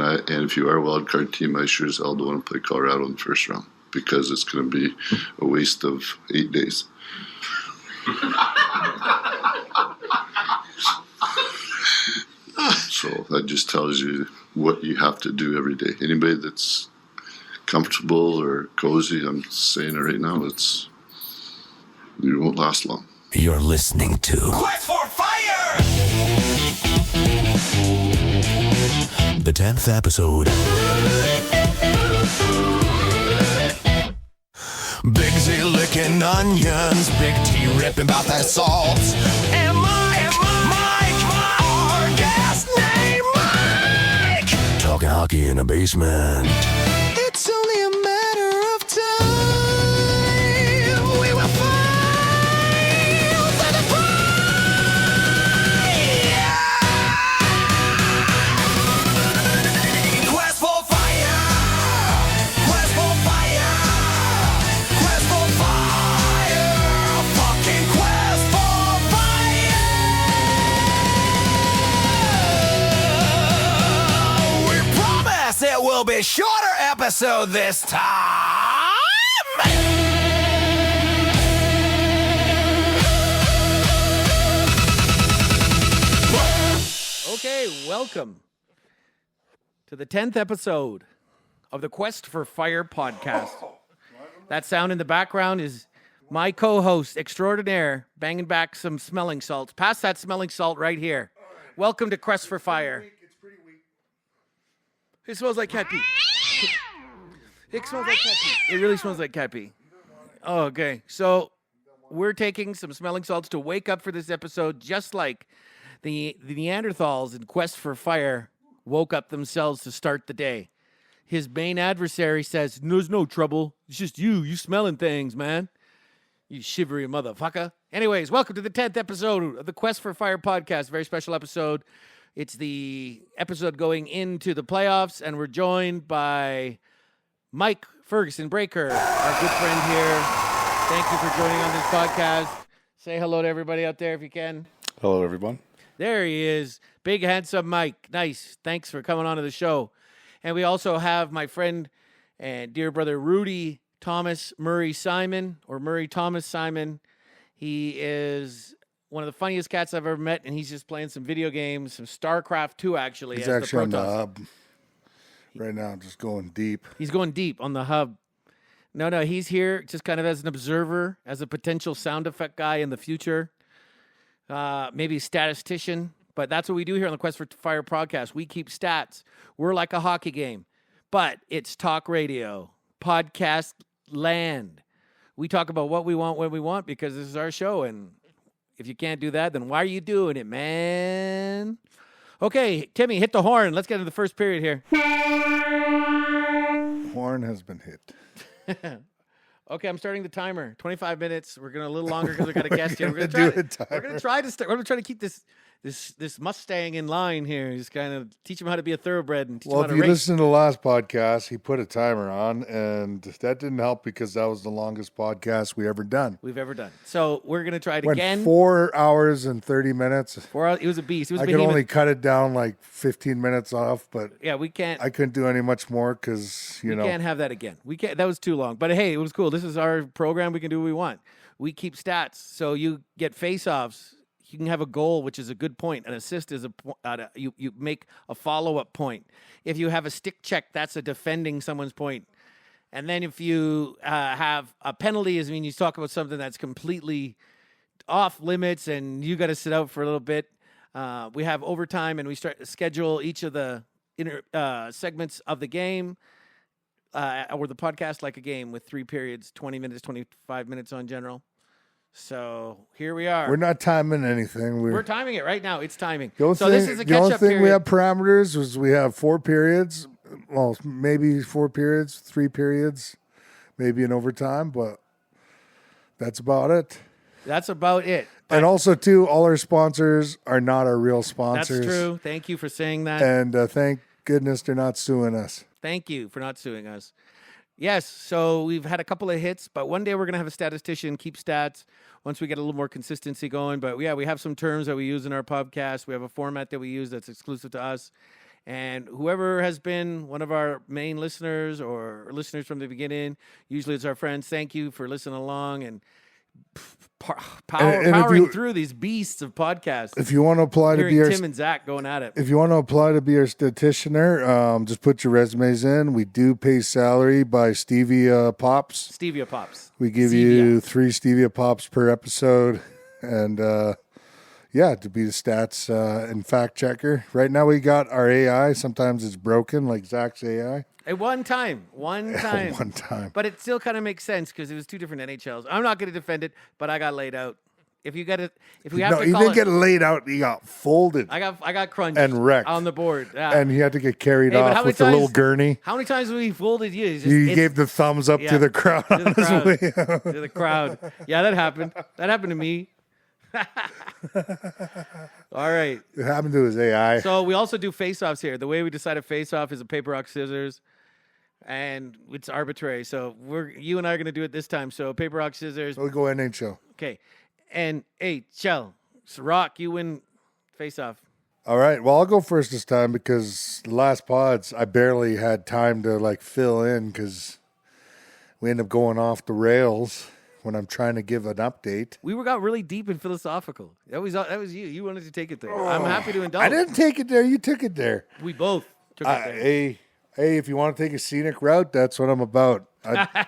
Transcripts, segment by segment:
And if you are a wild card team, I sure as hell don't want to play Colorado in the first round because it's going to be a waste of 8 days. So that just tells you what you have to do every day. Anybody that's comfortable or cozy, I'm saying it right now, you won't last long. You're listening to Quest for Fire! the 10th episode. Big Z licking onions, Big T ripping about that salt. And Mike, our guest name Mike. Talking hockey in a basement. It's only a matter of time. We will fight for the fire. Quest for fire. Quest for fire. Quest for fire. Fucking quest for fire. We promise it will be shorter episode this time. Okay, welcome to the 10th episode of the Quest for Fire podcast. That sound in the background is my co-host extraordinaire banging back some smelling salts. Pass that smelling salt right here. Welcome to Quest for Fire. It's pretty weak. It smells like cat pee. It smells like cat pee. It really smells like cat pee. Oh, okay. So we're taking some smelling salts to wake up for this episode, just like the Neanderthals in Quest for Fire woke up themselves to start the day. His main adversary says, "There's no trouble. It's just you smelling things, man. You shivery motherfucker." Anyways, welcome to the 10th episode of the Quest for Fire podcast. Very special episode. It's the episode going into the playoffs, and we're joined by Mike Ferguson Breaker, our good friend here. Thank you for joining on this podcast. Say hello to everybody out there if you can. Hello, everyone. There he is. Big, handsome Mike. Nice. Thanks for coming on to the show. And we also have my friend and dear brother Rudy Thomas Murray Simon, or Murray Thomas Simon. He is one of the funniest cats I've ever met, and he's just playing some video games, some StarCraft 2, actually. He's as actually on the Protoss. hub right now, just going deep. He's going deep on the hub. No, he's here just kind of as an observer, as a potential sound effect guy in the future. Maybe a statistician, but that's what we do here on the Quest for Fire podcast. We keep stats. We're like a hockey game, but it's talk radio, podcast land. We talk about what we want when we want because this is our show, and if you can't do that, then why are you doing it, man? Okay, Timmy, hit the horn. Let's get into the first period here. Horn has been hit. Okay, I'm starting the timer. 25 minutes. We're going a little longer because we got a guest here. We're gonna going do a We're going to try to start. We're going to try to keep this Mustang in line here. Just kind of teach him how to be a thoroughbred and teach Well, him if how to you race. listen to the last podcast, he put a timer on, and that didn't help because that was the longest podcast we ever done. We've ever done. So we're going to try it Went again. 4 hours and 30 minutes. 4 hours. It was a beast. It was I a could behemoth. only cut it down like 15 minutes off, but Yeah, we can't. I couldn't do any much more because, We can't have that again. We can't. That was too long. But hey, it was cool. This is our program. We can do what we want. We keep stats. So you get face-offs. You can have a goal, which is a good point. An assist is you make a follow-up point. If you have a stick check, that's a defending someone's point. And then if you have a penalty, is you talk about something that's completely off limits and you got to sit out for a little bit. We have overtime, and we start to schedule each of the segments of the game. Or the podcast like a game with 3 periods, 20 minutes, 25 minutes on general. So here we are. We're not timing anything. We're timing it right now. It's timing. The only So thing, this is a the only catch-up thing period. we have parameters was we have 4 periods. Well, maybe 4 periods, 3 periods, maybe an overtime, but that's about it. That's about it. And also, too, all our sponsors are not our real That's sponsors. true. Thank you for saying that. And thank goodness they're not suing us. Thank you for not suing us. Yes, so we've had a couple of hits, but one day we're going to have a statistician keep stats once we get a little more consistency going. But yeah, we have some terms that we use in our podcast. We have a format that we use that's exclusive to us. And whoever has been one of our main listeners or listeners from the beginning, usually it's our friends. Thank you for listening along and powering through these beasts of podcasts. If you want to apply to be Tim and Zach going at it. If you want to apply to be our statisticianer, just put your resumes in. We do pay salary by Stevia Pops. Stevia Pops. We give you 3 Stevia Pops per episode. And, to be the stats and fact checker. Right now we got our AI. Sometimes it's broken, like Zach's AI. At one time. One time. But it still kind of makes sense because it was 2 different NHLs. I'm not going to defend it, but I got laid out. If we have to call it, you didn't get laid out. You got folded. I got crunched and wrecked on the board. Yeah. And he had to get carried off with a little gurney. How many times have we folded you? You gave the thumbs up to the crowd on his way out. To the crowd. Yeah, that happened. That happened to me. All right. It happened to his AI. So we also do face-offs here. The way we decide a face-off is a paper, rock, scissors, and it's arbitrary. So you and I are going to do it this time. So paper, rock, scissors. We'll go NHL. Okay. NHL. So Rock, you win face-off. All right. Well, I'll go first this time because the last pods I barely had time to fill in because we end up going off the rails when I'm trying to give an update. We got really deep and philosophical. That was you. You wanted to take it there. I'm happy to indulge. I didn't take it there. You took it there. We both took it there. Hey, if you want to take a scenic route, that's what I'm about. I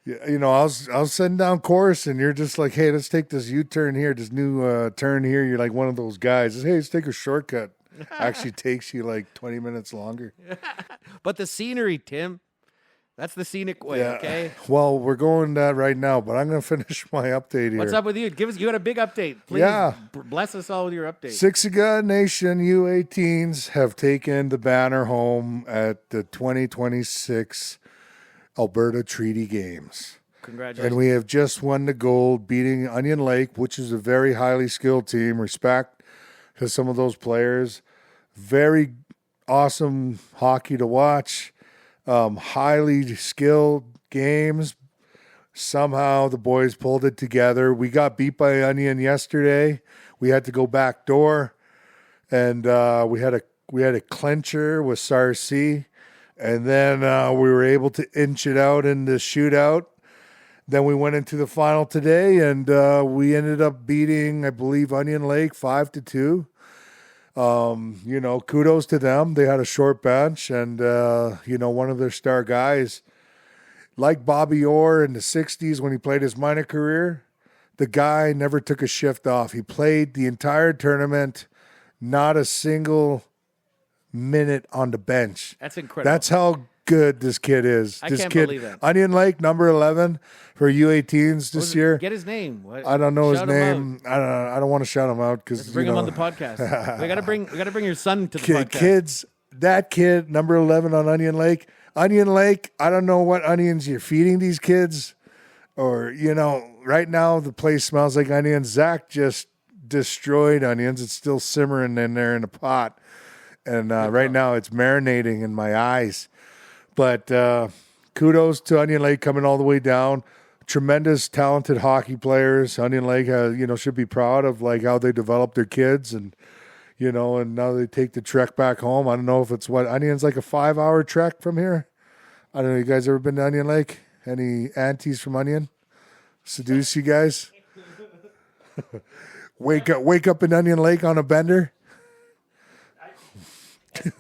was sitting down course, and you're just like, hey, let's take this U-turn here, this new turn here. You're like one of those guys. Hey, let's take a shortcut. Actually takes you like 20 minutes longer. But the scenery, Tim. That's the scenic way, okay? Well, we're going that right now, but I'm going to finish my update here. What's up with you? You got a big update. Please bless us all with your update. Sixiga Nation U18s have taken the banner home at the 2026 Alberta Treaty Games. Congratulations. And we have just won the gold, beating Onion Lake, which is a very highly skilled team. Respect to some of those players. Very awesome hockey to watch. Highly skilled games. Somehow the boys pulled it together. We got beat by Onion yesterday. We had to go back door, and we had a clincher with Sarcy, and then we were able to inch it out in the shootout. Then we went into the final today, and we ended up beating, I believe, Onion Lake 5-2. Kudos to them. They had a short bench, and one of their star guys, like Bobby Orr in the 60s when he played his minor career, the guy never took a shift off. He played the entire tournament, not a single minute on the bench. That's incredible. That's how good this kid is. I this can't kid, believe that. Onion Lake, number 11 for U18s this year. Get his name. I don't know Shout his name. I don't want to shout him out because bring him on the podcast. we gotta bring your son to the podcast. Kids, that kid, number 11 on Onion Lake. Onion Lake, I don't know what onions you're feeding these kids. Or, right now the place smells like onions. Zach just destroyed onions. It's still simmering in there in a pot. And right now it's marinating in my eyes. But kudos to Onion Lake coming all the way down. Tremendous, talented hockey players. Onion Lake, should be proud of how they develop their kids, and and now they take the trek back home. I don't know if it's Onion's like a 5-hour trek from here. I don't know. You guys ever been to Onion Lake? Any aunties from Onion seduce you guys? Wake up in Onion Lake on a bender.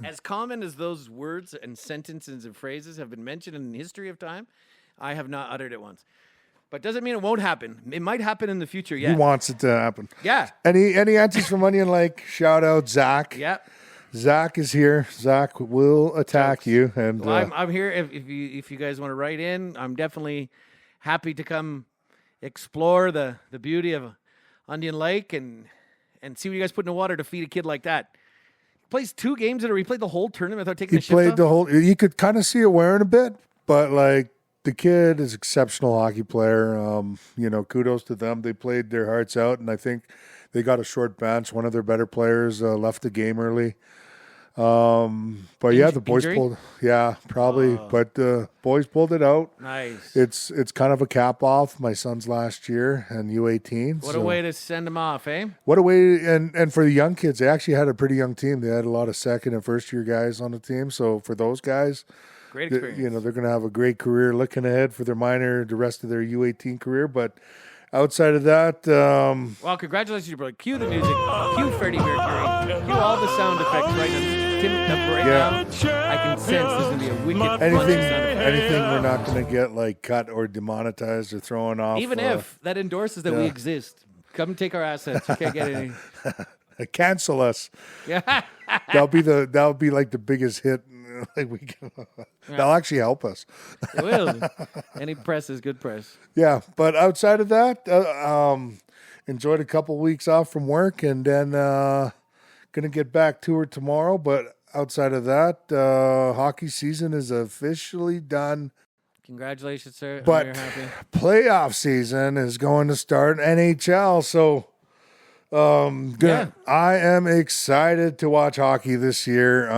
As common as those words and sentences and phrases have been mentioned in the history of time, I have not uttered it once. But doesn't mean it won't happen. It might happen in the future, yeah. He wants it to happen. Yeah. Any aunties from Onion Lake? Shout out Zach. Yep. Zach is here. Zach will attack you. And well, I'm here. If you guys want to write in, I'm definitely happy to come explore the beauty of Onion Lake and see what you guys put in the water to feed a kid like that. Plays 2 games in a row. He played the whole tournament without taking a shift off. He played the whole. You could kind of see it wearing a bit, but the kid is an exceptional hockey player. Kudos to them. They played their hearts out, and I think they got a short bench. One of their better players left the game early. But yeah, the boys Injury? pulled. Yeah, probably. But the boys pulled it out. Nice. It's kind of a cap off my son's last year and U18. What a way to send them off, eh? What a way! And for the young kids, they actually had a pretty young team. They had a lot of second and first year guys on the team. So for those guys, Great experience. they're going to have a great career looking ahead for their minor, the rest of their U18 career. But outside of that, Well, congratulations, your brother. Cue the music. Cue Freddie Mercury. Cue all the sound effects right now. Right now, I can sense there's going to be a wicked bunch of sound effects. anything we're not going to get like cut or demonetized or thrown off. Even if that endorses that we exist. Come take our assets. You can't get any. cancel us, Yeah. that'll be like the biggest hit. Like we can, That'll actually help us. It will. Any press is good press. Yeah, but outside of that, enjoyed a couple weeks off from work, and then gonna get back to her tomorrow. But outside of that, hockey season is officially done. Congratulations, sir. But I'm very happy. playoff season is going to start NHL, so I am excited to watch hockey this year.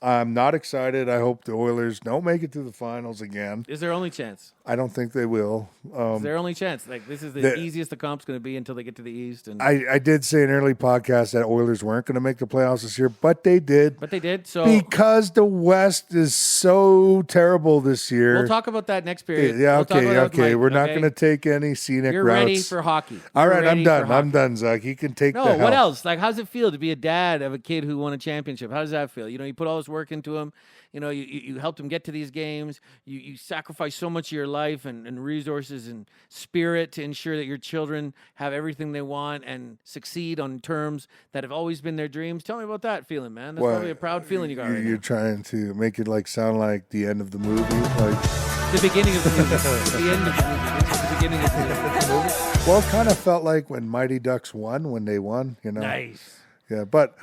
I'm not excited. I hope the Oilers don't make it to the finals again. Is their only chance? I don't think they will. Is their only chance? Like, this is the easiest the comp's going to be until they get to the East. And I did say in early podcast that Oilers weren't going to make the playoffs this year, but they did. But they did. So Because the West is so terrible this year. we'll talk about that next period. Yeah, We'll talk about that with okay. Mike, We're not okay? going to take any scenic You're routes. ready for hockey. All You're right, I'm ready done. for hockey. I'm done, Zach. You can take No, the what helm. else? Like, how's it feel to be a dad of a kid who won a championship? How does that feel? You know, you put all this work into him. You know, you helped him get to these games. You sacrifice so much of your life and resources and spirit to ensure that your children have everything they want and succeed on terms that have always been their dreams. Tell me about that feeling, man. That's Well, probably a proud feeling you got right You're now. trying to make it like sound like the end of the movie. Like, The beginning of the movie. The end of the movie. It's the beginning of the movie. well, it kind of felt like when Mighty Ducks won, when they won, you know. Nice. Yeah, but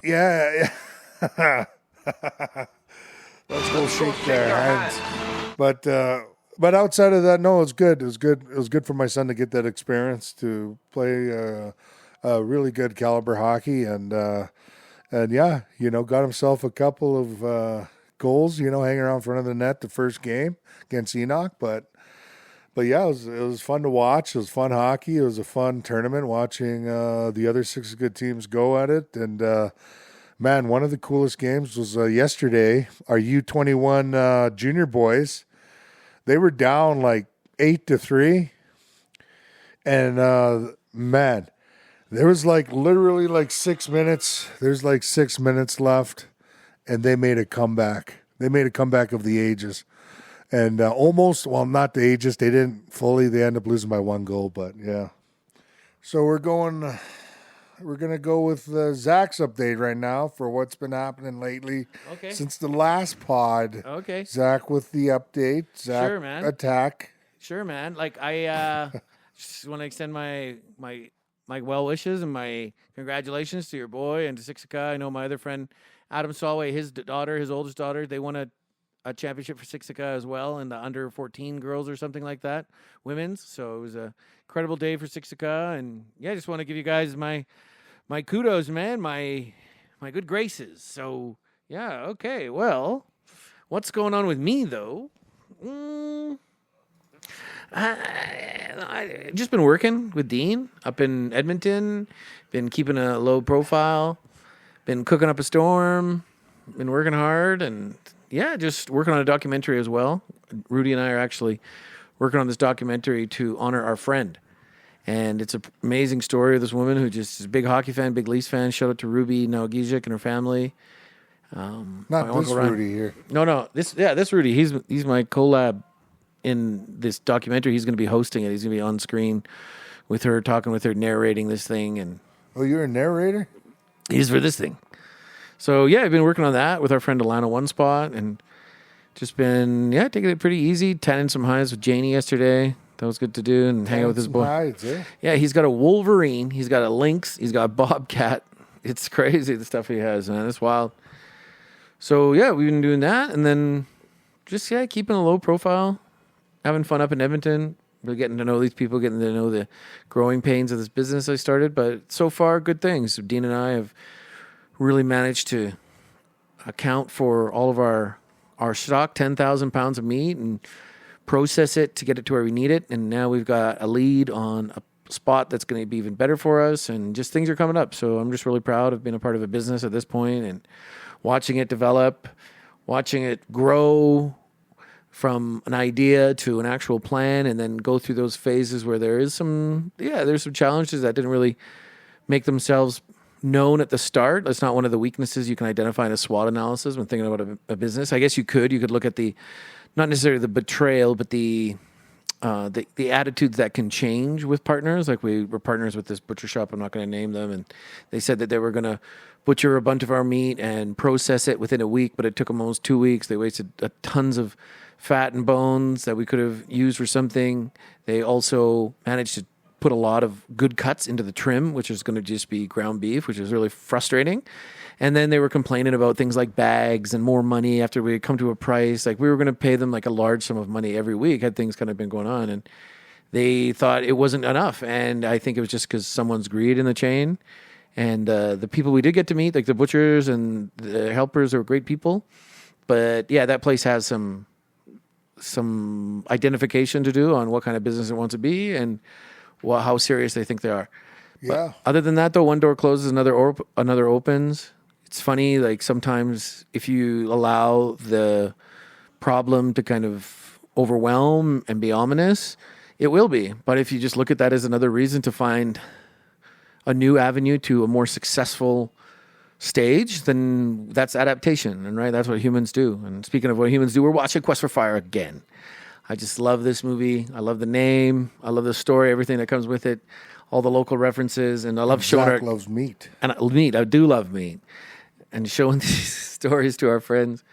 yeah. Let's go shake their hands. But outside of that, no, it was good. It was good. It was good for my son to get that experience to play a really good caliber hockey, and yeah, you know, got himself a couple of goals. You know, hanging around in front of the net the first game against Enoch, but yeah, it was fun to watch. It was fun hockey. It was a fun tournament watching the other 6 good teams go at it, and. Man, one of the coolest games was yesterday. Our U21 junior boys, they were down like 8-3, and man, there was like literally like 6 minutes. There's like 6 minutes left, and they made a comeback. They made a comeback of the ages, and almost, well, not the ages. They didn't fully. They ended up losing by 1 goal, but yeah. So we're going to go with Zach's update right now for what's been happening lately. Okay. Since the last pod. Okay. Zach with the update. Zach Sure, man. attack. Sure, man. Like, I just want to extend my well wishes and my congratulations to your boy and to Sixica. I know my other friend, Adam Solway, his daughter, his oldest daughter, they won a championship for Sixica as well in the under 14 girls or something like that, women's. So it was a incredible day for Sixica. And yeah, I just want to give you guys my kudos, man, my good graces. So yeah, okay. Well, what's going on with me though? I just been working with Dean up in Edmonton, been keeping a low profile, been cooking up a storm, been working hard, and yeah, just working on a documentary as well. Rudy and I are actually working on this documentary to honor our friend. And it's an amazing story of this woman who just is a big hockey fan, big Leafs fan. Shout out to Ruby Nawagijic and her family. Not my this Uncle Ryan. Rudy here. No, this Rudy. He's my collab in this documentary. He's going to be hosting it. He's going to be on screen with her, talking with her, narrating this thing, and Oh, you're a narrator? he's for this thing. So yeah, I've been working on that with our friend Alana One Spot, and just been taking it pretty easy. Tanning some hides with Janie yesterday. That was good to do, and hang out with his Some boy. hides, eh? Yeah, he's got a Wolverine. He's got a Lynx. He's got a Bobcat. It's crazy the stuff he has, man. It's wild. So yeah, we've been doing that, and then just keeping a low profile, having fun up in Edmonton. Really getting to know these people, getting to know the growing pains of this business I started. But so far, good things. So Dean and I have really managed to account for all of our stock, 10,000 pounds of meat, and process it to get it to where we need it. And now we've got a lead on a spot that's going to be even better for us, and just things are coming up. So I'm just really proud of being a part of a business at this point and watching it develop, watching it grow from an idea to an actual plan, and then go through those phases where there's some challenges that didn't really make themselves known at the start. That's not one of the weaknesses you can identify in a SWOT analysis when thinking about a business. I guess you could look at not necessarily the betrayal, but the attitudes that can change with partners. Like we were partners with this butcher shop. I'm not going to name them. And they said that they were going to butcher a bunch of our meat and process it within a week, but it took them almost 2 weeks. They wasted tons of fat and bones that we could have used for something. They also managed to put a lot of good cuts into the trim, which is going to just be ground beef, which is really frustrating. And then they were complaining about things like bags and more money after we had come to a price. Like we were going to pay them like a large sum of money every week had things kind of been going on. And they thought it wasn't enough. And I think it was just because someone's greed in the chain. And the people we did get to meet, like the butchers and the helpers, are great people. But yeah, that place has some identification to do on what kind of business it wants to be and how serious they think they are. Yeah. But other than that, though, one door closes, another opens. It's funny, like sometimes if you allow the problem to kind of overwhelm and be ominous, it will be. But if you just look at that as another reason to find a new avenue to a more successful stage, then that's adaptation. And right, that's what humans do. And speaking of what humans do, we're watching Quest for Fire again. I just love this movie. I love the name. I love the story, everything that comes with it, all the local references. And I love showing Zach loves meat. And meat. I do love meat. And showing these stories to our friends.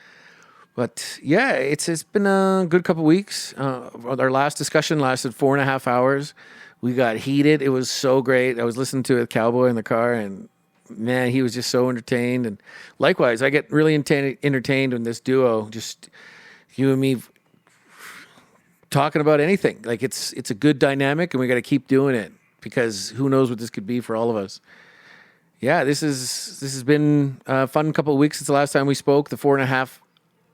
But yeah, it's been a good couple weeks. Our last discussion lasted 4.5 hours. We got heated. It was so great. I was listening to a cowboy in the car, and man, he was just so entertained. And likewise, I get really entertained when this duo, just you and me, talking about anything. Like it's a good dynamic, and we got to keep doing it because who knows what this could be for all of us. Yeah, this has been a fun couple of weeks since the last time we spoke. The 4.5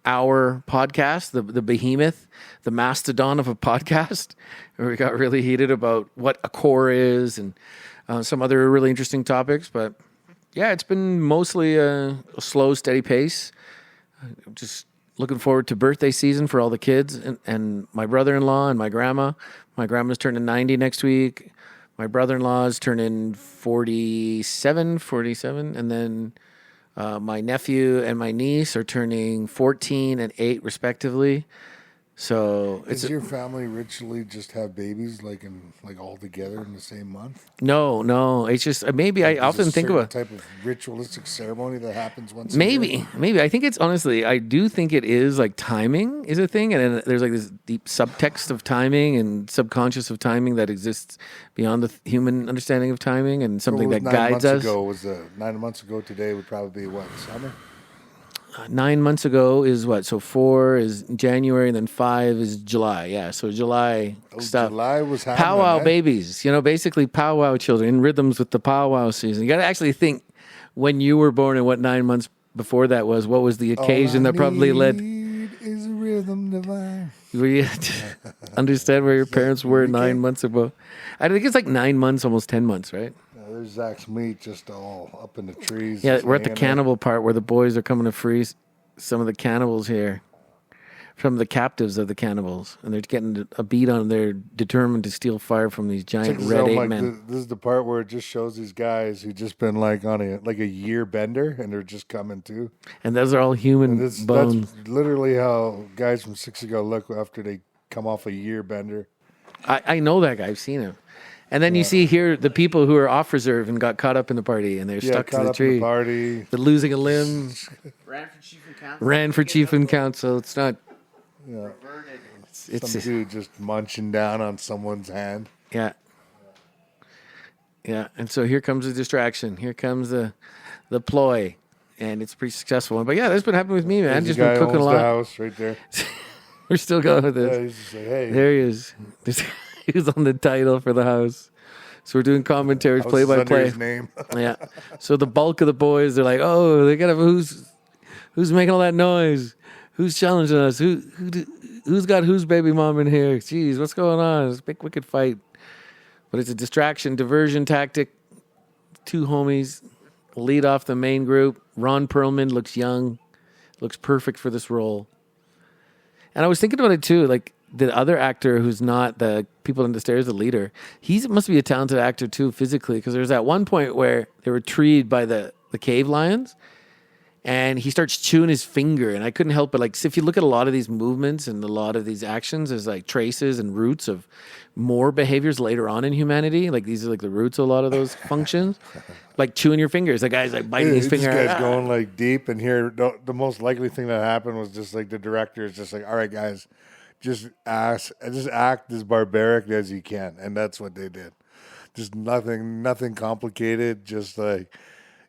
hour podcast, the behemoth, the mastodon of a podcast, where we got really heated about what a core is and some other really interesting topics. But yeah, it's been mostly a slow, steady pace. Just looking forward to birthday season for all the kids and my brother-in-law and my grandma. My grandma's turning 90 next week. My brother-in-law is turning 47, and then my nephew and my niece are turning 14 and 8 respectively. So Does your family ritually just have babies like all together in the same month? No. It's just maybe I often think about type of ritualistic ceremony that happens once. Maybe. I think it's honestly, I do think it is like timing is a thing, and then there's like this deep subtext of timing and subconscious of timing that exists beyond the human understanding of timing, and something that guides us. 9 months ago today would probably be what, summer? 9 months ago is what? So 4 is January, and then 5 is July. Yeah, so July stuff. July was happening. Powwow babies, basically powwow children in rhythms with the powwow season. You got to actually think when you were born and what 9 months before that was. What was the occasion that probably led? Is a rhythm divine. Will you understand where your parents were 9 months ago? I think it's like 9 months, almost 10 months, right? There's Zach's meat just all up in the trees. Yeah, we're at the cannibal part where the boys are coming to free some of the cannibals here from the captives of the cannibals. And they're getting a beat on them. They're determined to steal fire from these giant red ape men. This is the part where it just shows these guys who just been like on a year bender, and they're just coming too. And those are all human bones. That's literally how guys from 6 ago look after they come off a year bender. I know that guy. I've seen him. And then you see here the people who are off reserve and got caught up in the party, and they're stuck to the tree. In the party. They're losing a limb. Ran for chief and council. It's not. Yeah. It's some dude just munching down on someone's hand. Yeah. Yeah. And so here comes the distraction. Here comes the ploy, and it's pretty successful. But yeah, that's been happening with me, man. There's Just been cooking a lot. The house right there. We're still going with this. Yeah, he's just like, hey. There he is. He was on the title for the house. So we're doing commentaries, That was play by under play. his name. Yeah. So the bulk of the boys, they're like, oh, they gotta who's making all that noise? Who's challenging us? Who's got whose baby mom in here? Jeez, what's going on? It's a big wicked fight. But it's a distraction, diversion tactic. Two homies lead off the main group. Ron Perlman looks young, looks perfect for this role. And I was thinking about it too, like the other actor who's not the people in the stairs, the leader, he must be a talented actor too physically, because there's that one point where they were treed by the cave lions and he starts chewing his finger. And I couldn't help but if you look at a lot of these movements and a lot of these actions, there's like traces and roots of more behaviors later on in humanity. Like these are like the roots of a lot of those functions. Like chewing your fingers. The guy's like biting his finger. This guy's going like deep, and here the most likely thing that happened was just like the director is just like, all right, guys, just act as barbaric as you can, and that's what they did. Just nothing complicated. Just like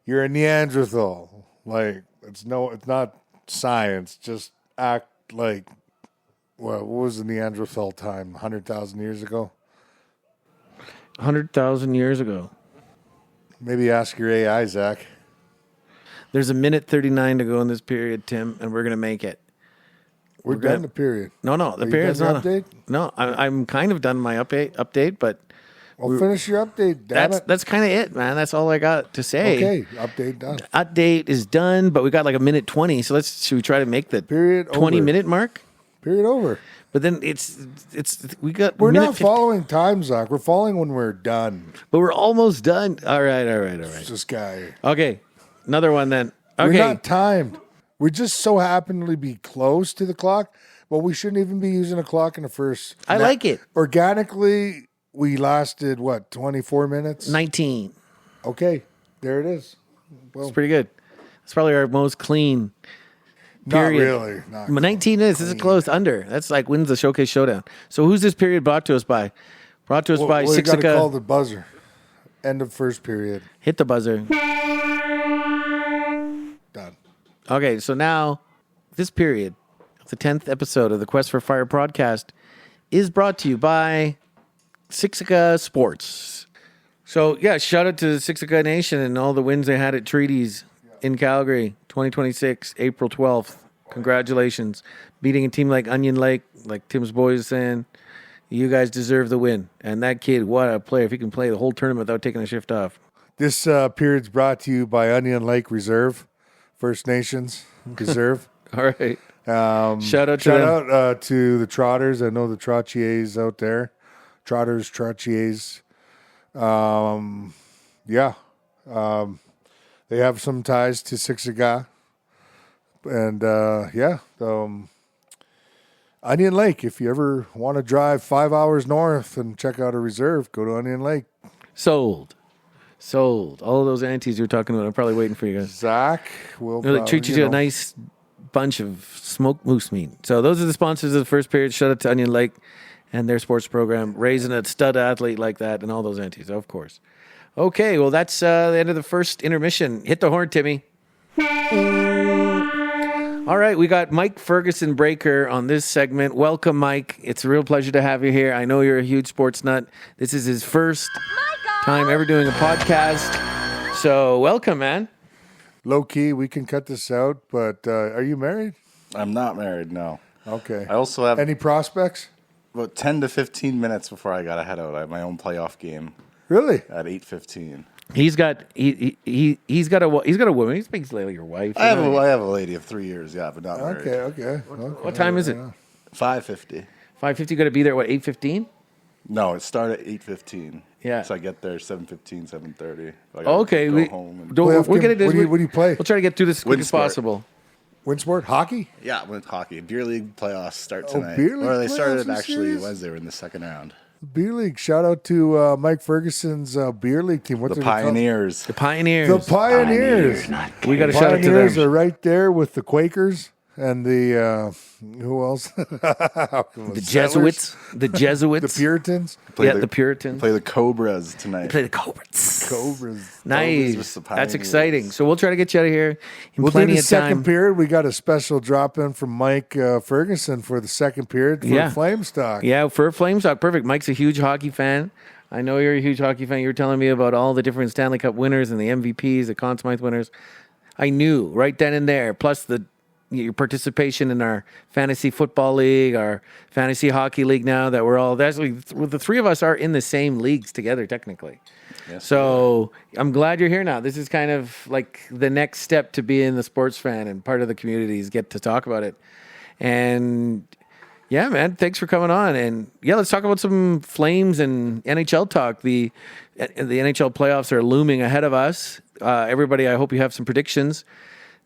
you're a Neanderthal. Like it's not science. Just act like what was the Neanderthal time? 100,000 years ago. 100,000 years ago. Maybe ask your AI, Zach. There's a minute 39 to go in this period, Tim, and we're gonna make it. We're done the period. No, the Are you period's done not. your update? No, I'm kind of done my update, but Well, finish your update. Damn it. that's kind of it, man. That's all I got to say. Okay, update done. Update is done, but we got like a minute 20. So should we try to make the Period 20-minute mark? Period over. But then We're minute not following time, Zach. We're following when we're done. but we're almost done. All right. This guy. Okay, another one then. Okay, We're not timed. We just so happen to be close to the clock, but we shouldn't even be using a clock in the first. I like it. Organically, we lasted, 24 minutes? 19. Okay, there it is. It's pretty good. It's probably our most clean. Not Period. really. Not 19 minutes. This is close under. That's like wins the showcase showdown. So who's this period brought to us by? Brought to us by you got to call Sixica. the buzzer. End of first period. Hit the buzzer. Done. Okay, so now this period, the 10th episode of the Quest for Fire podcast, is brought to you by Sixica Sports. So, yeah, shout out to Sixica Nation and all the wins they had at Treaties in Calgary, 2026, April 12th. Congratulations. Beating a team like Onion Lake, like Tim's boys is saying, you guys deserve the win. And that kid, what a player. If he can play the whole tournament without taking a shift off. This period's brought to you by Onion Lake Reserve, First Nations Reserve. All right. Shout out to Shout them. out to the Trotters. I know the Trottiers out there. Trotters, Trottiers. They have some ties to Sixiga. And, Onion Lake. If you ever want to drive 5 hours north and check out a reserve, go to Onion Lake. Sold. All of those aunties you were talking about, I'm probably waiting for you guys. Zach will They'll treat you to a nice bunch of smoked moose meat. So those are the sponsors of the first period. Shout out to Onion Lake and their sports program, raising a stud athlete like that and all those aunties, of course. Okay, well, that's the end of the first intermission. Hit the horn, Timmy. All right, we got Mike Ferguson Breaker on this segment. Welcome, Mike. It's a real pleasure to have you here. I know you're a huge sports nut. This is his first time ever doing a podcast. So welcome, man. Low key, we can cut this out, but are you married? I'm not married, no. Okay. I also have Any prospects? about 10 to 15 minutes before I got to head out. I have my own playoff game Really? at 8:15. He's got a woman. He's basically your wife. I have a lady of 3 years, yeah, but not married. Okay. What time is it? 5:50. 5:50. Got to be there. What 8:15? No, it started at 8:15. Yeah. So I get there 7:15, 7:30. Okay, Go home and we'll Playoff get it. game. What do you play? We'll try to get through this as quick as Wind sport. possible. Wind sport? Hockey? yeah, with hockey. Beer league playoffs start tonight. beer league or they playoffs, started you actually serious? Wednesday. We're in the second round. Beer league. Shout out to Mike Ferguson's beer league team. What's The it called? Pioneers. The Pioneers. The Pioneers. We got to shout out to Pioneers them. are right there with the Quakers and the who else? The Jesuits. The Jesuits. The Puritans. The Puritans. Play the Cobras tonight. Play the Cobras. Cobras. Nice. with the That's Pioneers. exciting. So we'll try to get you out of here in We'll do plenty the of second time. period. We got a special drop in from Mike Ferguson for the second period for Yeah. Flame Stock. Yeah, for Flames Talk, perfect. Mike's a huge hockey fan. I know you're a huge hockey fan. You were telling me about all the different Stanley Cup winners and the MVPs, the Conn Smythe winners. I knew right then and there, plus your participation in our fantasy football league, our fantasy hockey league now, that we're all, the three of us are in the same leagues together, technically. Yes, So I'm glad you're here now. This is kind of like the next step to being the sports fan and part of the communities get to talk about it. And yeah, man, thanks for coming on. And yeah, let's talk about some Flames and NHL talk. The NHL playoffs are looming ahead of us. Everybody, I hope you have some predictions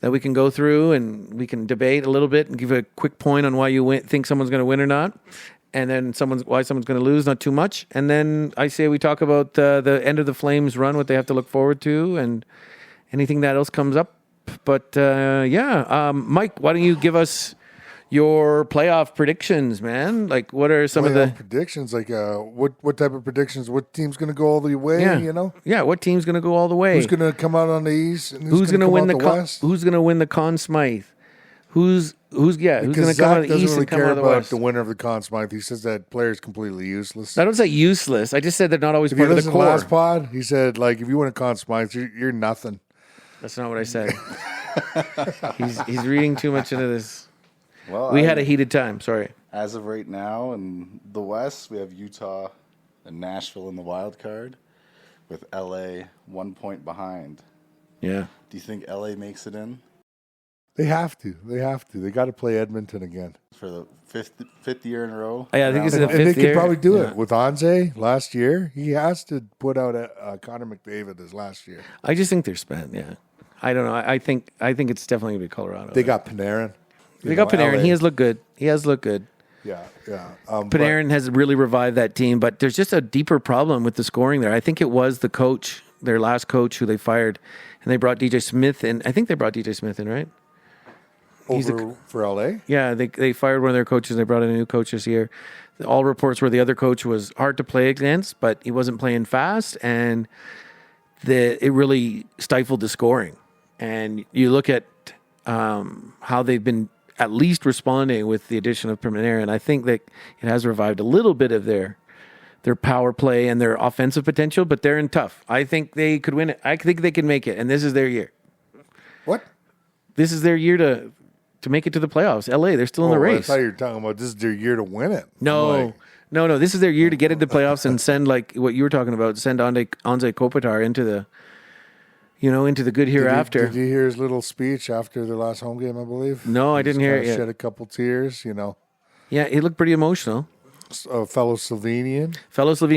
that we can go through and we can debate a little bit and give a quick point on why you think someone's going to win or not. And then why someone's going to lose, not too much. And then I say we talk about the end of the Flames run, what they have to look forward to, and anything that else comes up. But Mike, why don't you give us your playoff predictions, man? Like, what are some of the predictions? Like, what type of predictions? What team's going to go all the way? Yeah. You know, what team's going to go all the way? who's going to come out on the East? And Who's going to win the West? Who's going to win the Conn Smythe? Who's going to come out of the East and come out of the West? The winner of the Conn Smythe. He says that player is completely useless. I don't say useless. I just said they're not always If you part of the listen to core. last pod, he said, like, if you win a Conn Smythe, you're nothing. That's not what I said. He's reading too much into this. Well, We had a heated time. Sorry. As of right now, in the West, we have Utah and Nashville in the wild card, with LA 1 point behind. Yeah. Do you think LA makes it in They have to. They got to play Edmonton again. for the fifth year in a row? Yeah, I think it's And the they fifth could year. probably do Yeah. it with Anze last year. He has to put out Connor McDavid as last year. I just think they're spent. Yeah. I don't know. I think it's definitely gonna be Colorado. They got Panarin. They got Panarin. LA. He has looked good. Yeah. Panarin has really revived that team, but there's just a deeper problem with the scoring there. I think it was the coach, their last coach, who they fired, and they brought DJ Smith in. I think they brought DJ Smith in, right? For LA. Yeah, they fired one of their coaches. They brought in a new coach this year. All reports were the other coach was hard to play against, but he wasn't playing fast, and it really stifled the scoring. And you look at how they've been at least responding with the addition of Panarin, and I think that it has revived a little bit of their power play and their offensive potential, but they're in tough. I think they could win it. I think they can make it, and this is their year. What? This is their year to make it to the playoffs. LA, they're still in the race. I thought you were talking about this is their year to win it. No. This is their year to get into the playoffs and send, like what you were talking about, send Anze Kopitar into the good hereafter. Did you hear his little speech after their last home game, I believe? No, I didn't hear it yet. Shed a couple tears, Yeah, he looked pretty emotional. A fellow Slovenian.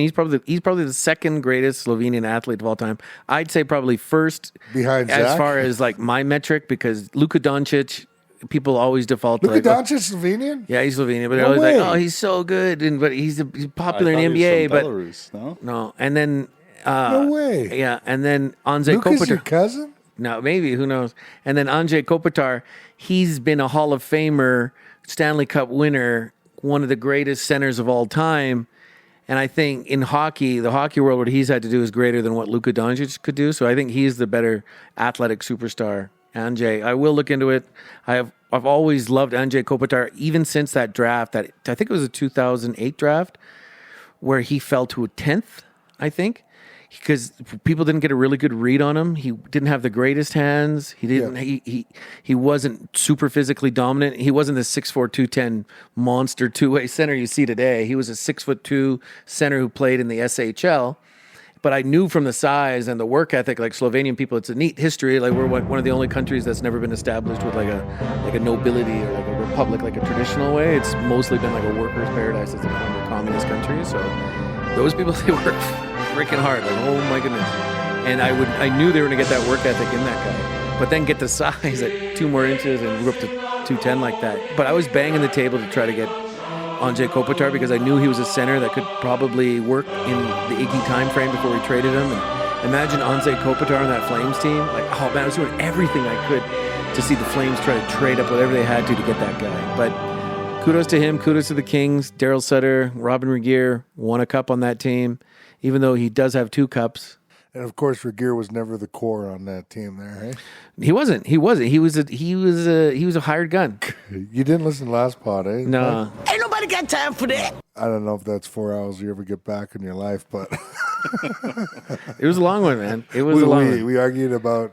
He's probably the second greatest Slovenian athlete of all time. I'd say probably first Behind as Zach? far as like my metric, because Luka Doncic, people always default to Luka like, Doncic Slovenian? yeah, he's Slovenian, but they're No always way. like, oh, he's so good, but he's popular I in the thought he NBA, was from but Belarus, no? no. And then No way. yeah, and then Anze Luka's your Kopitar. cousin? No, maybe, who knows? And then Anze Kopitar, he's been a Hall of Famer, Stanley Cup winner, one of the greatest centers of all time. And I think in hockey, the hockey world, what he's had to do is greater than what Luka Doncic could do. So I think he's the better athletic superstar. Anze, I will look into it. I've always loved Anze Kopitar, even since that draft. That I think it was a 2008 draft where he fell to a 10th, I think, because people didn't get a really good read on him. He didn't have the greatest hands. He didn't. Yeah. He wasn't super physically dominant. He wasn't the 6'4", 210 monster two-way center you see today. He was a 6'2" center who played in the SHL. But I knew from the size and the work ethic, like Slovenian people, it's a neat history. Like we're one of the only countries that's never been established with like a nobility or like a republic, like a traditional way. It's mostly been like a workers' paradise. It's a communist country. So those people, they work freaking hard. Like, oh my goodness. And I knew they were going to get that work ethic in that guy. But then get the size at 2 more inches and grew up to 210 like that. But I was banging the table to try to get Anze Kopitar because I knew he was a center that could probably work in the Iggy time frame before we traded him. And imagine Anze Kopitar on that Flames team. Like, oh man, I was doing everything I could to see the Flames try to trade up whatever they had to get that guy. But kudos to him, kudos to the Kings. Daryl Sutter, Robin Regeer won a cup on that team, even though he does have 2 cups. And of course, Regeer was never the core on that team there, hey? He wasn't. He was a hired gun. You didn't listen to last pod, eh? No. Ain't nobody got time for that. I don't know if that's 4 hours you ever get back in your life, but It was a long one, man. It was a long one. we argued about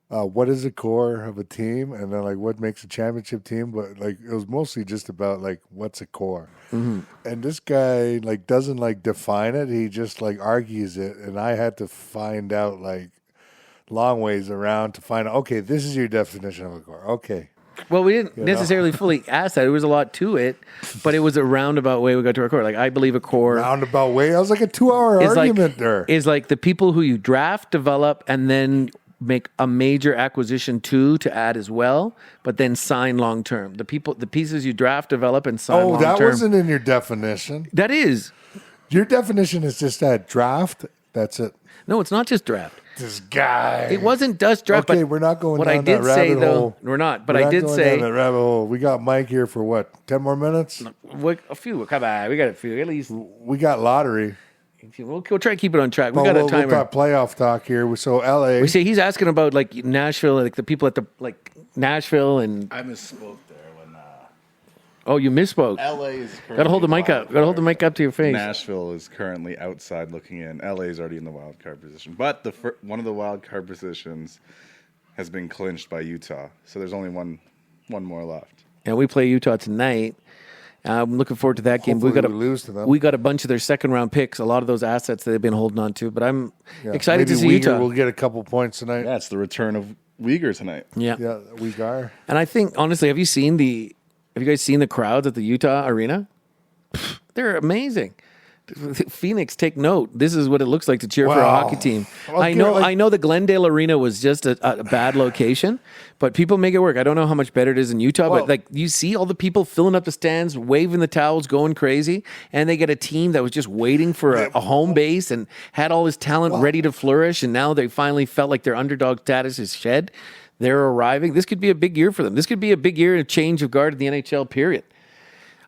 what is the core of a team, and then like what makes a championship team. But like it was mostly just about like what's a core. Mm-hmm. And this guy like doesn't like define it. He just like argues it, and I had to find out like long ways around to find out. Okay, this is your definition of a core. Okay. Well, we didn't necessarily fully ask that. There was a lot to it, but it was a roundabout way we got to our core. Like, I believe a core Roundabout way. I was like a 2-hour is argument there. is like the people who you draft, develop, and then make a major acquisition to add as well, but then sign long term. The pieces you draft, develop, and sign long term. Oh, that wasn't in your definition. That is. Your definition is just that draft. That's it. No, it's not just draft. This guy. It wasn't just draft. Okay, but we're not going what down I did that say, rabbit though, hole. we're not. But We're I not did going say down that rabbit hole. We got Mike here for what? 10 more minutes? a few. Come on, we got a few at least. We got lottery. We'll try to keep it on track. We Well, got a we'll timer. talk playoff talk here. So LA. We see he's asking about like Nashville, like the people at the like Nashville and. I misspoke there when Oh, you misspoke. LA is Got to hold the mic up. Got to hold the mic up to your face. Nashville is currently outside looking in. LA is already in the wild card position, but one of the wild card positions has been clinched by Utah. So there's only one more left. And we play Utah tonight. I'm looking forward to that game. Hopefully we lose to them. We got a bunch of their second round picks. A lot of those assets that they've been holding on to. But I'm excited Maybe to see Uyghur Utah. will get a couple points tonight. Yeah, it's the return of Uyghur tonight. Yeah. Yeah, we are. And I think honestly, have you guys seen the crowds at the Utah arena? They're amazing. Phoenix, take note. This is what it looks like to cheer for a Wow. hockey team. Okay, I know the Glendale Arena was just a bad location, but people make it work. I don't know how much better it is in Utah, Well- but like you see all the people filling up the stands, waving the towels, going crazy, and they get a team that was just waiting for a home base and had all this talent ready to flourish, and now they finally felt like their underdog status is shed. They're arriving. This could be a big year for them. This could be a big year, a change of guard in the NHL, period.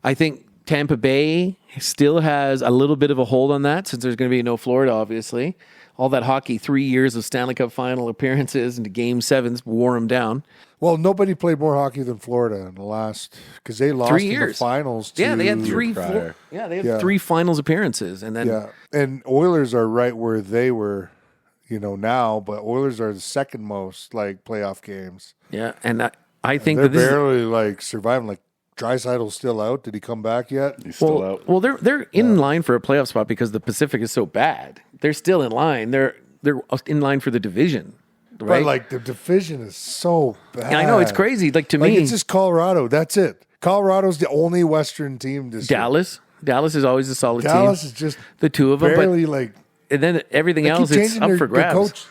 I think Tampa Bay still has a little bit of a hold on that since there's going to be no Florida, obviously. All that hockey, 3 years of Stanley Cup final appearances into Game 7s wore them down. Well, nobody played more hockey than Florida in the last because they lost 3 in years. the finals. To, Yeah, they had prior. three finals appearances. And then Yeah, and Oilers are right where they were, now. But Oilers are the second most like playoff games. and I think They're that this is, barely like surviving. Like Dreisaitl's still out. Did he come back yet? He's still out. well, they're in line for a playoff spot because the Pacific is so bad. They're still in line. They're in line for the division, right? But like the division is so bad. And I know it's crazy. Like to Like me, it's just Colorado. That's it. Colorado's the only Western team this year. Dallas is always a solid Dallas team. is just The two of them, barely like. and then everything They keep else, it's changing up their- for their grabs. coach.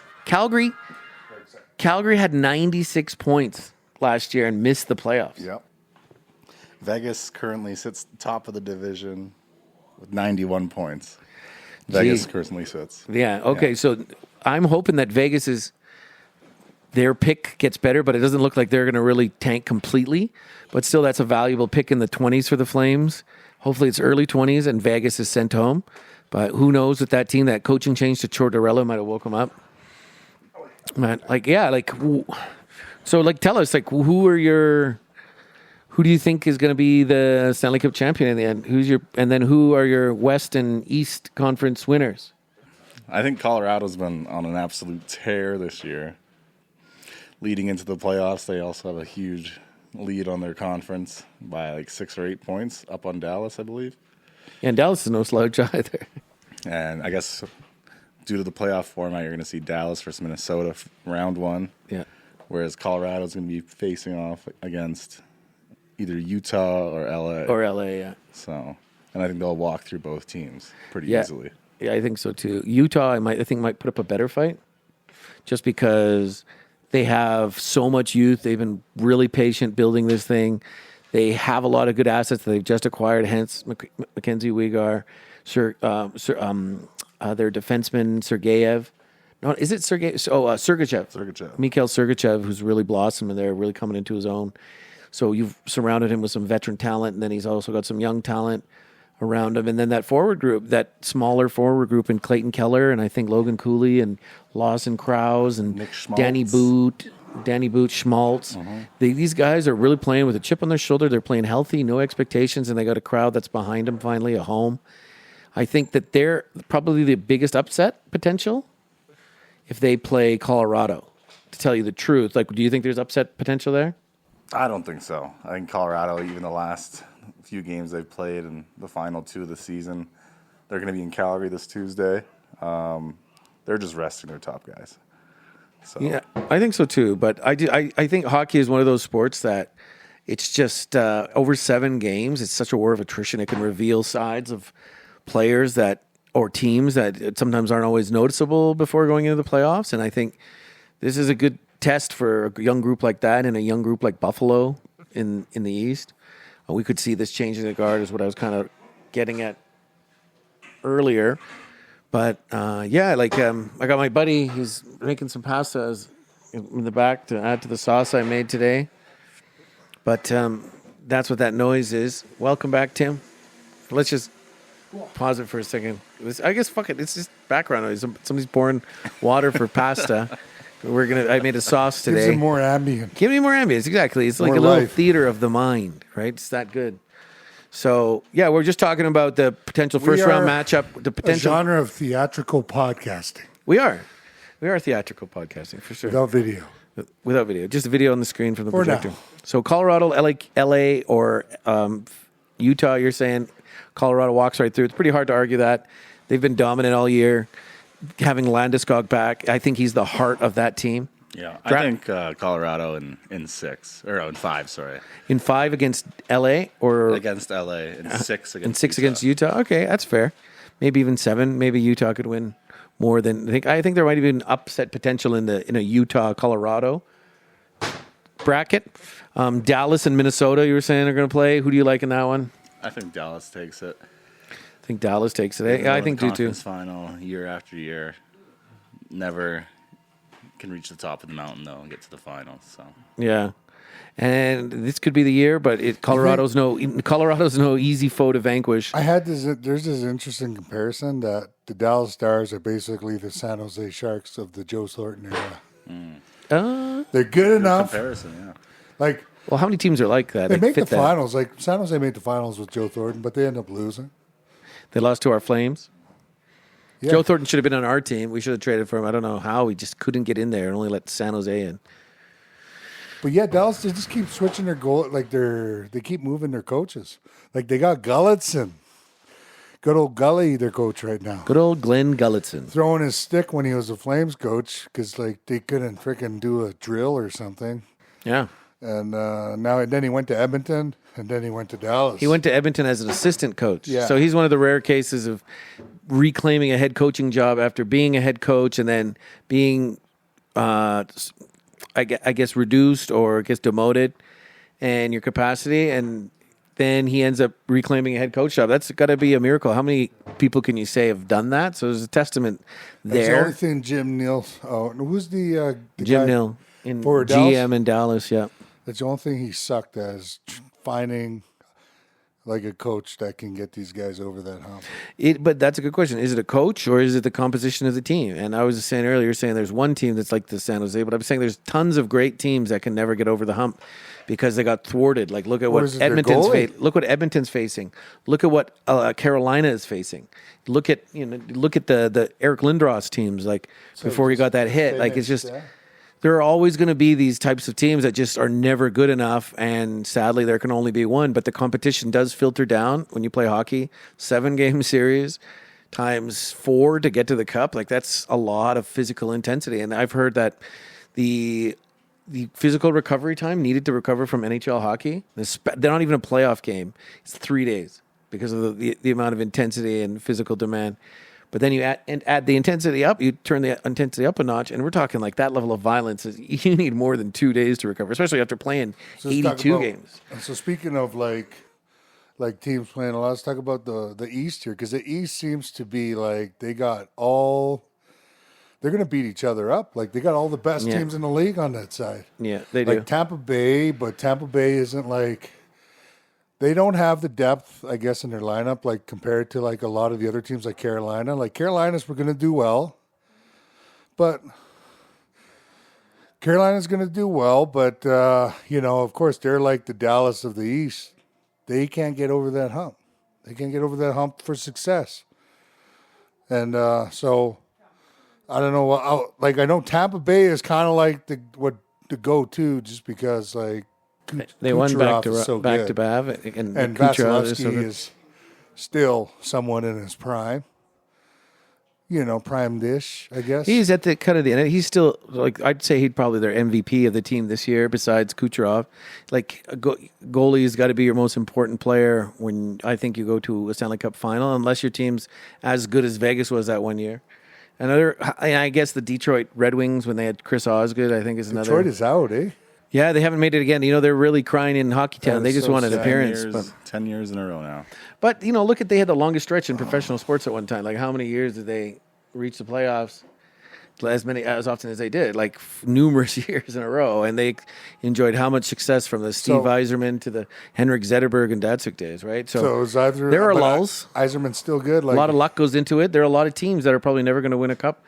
Calgary had 96 points last year and missed the playoffs. Yep. Vegas currently sits top of the division with 91 points. Vegas currently sits. Yeah. Okay. So I'm hoping that their pick gets better, but it doesn't look like they're going to really tank completely. But still, that's a valuable pick in the 20s for the Flames. Hopefully, it's early 20s and Vegas is sent home. But who knows with that team? That coaching change to Tortorella might have woke them up. Man, so tell us, who do you think is going to be the Stanley Cup champion in the end? Who are your West and East Conference winners? I think Colorado's been on an absolute tear this year. Leading into the playoffs, they also have a huge lead on their conference by like 6 or 8 points up on Dallas, I believe. Yeah, and Dallas is no slouch either. And I guess due to the playoff format, you're going to see Dallas versus Minnesota round 1. Yeah. Whereas Colorado's going to be facing off against either Utah or LA. Or LA, yeah. So, and I think they'll walk through both teams pretty Yeah. easily. Yeah, I think so too. Utah, I think might put up a better fight just because they have so much youth. They've been really patient building this thing. They have a lot of good assets that they've just acquired, hence Mackenzie Weegar, their defenseman, Sergeyev. No, is it Sergeyev? Sergachev. Sergachev. Mikhail Sergachev, who's really blossomed there, really coming into his own. So you've surrounded him with some veteran talent, and then he's also got some young talent around him. And then that forward group, that smaller forward group in Clayton Keller, and I think Logan Cooley and Lawson Krause and Nick Schmaltz. Danny Boot. Danny Boots, Schmaltz. These guys are really playing with a chip on their shoulder. They're playing healthy, no expectations, and they got a crowd that's behind them finally at home. I think that they're probably the biggest upset potential if they play Colorado, to tell you the truth. Like, do you think there's upset potential there? I don't think so. I think Colorado, even the last few games they've played in the final 2 of the season, they're going to be in Calgary this Tuesday. They're just resting their top guys. So. Yeah, I think so too. But I think hockey is one of those sports that it's just over 7 games. It's such a war of attrition. It can reveal sides of players that or teams that sometimes aren't always noticeable before going into the playoffs. And I think this is a good test for a young group like that and a young group like Buffalo in the East. We could see this changing the guard is what I was kind of getting at earlier. But, I got my buddy. He's making some pastas in the back to add to the sauce I made today. But that's what that noise is. Welcome back, Tim. Let's just pause it for a second. I guess, fuck it. It's just background noise. Somebody's pouring water for pasta. I made a sauce today. Gives it more ambient. Give me more ambience. Exactly. It's like More a little life. theater of the mind, right? It's that good. So, yeah, we're just talking about the potential first-round matchup. The A potential genre of theatrical podcasting We are theatrical podcasting for sure. without video. Without video, just a video on the screen from the For projector. now. So Colorado, LA, or Utah. You're saying Colorado walks right through. It's pretty hard to argue that. They've been dominant all year. Having Landeskog back, I think he's the heart of that team. Yeah, I think Colorado in 6 or in 5. Sorry, In 5 against LA or against LA, and 6 against in 6 Utah. against Utah. Okay, that's fair. Maybe even 7. Maybe Utah could win more than I think there might be an upset potential in a Utah Colorado bracket. Dallas and Minnesota, you were saying, are going to play. Who do you like in that one? I think Dallas takes it. I think Dallas takes it. They Yeah, I go think to do the too. conference final year after year. Never can reach the top of the mountain though and get to the finals. So Yeah, and this could be the year, but Colorado's no easy foe to vanquish. There's this interesting comparison that the Dallas Stars are basically the San Jose Sharks of the Joe Thornton era. They're good enough. comparison, yeah. Like, Well, how many teams are like that? they that make the fit that? finals. Like, San Jose made the finals with Joe Thornton, but they end up losing. They lost to our Flames. Yeah. Joe Thornton should have been on our team. We should have traded for him. I don't know how. We just couldn't get in there and only let San Jose in. But yeah, Dallas, they just keep switching their goal. Like, they keep moving their coaches. Like, they got Gulletson. Good old Gully, their coach right now. Good old Glenn Gulletson. Throwing his stick when he was a Flames coach because, like, they couldn't freaking do a drill or something. Yeah. And then he went to Edmonton, and then he went to Dallas. He went to Edmonton as an assistant coach. Yeah. So he's one of the rare cases of reclaiming a head coaching job after being a head coach and then being, I guess, reduced or gets demoted in your capacity. And then he ends up reclaiming a head coach job. That's got to be a miracle. How many people can you say have done that? So there's a testament That's the there. only thing Jim Neal. Oh, who's the Jim guy Neal in for GM Dallas? in Dallas, yeah. That's the only thing he sucked at is finding like a coach that can get these guys over that hump. But that's a good question. Is it a coach or is it the composition of the team? And I was saying earlier, saying there's one team that's like the San Jose, but I'm saying there's tons of great teams that can never get over the hump because they got thwarted. Like look at Or what is it their Edmonton's goalie? look what Edmonton's facing. Look at what Carolina is facing. Look at the Eric Lindros teams. Like before he got that hit, like it's just. There are always going to be these types of teams that just are never good enough, and sadly, there can only be one. But the competition does filter down when you play hockey. 7-game series times 4 to get to the cup, like that's a lot of physical intensity. And I've heard that the physical recovery time needed to recover from NHL hockey, they're not even a playoff game. It's 3 days because of the amount of intensity and physical demand. But then you add the intensity up, you turn the intensity up a notch, and we're talking like that level of violence. You need more than 2 days to recover, especially after playing So let's talk 82 about- games. So speaking of like teams playing a lot, let's talk about the East here because the East seems to be like they're going to beat each other up. Like they got all the best Yeah. teams in the league on that side. Yeah, they do. Like Tampa Bay, but Tampa Bay isn't like they don't have the depth, I guess, in their lineup, like compared to like a lot of the other teams like Carolina. Like Carolinas were going to do well, but Carolina's going to do well, but, of course, they're like the Dallas of the East. They can't get over that hump. They can't get over that hump for success. And so I don't know. I know Tampa Bay is kind of like the go-to just because, like, They won back Kucherov is so to good. back, and Kucherov is Vasilevsky so good. is still somewhat in his prime. Prime dish, I guess. He's at the cut of the end. He's still, like, I'd say he'd probably their MVP of the team this year besides Kucherov. Like, goalie's got to be your most important player when I think you go to a Stanley Cup final, unless your team's as good as Vegas was that one year. I guess the Detroit Red Wings, when they had Chris Osgood, I think is another. Detroit is out, eh? Yeah, they haven't made it again. They're really crying in Hockey Town. They is just so want an sad. appearance. 10 years in a row now. But look they had the longest stretch in professional sports at one time. Like, how many years did they reach the playoffs? As often as they did, like numerous years in a row, and they enjoyed how much success from the Steve Yzerman to the Henrik Zetterberg and Datsuk days, right? So is either, there are lulls. Yzerman's still good. A lot of luck goes into it. There are a lot of teams that are probably never going to win a cup.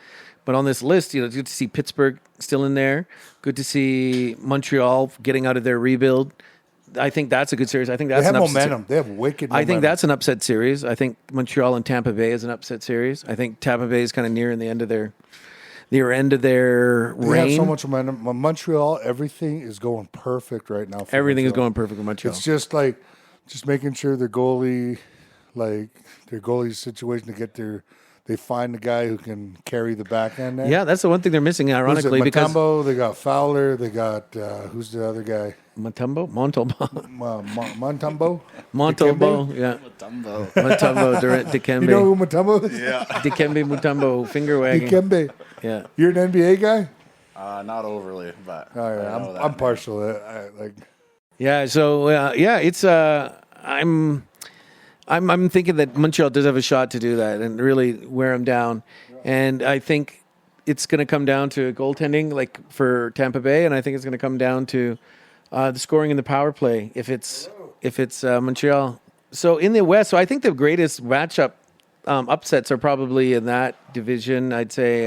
But on this list, it's good to see Pittsburgh still in there. Good to see Montreal getting out of their rebuild. I think that's a good series. I think that's they have an upset momentum. They have wicked momentum. I think that's an upset series. I think Montreal and Tampa Bay is an upset series. I think Tampa Bay is kind of nearing the end of their reign. They have so much momentum. Montreal, everything is going perfect right now. Everything is Montreal. going perfect for Montreal. It's just making sure their goalie situation to get they find the guy who can carry the back end there. Yeah, that's the one thing they're missing, ironically, because Mutombo, they got Fowler, they got who's the other guy? Montalbo, Montombo, yeah, Mutombo, Dikembe, You know who Mutombo is? Yeah. Dikembe Mutombo, finger wagging. Dikembe. Yeah, You're an NBA guy. Not overly, but All right, I know that I'm name. partial. yeah. So it's I'm thinking that Montreal does have a shot to do that and really wear them down, and I think it's going to come down to goaltending, like for Tampa Bay, and I think it's going to come down to the scoring in the power play if it's Montreal. So in the West, so I think the greatest matchup upsets are probably in that division. I'd say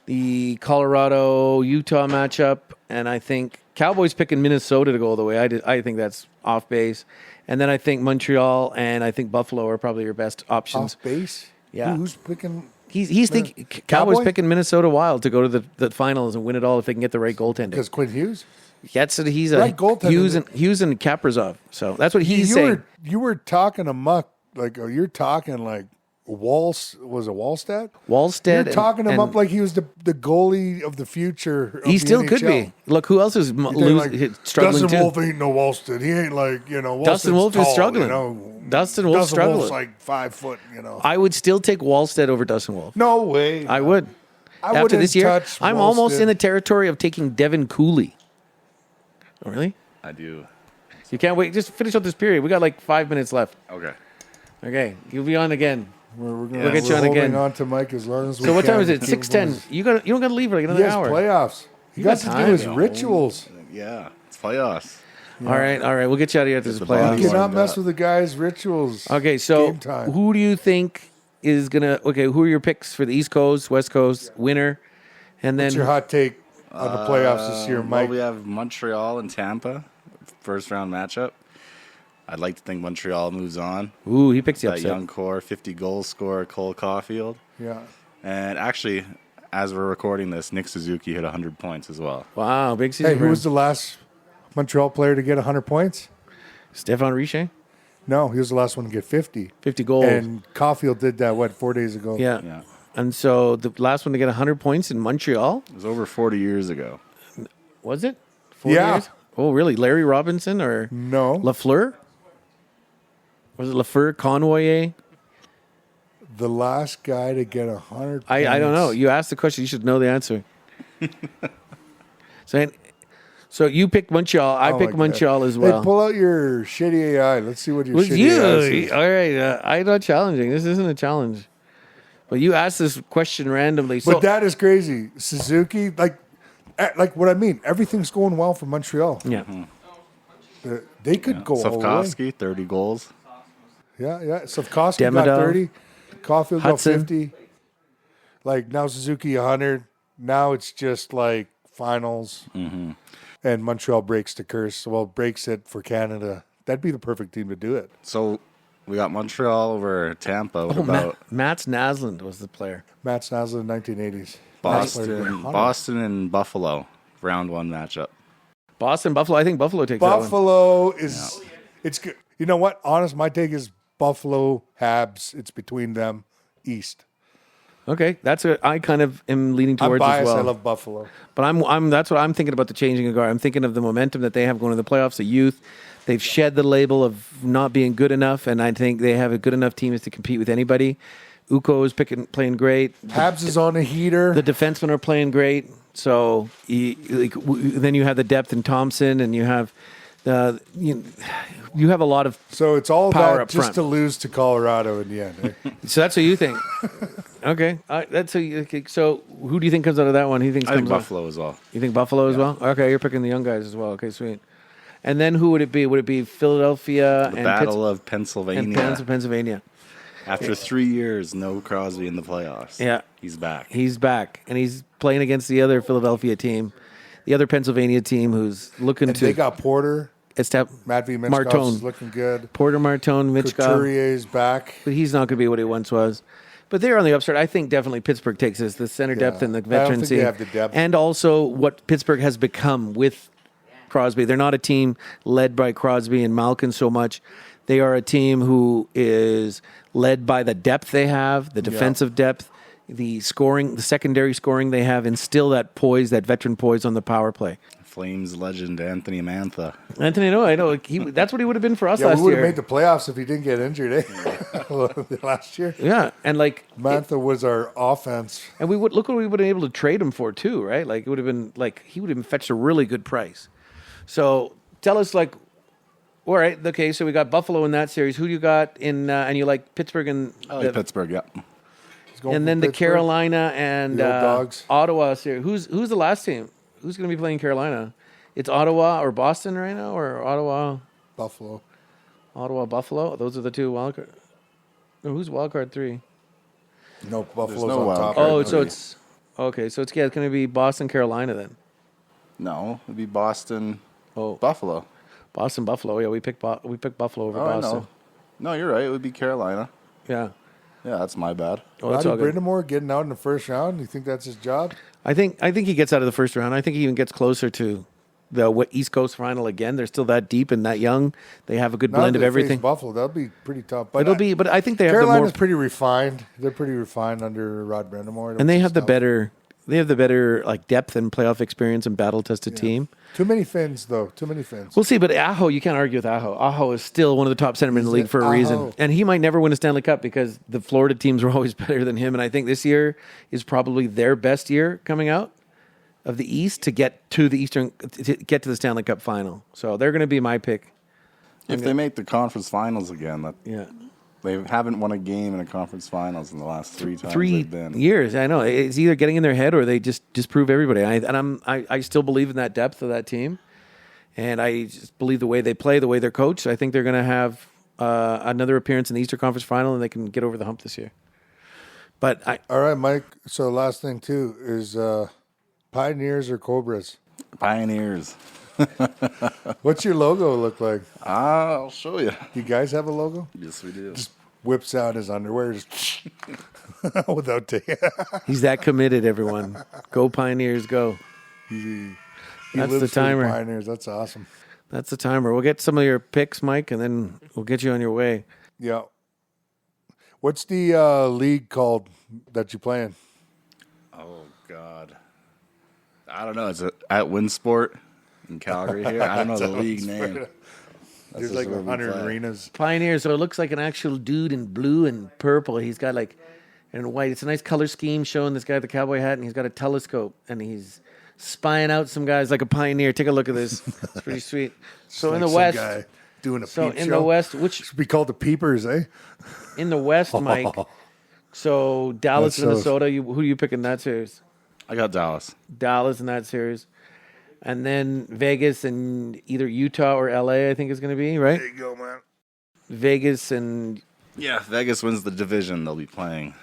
the Colorado-Utah matchup, and I think Cowboys picking Minnesota to go all the way. I think that's off base. And then I think Montreal and I think Buffalo are probably your best options. Off base. Yeah. Who's picking? He's thinking Cowboys picking Minnesota Wild to go to the finals and win it all if they can get the right goaltender. Because Quinn Hughes. He's Right goaltender. Hughes and Kaprizov. So that's what he's saying. You were talking amok, you're talking like Wallstead? Wallstead. You're talking him and up like he was the goalie of the future. he of the still could NHL. be. Look, who else is struggling Dustin too? Wolf ain't no Wallstead. He ain't like, Dustin Wolf is tall, struggling. Dustin Wolf's struggling. Wolf's like 5 foot, I would still take Wallstead over Dustin Wolf. No way. I would. I After wouldn't this year, touch I'm almost Wallstead. in the territory of taking Devin Cooley. Oh, really? I do. You can't wait. Just finish up this period. We got like 5 minutes left. Okay. Okay, you'll be on again. We'll get you on again. on to Mike as long as we So what can time is to it? keep him 6:10. honest. You don't got to leave for like He another has hour. playoffs. He got to do time, his though. rituals. Yeah, it's playoffs. All right. We'll get you out of here after this the You body playoffs. warm. cannot mess with the guy's rituals. Okay, so Game time. who do you think is gonna? Okay, who are your picks for the East Coast, West Coast winner? And then What's your hot take on the playoffs this year, Well, Mike? we have Montreal and Tampa, first round matchup. I'd like to think Montreal moves on. ooh, he picks the That upset. young core, 50 goal scorer, Cole Caulfield. Yeah. And actually, as we're recording this, Nick Suzuki hit 100 points as well. Wow, big season. Hey, for who him. was the last Montreal player to get 100 points? Stefan Richer? No, he was the last one to get 50. 50 goals. And Caulfield did that, 4 days ago? Yeah. Yeah. And so the last one to get 100 points in Montreal, It was over 40 years ago. was it? 4 Yeah. years? Oh, really? Larry Robinson or No. Lafleur? Was it Lafleur, Convoyer? The last guy to get 100 points. I don't know. You asked the question. You should know the answer. So you picked Montreal. I Oh picked my God. Montreal as well. Hey, pull out your shitty AI. Let's see what your Was shitty you? AI says. All right. I'm not challenging. This isn't a challenge. But you asked this question randomly. So But that is crazy. Suzuki, like what I mean, everything's going well for Montreal. yeah. They could go all the way. Safkovsky, 30 goals. Yeah. Safkovsky got Demidov. 30. Caulfield got Hudson. 50. Like now Suzuki 100. Now it's just like finals, and Montreal breaks the curse. Well, breaks it for Canada. That'd be the perfect team to do it. So we got Montreal over Tampa. What about Mats Naslund was the player. Matt Snazzle in the 1980s. Boston and Buffalo, round 1 matchup? Boston, Buffalo. I think Buffalo takes that one. Buffalo is it's good. You know what? Honest, my take is Buffalo, Habs. It's between them, East. Okay, that's what I kind of am leaning I'm towards biased. as well. I love Buffalo. But I'm that's what I'm thinking about the changing of guard. I'm thinking of the momentum that they have going to the playoffs, the youth. They've shed the label of not being good enough, and I think they have a good enough team to compete with anybody. Uko is playing great. Habs is on a heater. The defensemen are playing great. So then you have the depth in Thompson, and you have you have a lot of So it's all power about up just front. to lose to Colorado in the end. Eh? So that's what you think. Okay, that's okay. So who do you think comes out of that one? Who thinks I think comes out? Buffalo as well. You think Buffalo as well? Okay, you're picking the young guys as well. Okay, sweet. And then who would it be? Would it be Philadelphia The and Battle of Pennsylvania. Pennsylvania? After 3 years, no Crosby in the playoffs. Yeah. He's back. He's back, and he's playing against the other Philadelphia team, the other Pennsylvania team, who's looking And to. they got Porter. Martone, Matvey is looking good. Porter, Martone, Mitchkov, Couturier's back. but he's not going to be what he once was. But they're on the upstart. I think definitely Pittsburgh takes this, the center depth and the I don't veterancy, think they have the depth. and also what Pittsburgh has become with Crosby. They're not a team led by Crosby and Malkin so much. They are a team who is led by the depth they have, the defensive depth, the scoring, the secondary scoring they have, and still that poise, that veteran poise on the power play. Flames legend Anthony Mantha. Anthony, I know. That's what he would have been for us Yeah, last we would year. have made the playoffs if he didn't get injured, eh? Last year. Yeah, and Mantha was our offense. and we would look what we would have been able to trade him for too, right? Like it would have been he would have fetched a really good price. So tell us, all right, okay. So we got Buffalo in that series. Who do you got in? And you like Pittsburgh and I like Pittsburgh, yeah. He's going and for then the Pittsburgh. Carolina and The old dogs. Ottawa series. Who's the last team? Who's going to be playing Carolina? It's Ottawa or Boston right now, or Ottawa, Buffalo. Those are the two wildcard. No, who's wildcard 3? No, Buffalo's no on wild top. card. Oh, Right, so maybe. it's okay. So it's going to be Boston, Carolina then. No, it'd be Boston, Oh, Buffalo. Boston, Buffalo. Yeah, we picked Buffalo over Oh, I Boston. know. No, you're right. It would be Carolina. Yeah. Yeah, that's my bad. Oh, that's all Rodney good. Brindamore getting out in the first round. You think that's his job? I think he gets out of the first round. I think he even gets closer to the East Coast final again. They're still that deep and that young. They have a good Now blend that of they face everything. Buffalo, that'll be pretty tough. But But I think they have Carolina's the more, pretty refined. They're pretty refined under Rod Brindamore. and they have the better. They have the better depth and playoff experience and battle tested team. Too many Finns, though. Too many Finns. We'll see, but Aho, you can't argue with Aho. Aho is still one of the top centermen in the league for a reason. Aho. And he might never win a Stanley Cup because the Florida teams were always better than him. And I think this year is probably their best year coming out of the East to get to the the Stanley Cup final. So they're going to be my pick. If they make the conference finals again, Yeah. they haven't won a game in a conference finals in the last 3 times 3 they've been. years. I know it's either getting in their head or they just disprove everybody. I still believe in that depth of that team, and I just believe the way they play, the way they're coached. I think they're going to have another appearance in the Eastern Conference Final, and they can get over the hump this year. But All right, Mike. So last thing, too, is Pioneers or Cobras? Pioneers. What's your logo look like? I'll show you. You guys have a logo? Yes, we do. Whips out his underwear just without taking. he's that committed. Everyone, go Pioneers, go! He That's lives the for timer. Pioneers. That's awesome. That's the timer. We'll get some of your picks, Mike, and then we'll get you on your way. Yeah. What's the league called that you play in? Oh, God. I don't know. It's at Winsport in Calgary here. I don't know the league name. There's just like where we 100 play. arenas. Pioneer, so it looks like an actual dude in blue and purple. He's got and white. It's a nice color scheme showing this guy with the cowboy hat, and he's got a telescope, and he's spying out some guys like a pioneer. Take a look at this. It's pretty sweet. So in Like the some West, guy doing a so peep in show. the West, which Should be called the Peepers, eh? in the West, Mike. So Dallas, That's so- Minnesota. Who do you pick in that series? I got Dallas. Dallas in that series, and then Vegas and either Utah or LA. I think is going to be right. There you go, man. Vegas and Yeah, if Vegas wins the division, they'll be playing.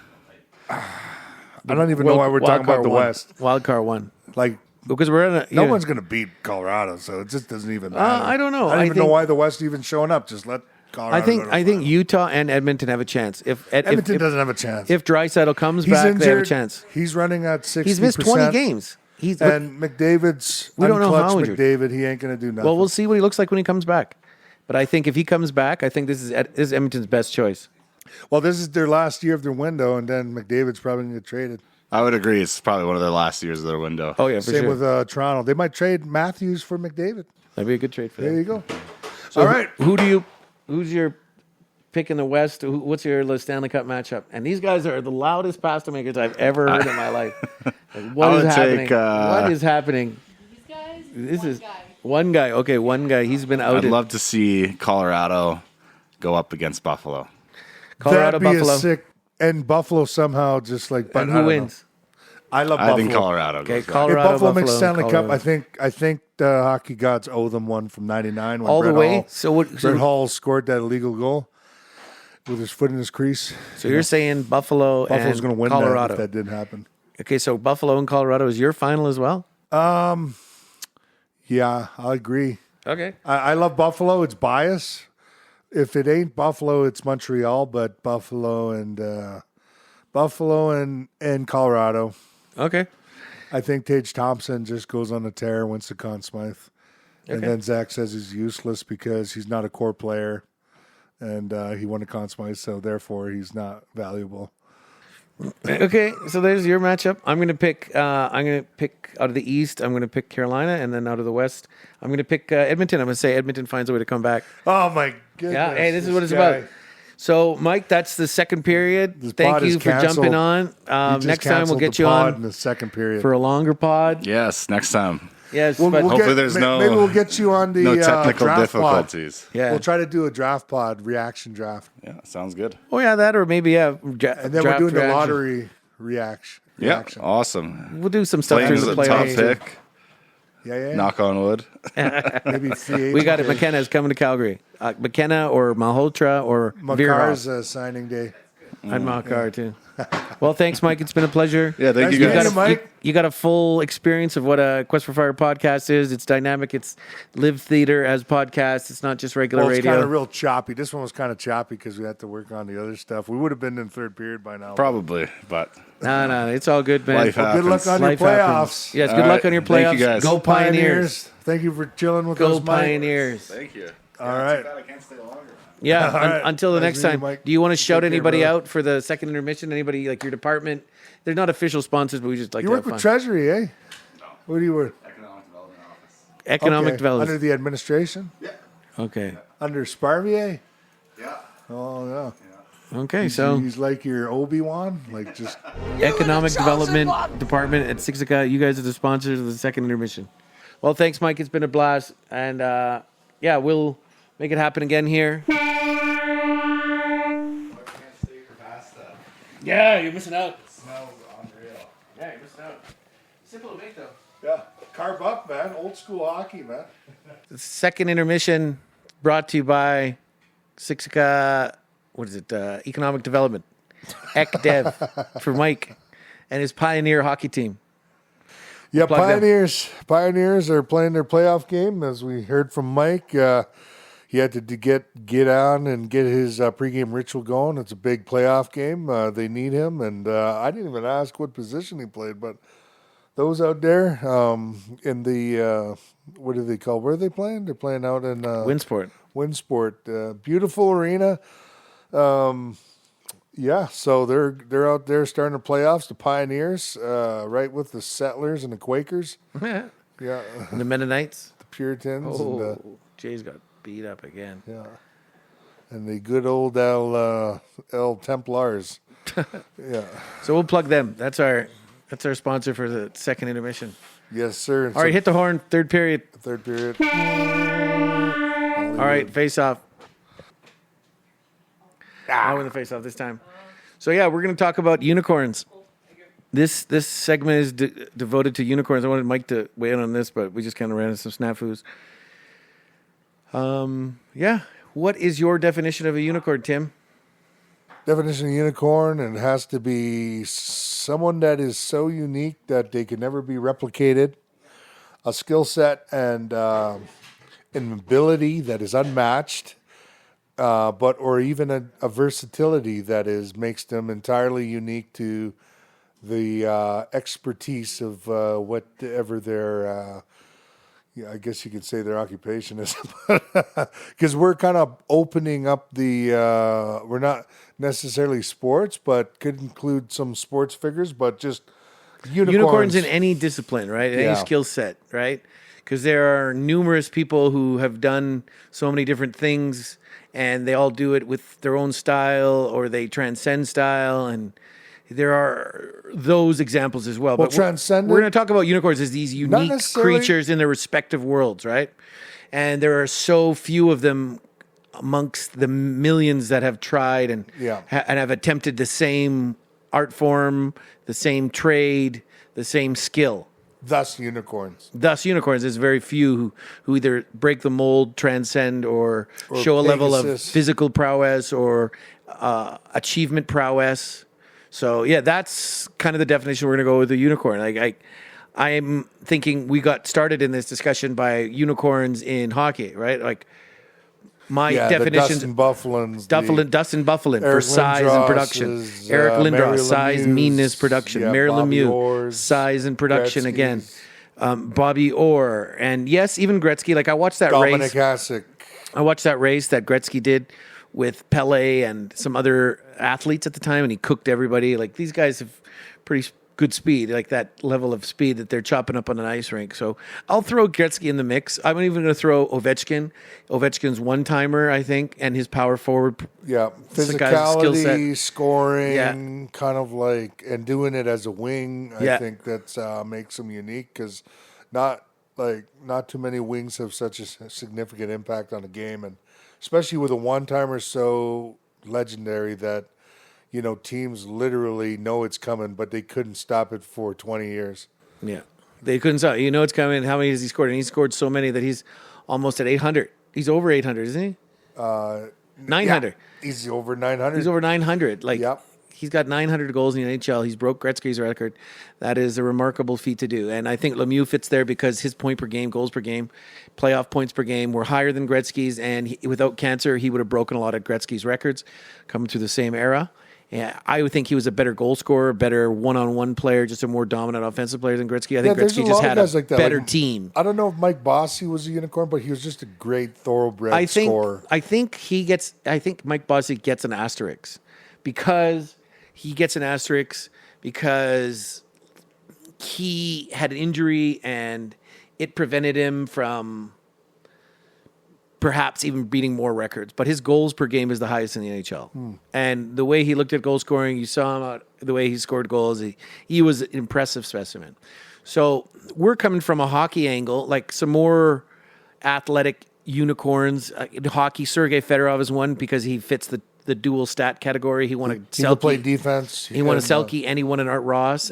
I don't even know why we're talking about the West. Wild card one. Like, because we're in a No one's going to beat Colorado, so it just doesn't even matter. I don't know. I don't I even know think- why the West even showing up. Just let Colorado. I think go to I think final. Utah and Edmonton have a chance. If Edmonton doesn't have a chance. if Draisaitl comes He's back, injured, they have a chance. He's running at 60%. He's missed 20 games. He's And McDavid's We don't know how unclutched injured. McDavid. He ain't going to do nothing. well, we'll see what he looks like when he comes back. But I think if he comes back, I think this is Edmonton's best choice. Well, this is their last year of their window, and then McDavid's probably going to get traded. I would agree. It's probably one of their last years of their window. Oh yeah, for Same sure. with Toronto. They might trade Matthews for McDavid. That'd be a good trade for There them. you go. So All right. Who's your pick in the West? What's your Stanley Cup matchup? And these guys are the loudest pasta makers I've ever heard in my life. Like, what I is would happening? take, What is happening? These guys, This one is guy. one guy. Okay, one guy. He's been I'd outed. love to see Colorado go up against Buffalo. Colorado, That'd be Buffalo. a sick. And Buffalo somehow just like. But And I who don't wins? know. I love I Buffalo. think Colorado Okay, goes back. If Colorado, Buffalo makes Stanley Colorado. Cup, I think the hockey gods owe them one from '99 when All the Brett way? Hall, So what- so- Brett Hall scored that illegal goal with his foot in his crease. So you're saying Buffalo Buffalo's and going to win Colorado. that if that didn't happen. Okay, so Buffalo and Colorado is your final as well? Yeah, I agree. Okay. I love Buffalo. It's bias. If it ain't Buffalo, it's Montreal. But Buffalo and Colorado. Okay. I think Tage Thompson just goes on a tear, wins the Conn Smythe. And Okay. then Zach says he's useless because he's not a core player. And he won a Conn Smythe, so therefore he's not valuable. Okay, so there's your matchup. I'm gonna pick out of the East. I'm gonna pick Carolina, and then out of the West, I'm gonna pick Edmonton. I'm gonna say Edmonton finds a way to come back. Oh, my goodness. Yeah, hey, this is what it's guy. about. So, Mike, that's the second period. This Thank pod you is for jumping canceled. on. He just Next time we'll canceled get the you pod in on the second period. for a longer pod. Yes, next time. Yes, We'll but Hopefully there's no- maybe we'll get you on the No technical draft pod. difficulties. yeah. We'll try to do a draft pod, reaction draft. Yeah, sounds good. Oh yeah, that or maybe And then we're draft doing the reaction. lottery reaction. Yeah, reaction. awesome. We'll do some stuff Flames through at the the top playoffs. pick. Yeah. Knock on wood. Maybe free agent. We got it. day. McKenna is coming to Calgary. McKenna or Malhotra or Makar's Virov. signing day. And Makar too. Well, thanks, Mike. It's been a pleasure. Yeah, thank Nice you meeting guys. you, Mike. You got a full experience of what a Quest for Fire podcast is. It's dynamic. It's live theater as podcast. It's not just regular Well, it's radio. kind of real choppy. This one was kind of choppy because we had to work on the other stuff. We would have been in third period by now. Probably, but No, it's all good, man. life Good luck happens. on your Life happens. playoffs. Yes, All good luck right. on your Thank playoffs. you, guys. Go Pioneers. Thank you for chilling with Go us, Mike. Pioneers. Thank you. All right. I can't stay longer. Yeah, right. until the Nice next meeting time. you, Mike. Do you want to shout Take care, anybody brother. out for the second intermission? Anybody like your department? They're not official sponsors, but we just like You to work have with fun. Treasury, eh? What do you work? Economic Development Office. Economic Okay. development. Under the administration? Okay. Under Sparvier? Yeah. Oh, yeah. Okay, so He's like your Obi-Wan? Like just... Economic Development Department at Sixica. You guys are the sponsors of the second intermission. Well, thanks, Mike. It's been a blast. And yeah, we'll make it happen again here. Yeah, you're missing out. Yeah, you're missing out. Simple to make, though. Yeah. Carve up, man. Old school hockey, man. The second intermission brought to you by Sixica, what is it? Economic Development. ECDev for Mike and his Pioneer hockey team. Yeah, Plug them. Pioneers are playing their playoff game, as we heard from Mike. He had to get on and get his pregame ritual going. It's a big playoff game. They need him, and I didn't even ask what position he played, but those out there in the what do they call? Where are they playing? They're playing out in Winsport. Winsport. Beautiful arena. Yeah, so they're out there starting the playoffs. The Pioneers, right with the Settlers and the Quakers. Yeah. Yeah, And the Mennonites. the Puritans Oh, Jay's got beat up again. and the good old El Templars. Yeah, So we'll plug them. That's our sponsor for the second intermission. yes, sir. All right, hit the horn. Third period. third period. All right, face off. I win the face off this time. So yeah, we're going to talk about unicorns. This segment is devoted to unicorns. I wanted Mike to weigh in on this, but we just kind of ran into some snafus. Yeah. What is your definition of a unicorn, Tim? Definition of unicorn, and it has to be someone that is so unique that they can never be replicated a skill set and an ability that is unmatched, or even a versatility that makes them entirely unique to the expertise of whatever their, I guess you could say their occupation is, because we're kind of opening up we're not necessarily sports, but could include some sports figures, but just unicorns in any discipline, right? In any skill set, right? Because there are numerous people who have done so many different things, and they all do it with their own style, or they transcend style, and there are those examples as well. Well, but we're going to talk about unicorns as these unique creatures in their respective worlds, right? And there are so few of them amongst the millions that have tried and have attempted the same art form, the same trade, the same skill. Thus unicorns. There's very few who either break the mold, transcend, or show a level of physical prowess or achievement prowess. So, yeah, that's kind of the definition we're going to go with the unicorn. I'm thinking we got started in this discussion by unicorns in hockey, right? Like, my definition, Dustin Bufflin for size and production. Eric Lindros, size, meanness, production. Mary Lemieux, size and production again. Bobby Orr, and yes, even Gretzky. Like, I watched that Dominic Hasek. I watched that race that Gretzky did with Pele and some other athletes at the time, and he cooked everybody. Like, these guys have pretty good speed, like that level of speed that they're chopping up on an ice rink. So I'll throw Gretzky in the mix. I'm even going to throw Ovechkin. Ovechkin's one-timer, I think, and his power forward. Yeah, physicality, scoring, kind of like, and doing it as a wing. I think that makes him unique, because not too many wings have such a significant impact on a game, and especially with a one-timer so legendary that, you know, teams literally know it's coming, but they couldn't stop it for 20 years. Yeah, they couldn't stop. You know it's coming. How many has he scored? And he scored so many that he's almost at 800. He's over 800, isn't he? 900. Yeah, he's over 900. He's over 900. Like, he's got 900 goals in the NHL. He's broke Gretzky's record. That is a remarkable feat to do. And I think Lemieux fits there because his point per game, goals per game, playoff points per game were higher than Gretzky's. And without cancer, he would have broken a lot of Gretzky's records coming through the same era. Yeah, I would think he was a better goal scorer, better one-on-one player, just a more dominant offensive player than Gretzky. I think Gretzky just had a better team. I don't know if Mike Bossy was a unicorn, but he was just a great thoroughbred scorer. I think Mike Bossy gets an asterisk because he had an injury and it prevented him from perhaps even beating more records, but his goals per game is the highest in the NHL. And the way he looked at goal scoring, you saw him the way he scored goals. He was an impressive specimen. So we're coming from a hockey angle, like some more athletic unicorns. In hockey, Sergei Fedorov is one because he fits the dual stat category. He won a Selke. He played defense. He won a Selke and he won an Art Ross.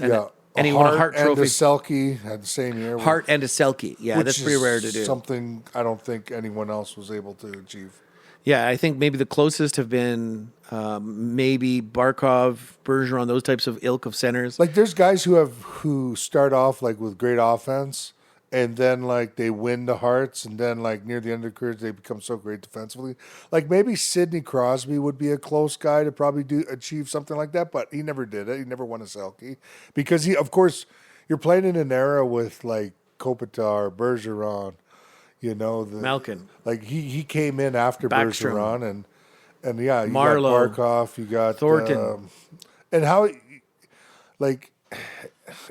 And he won a Hart Trophy. And a Selke had the same year. Hart and a Selke. Yeah, that's pretty rare to do. Something I don't think anyone else was able to achieve. Yeah, I think maybe the closest have been maybe Barkov, Bergeron, those types of ilk of centers. Like, there's guys who start off like with great offense, and then like they win the hearts, and then like near the end of their careers they become so great defensively. Like maybe Sidney Crosby would be a close guy to probably achieve something like that, but he never did it. He never won a Selke because of course, you're playing in an era with like Kopitar, Bergeron, you know, Malkin. Like he came in after Backstrom. Bergeron, and yeah, you Marlowe, got Barkov, you got Thornton, and how like.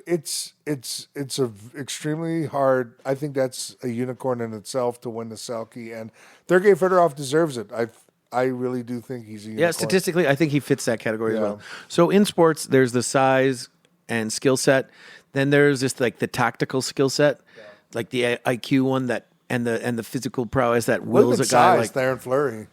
It's a extremely hard. I think that's a unicorn in itself to win the Selke, and Sergei Fedorov deserves it. I really do think he's a unicorn. Yeah, statistically, I think he fits that category as well. So in sports, there's the size and skill set. Then there's just like the tactical skill set, like the IQ one and the physical prowess that wills a guy like Theron Fleury.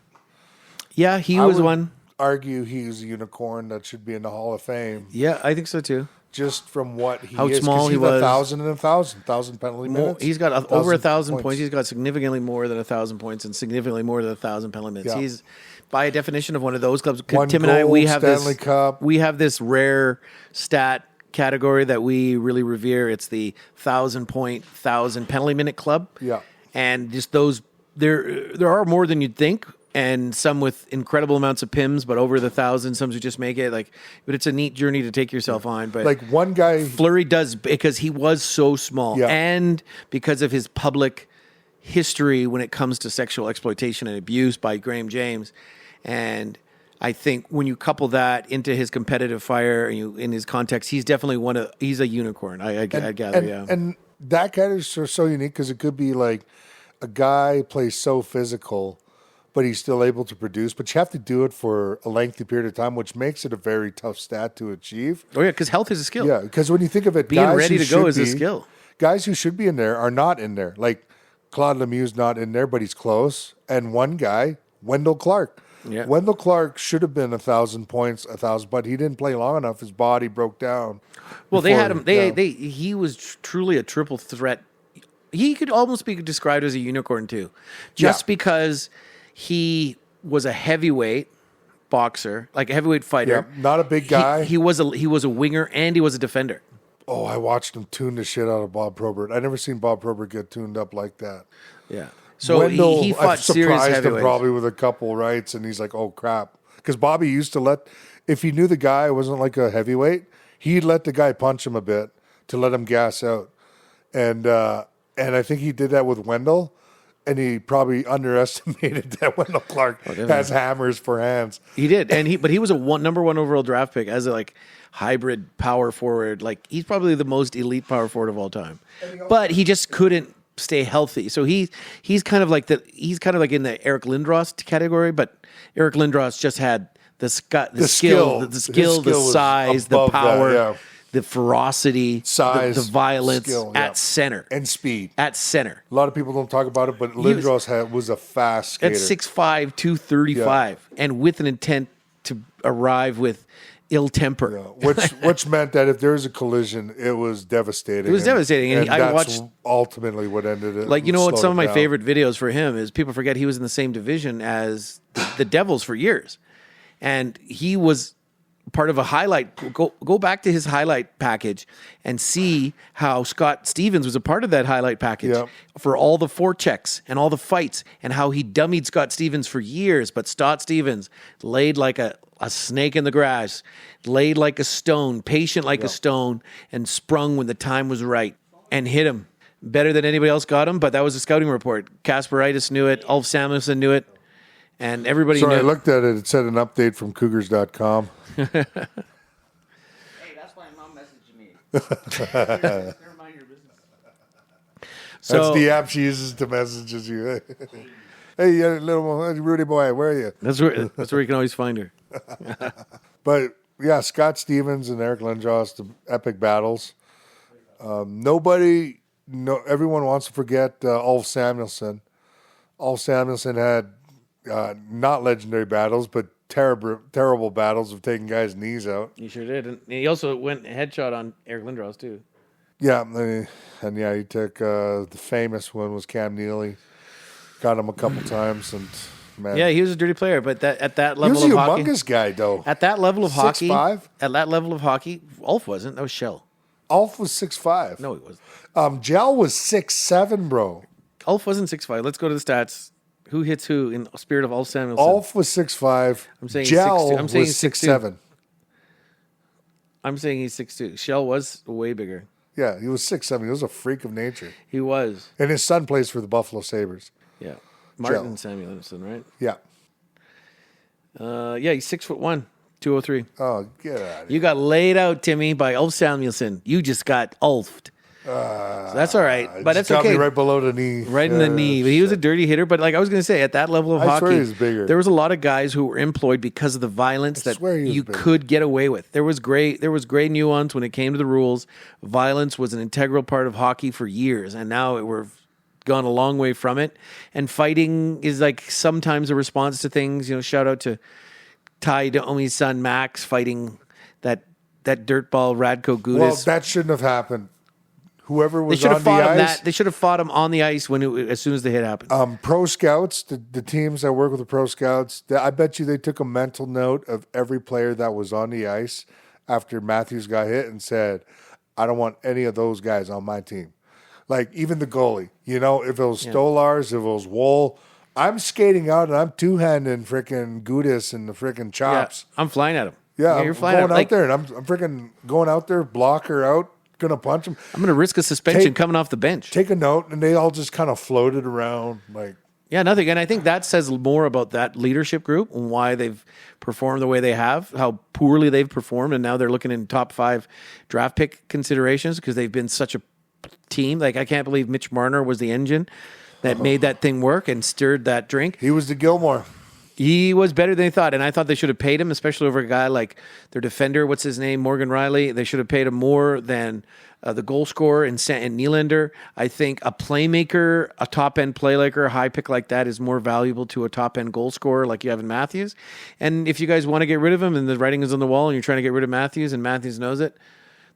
Yeah, he was one. Argue he's a unicorn that should be in the Hall of Fame. Yeah, I think so too. Just from what he How is. small he was. 1,000 penalty minutes. He's got over 1,000 points. He's got significantly more than 1,000 points and significantly more than 1,000 penalty minutes. Yeah. He's, by a definition of one of those clubs. One Tim goal, and I, we have Stanley Cup. We have this rare stat category that we really revere. It's the 1,000-point, 1,000 penalty minute club. Yeah. And just those, there are more than you'd think, and some with incredible amounts of PIMs, but over the 1,000, some who just make it. But it's a neat journey to take yourself on. But Like one guy, Fleury does, because he was so small, Yeah. and because of his public history when it comes to sexual exploitation and abuse by Graham James. And I think when you couple that into his competitive fire and in his context, he's definitely he's a unicorn. I gather, yeah. And that guy is so unique because it could be like a guy plays so physical, but he's still able to produce. But you have to do it for a lengthy period of time, which makes it a very tough stat to achieve. Oh yeah, because health is a skill. Yeah, because when you think of it, Being guys ready who to go should is a be- skill. Guys who should be in there are not in there. Like Claude Lemieux's not in there, but he's close. And one guy, Wendell Clark. Yeah. Wendell Clark should have been 1,000 points, 1,000, but he didn't play long enough. His body broke down. Well, they before- had him. yeah. He was truly a triple threat. He could almost be described as a unicorn too, just Yeah. because he was a heavyweight boxer, like a heavyweight fighter. Yeah, not a big guy. He was a winger and he was a defender. Oh, I watched him tune the shit out of Bob Probert. I never seen Bob Probert get tuned up like that. Yeah. So Wendell, he fought I've serious surprised him heavyweights. probably with a couple rights, and he's like, "Oh crap!" Because Bobby used to if he knew the guy wasn't like a heavyweight, he'd let the guy punch him a bit to let him gas out, and I think he did that with Wendell, and he probably underestimated that Wendell Clark has hammers for hands. He did, but he was a number one overall draft pick as a hybrid power forward. Like he's probably the most elite power forward of all time, but he just couldn't stay healthy. So he's kind of like in the Eric Lindros category, but Eric Lindros just had the skill, His skill the was size, the above that, power, yeah. the ferocity, Size, the violence skill, yeah. at center. And speed. At center. A lot of people don't talk about it, but was- Lindros was a fast skater. At 6'5", 235, and with an intent to arrive with ill temper. Which meant that if there was a collision, it was devastating. It was devastating, and I that's watched- ultimately what ended it. Like, you know what? slowed Some of it my down. favorite videos for him is people forget he was in the same division as the Devils for years. And he was part of a highlight. Go back to his highlight package and see how Scott Stevens was a part of that highlight package Yep. for all the forechecks and all the fights and how he dummied Scott Stevens for years. But Scott Stevens laid like a snake in the grass, laid like a stone, patient like a stone, and sprung when the time was right and hit him better than anybody else got him. But that was a scouting report. Kasperitis knew it. Ulf Samuelsson knew it. And everybody Sorry, I knew. looked at it. It said an update from Cougars.com. Hey, that's why mom messaged me. Never mind your business. So, That's the app she uses to messages you. Hey, you little Rudy boy, where are you? that's where you can always find her. But yeah, Scott Stevens and Eric Lindros, the epic battles. Everyone wants to forget Ulf Samuelsson. Ulf Samuelsson had not legendary battles, but terrible battles of taking guys' knees out. He sure did. And he also went headshot on Eric Lindros, too. Yeah, and he took the famous one was Cam Neely. Got him a couple times, and man, Yeah, he was a dirty player, but at that he level was a of hockey, humongous guy though. at that level of hockey, 6'5"? at that level of hockey, Ulf wasn't. That was Shell. Ulf was 6'5". No, he wasn't. Gel was 6'7", bro. Ulf wasn't 6'5". Let's go to the stats. Who hits who in spirit of Ulf Samuelsson? Ulf was 6'5". I'm saying Gel 6'2". I'm saying was 6'2". 6'7". I'm saying he's 6'2". Shell was way bigger. Yeah, he was 6'7". He was a freak of nature. He was. And his son plays for the Buffalo Sabres. Yeah. Martin Samuelsson, right? Yeah. Yeah, he's 6'1", 203. Oh, get out of here. You got laid out, Timmy, by Ulf Samuelsson. You just got ulfed. So that's all right, but that's Got me okay. right below the knee. Right in the knee. But he was a dirty hitter. But like I was going to say, at that level of I swear hockey, he was bigger. there was a lot of guys who were employed because of the violence that swear he was you bigger. could get away with. There was gray nuance when it came to the rules. Violence was an integral part of hockey for years, and now we're gone a long way from it. And fighting is like sometimes a response to things. You know, shout out to Ty Domi's son Max fighting that dirtball Radko Gudas. Well, that shouldn't have happened. Whoever They was should on have the fought him. ice, They should have fought him on the ice as soon as the hit happened. pro scouts, the teams that work with the pro scouts, I bet you they took a mental note of every player that was on the ice after Matthews got hit and said, I don't want any of those guys on my team. Like, even the goalie. You know, if it was Stolars, if it was Wool, I'm skating out and I'm two-handing freaking Gudis and the freaking chops. Yeah, I'm flying at him. Yeah, you're I'm flying going at out there and I'm freaking going out there, blocker out, going to punch him. I'm going to risk a suspension coming off the bench. Take a note, and they all just kind of floated around like. Yeah, nothing. And I think that says more about that leadership group and why they've performed the way they have, how poorly they've performed, and now they're looking in top 5 draft pick considerations because they've been such a team. Like, I can't believe Mitch Marner was the engine that made that thing work and stirred that drink. He was the Gilmore. He was better than they thought, and I thought they should have paid him, especially over a guy like their defender, what's his name, Morgan Riley. They should have paid him more than the goal scorer and Nylander. I think a playmaker, a top-end playmaker, a high pick like that is more valuable to a top-end goal scorer like you have in Matthews. And if you guys want to get rid of him and the writing is on the wall and you're trying to get rid of Matthews and Matthews knows it,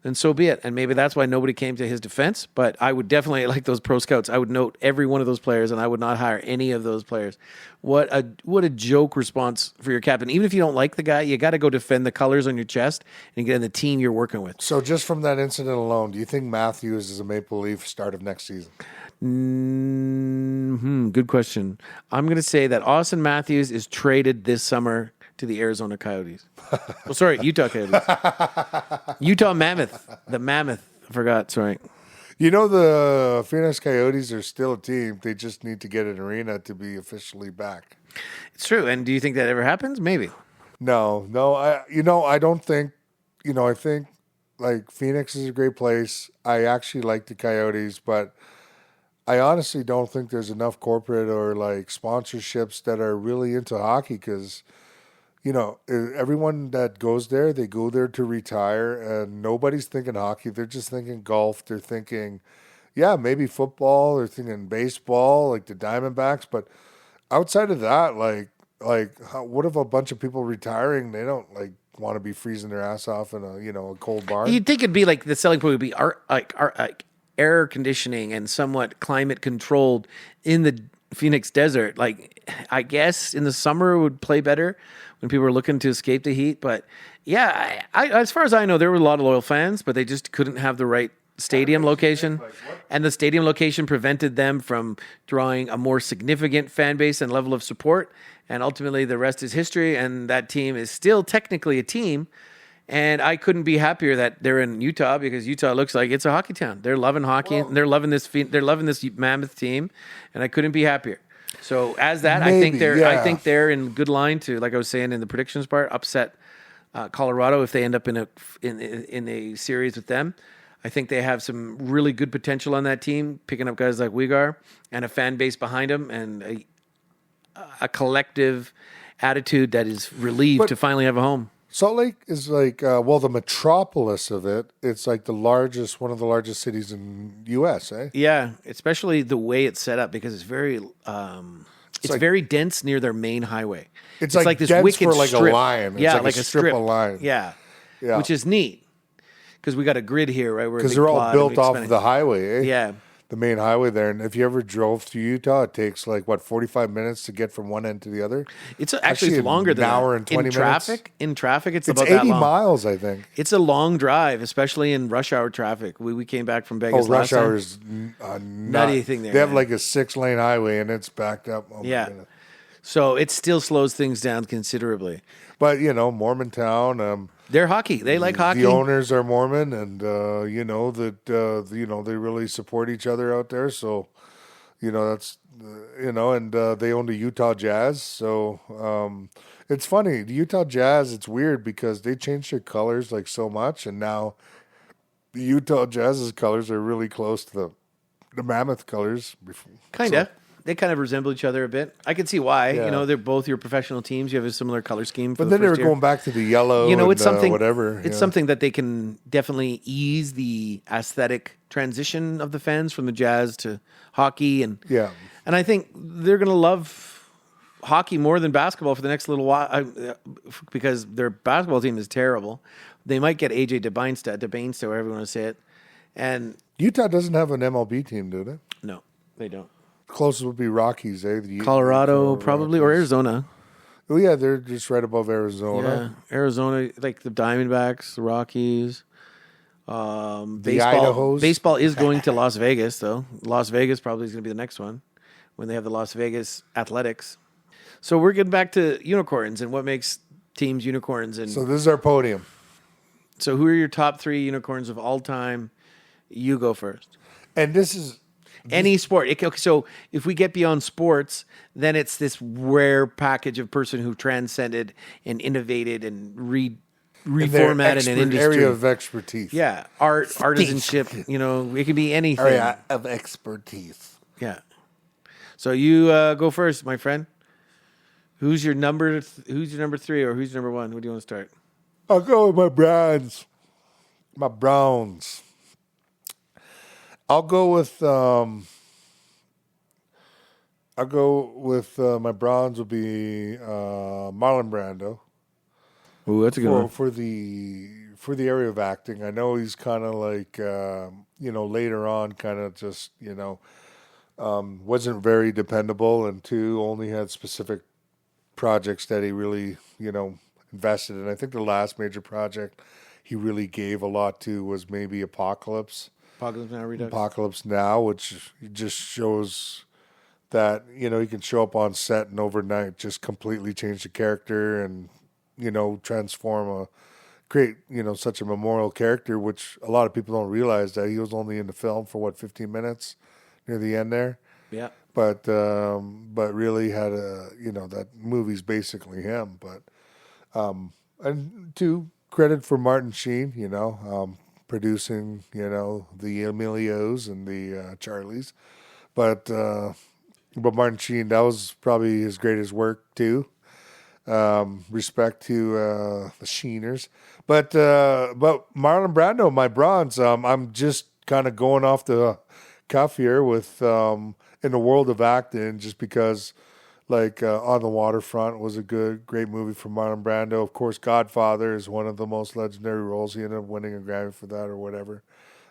then so be it. And maybe that's why nobody came to his defense. But I would definitely, like those pro scouts, I would note every one of those players, and I would not hire any of those players. What a joke response for your captain. Even if you don't like the guy, you got to go defend the colors on your chest and get in the team you're working with. So just from that incident alone, do you think Matthews is a Maple Leaf start of next season? Good question. I'm going to say that Austin Matthews is traded this summer to the Arizona Coyotes. Oh, sorry, Utah Coyotes. Utah Mammoth. The Mammoth. I forgot. Sorry. You know, the Phoenix Coyotes are still a team. They just need to get an arena to be officially back. It's true. And do you think that ever happens? Maybe. No. I don't think, I think like Phoenix is a great place. I actually like the Coyotes, but I honestly don't think there's enough corporate or like sponsorships that are really into hockey because, everyone that goes there, they go there to retire and nobody's thinking hockey. They're just thinking golf. They're thinking, maybe football. They're thinking baseball, like the Diamondbacks. But outside of that, what if a bunch of people retiring, they don't want to be freezing their ass off in a cold barn? You'd think it'd be like the selling point would be air conditioning and somewhat climate controlled in the Phoenix desert. Like, I guess in the summer it would play better when people were looking to escape the heat. But yeah, I as far as I know, there were a lot of loyal fans, but they just couldn't have the right stadium location. And the stadium location prevented them from drawing a more significant fan base and level of support. And ultimately the rest is history. And that team is still technically a team. And I couldn't be happier that they're in Utah because Utah looks like it's a hockey town. They're loving hockey. And they're loving this Mammoth team, and I couldn't be happier. So as that, I think they're in good line to, like I was saying in the predictions part, upset Colorado if they end up in a series with them. I think they have some really good potential on that team, picking up guys like Uyghur and a fan base behind them and a collective attitude that is relieved to finally have a home. Salt Lake is the metropolis of it. It's like one of the largest cities in U.S., eh? Yeah, especially the way it's set up because it's very, very dense near their main highway. It's like this dense wicked for like strip. a line. It's yeah, like a strip of line. Yeah, yeah, which is neat because we got a grid here, right? Because they're all built off of the highway, eh? Yeah. The main highway there. And if you ever drove through Utah, it takes 45 minutes to get from one end to the other? It's actually longer than an hour that. and 20 minutes. In traffic, it's about 80 that long. miles, I think. It's a long drive, especially in rush hour traffic. We came back from Vegas last time. Rush hour is nutty thing there. They have like a 6-lane highway and it's backed up. Oh, yeah. So it still slows things down considerably. But, Mormontown. They're hockey. They like hockey. The owners are Mormon, and they really support each other out there. So, that's and they own the Utah Jazz. So it's funny. The Utah Jazz. It's weird because they changed their colors so much, and now the Utah Jazz's colors are really close to the Mammoth colors. Kinda. They kind of resemble each other a bit. I can see why. Yeah. They're both your professional teams. You have a similar color scheme. But then they were going back to the yellow. It's something. Whatever. It's something that they can definitely ease the aesthetic transition of the fans from the Jazz to hockey, and I think they're going to love hockey more than basketball for the next little while because their basketball team is terrible. They might get AJ DeBainstead, whatever you want to say it, and Utah doesn't have an MLB team, do they? No, they don't. Closest would be Rockies, eh? Colorado, probably, or Arizona. Oh yeah, they're just right above Arizona. Yeah, Arizona, like the Diamondbacks, the Rockies. The Idahos. Baseball is going to Las Vegas, though. Las Vegas probably is going to be the next one when they have the Las Vegas Athletics. So we're getting back to unicorns and what makes teams unicorns. And So this is our podium. so who are your top 3 unicorns of all time? You go first. And this is Any sport. Okay, so if we get beyond sports, then it's this rare package of person who transcended and innovated and reformatted an industry. area of expertise. Yeah, artisanship. You know, it could be anything. Area of expertise. Yeah. So you go first, my friend. Who's your number 3 or who's your number 1? Who do you want to start? I'll go with my Browns. My Browns. I'll go with my Browns will be Marlon Brando. Oh, that's a good one. For the area of acting. I know he's kind of like later on kind of just wasn't very dependable, and 2 only had specific projects that he really invested in. I think the last major project he really gave a lot to was maybe Apocalypse Now, which just shows that he can show up on set and overnight just completely change the character and create such a memorial character, which a lot of people don't realize that he was only in the film for 15 minutes near the end there. Yeah. But really had that movie's basically him. But and 2, credit for Martin Sheen, producing the Emilios and the Charlies, but Martin Sheen, that was probably his greatest work too. Respect to the Sheeners, but Marlon Brando, my Bronze. I'm just kind of going off the cuff here with in the world of acting, just because On the Waterfront was a great movie from Marlon Brando. Of course, Godfather is one of the most legendary roles. He ended up winning a Grammy for that or whatever.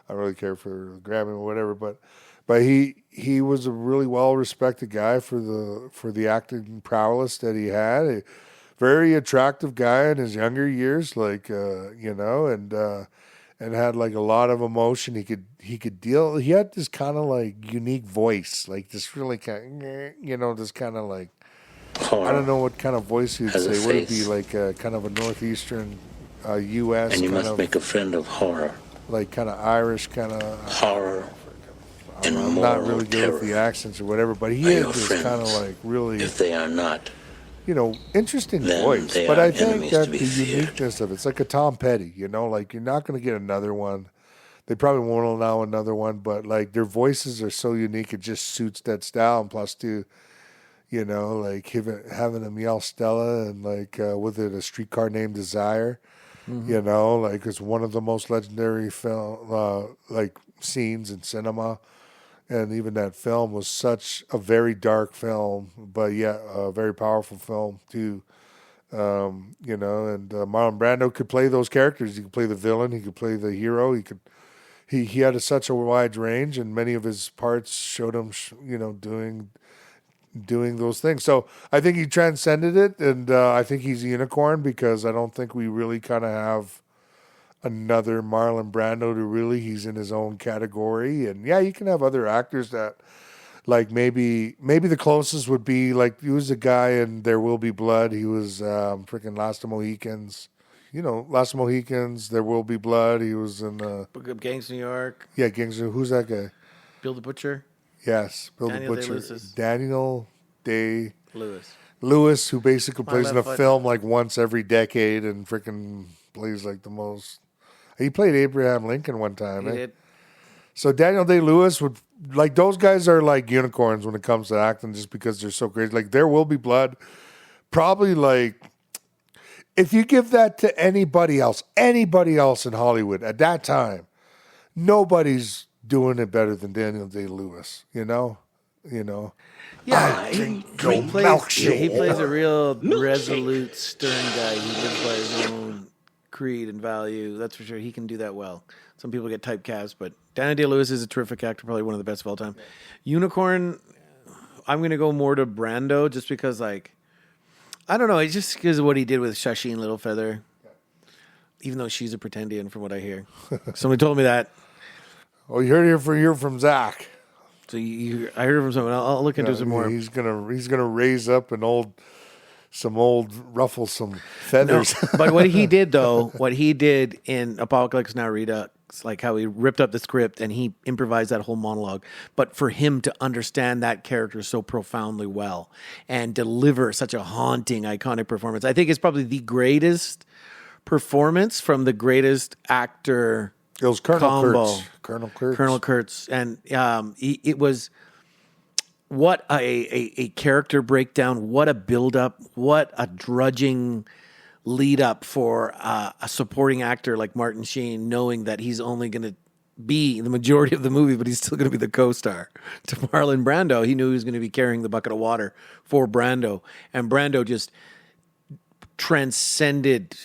I don't really care for the Grammy or whatever, but he was a really well respected guy for the acting prowess that he had. A very attractive guy in his younger years, and had like a lot of emotion. He could deal. He had this kind of like unique voice, like this really kind of, this kind of like, I don't know what kind of voice you'd say. Would it be like a kind of a northeastern U.S. And you kind must of, make a friend of horror. like kind of Irish kind of Horror and I'm moral not really good terror with the accents or whatever, but he are had your this friends. kind of like really, If they are not, interesting then voice. they But are I think enemies that to be the feared. uniqueness of it's like a Tom Petty, like you're not going to get another one. They probably won't allow another one, but like their voices are so unique, it just suits that style. And plus, too, like having them yell Stella and like with it a Streetcar Named Desire, like it's one of the most legendary film like scenes in cinema. And even that film was such a very dark film, but yet a very powerful film too. And Marlon Brando could play those characters. He could play the villain. He could play the hero. He had such a wide range, and many of his parts showed him, doing those things. So I think he transcended it, and I think he's a unicorn because I don't think we really kind of have another Marlon Brando to really. He's in his own category, and yeah, you can have other actors that, like maybe the closest would be like he was a guy in There Will Be Blood. He was freaking Last of Mohicans. Last of Mohicans, There Will Be Blood. He was in Book of Gangs of New York. yeah, Gangster. Who's that guy? Bill the Butcher. Yes, Bill Daniel the Butcher. Day-Lewis. Daniel Day Lewis. Lewis, who basically My plays in a left foot. film like once every decade and freaking plays like the most. He played Abraham Lincoln one time. He did. So Daniel Day-Lewis would like those guys are like unicorns when it comes to acting, just because they're so great. Like There Will Be Blood, probably like if you give that to anybody else in Hollywood at that time, nobody's doing it better than Daniel Day-Lewis. Yeah, he plays a real resolute, stern guy. He lives by his own creed and value. That's for sure. He can do that well. Some people get typecast, but Daniel Day-Lewis is a terrific actor, probably one of the best of all time. Unicorn, I'm going to go more to Brando just because, like, I don't know. It's just because of what he did with Shasheen Littlefeather. Even though she's a pretendian, from what I hear. Somebody told me that. Oh, you heard it here from Zach. So I heard it from someone. I'll look into some more. He's gonna raise up some old rufflesome feathers. No, but what he did in Apocalypse Now Redux, like how he ripped up the script and he improvised that whole monologue. But for him to understand that character so profoundly well and deliver such a haunting, iconic performance, I think it's probably the greatest performance from the greatest actor. It was Colonel combo. Kurtz. Colonel Kurtz. And it was what a character breakdown, what a build-up, what a drudging lead-up for a supporting actor like Martin Sheen, knowing that he's only going to be the majority of the movie, but he's still going to be the co-star. To Marlon Brando, he knew he was going to be carrying the bucket of water for Brando. And Brando just transcended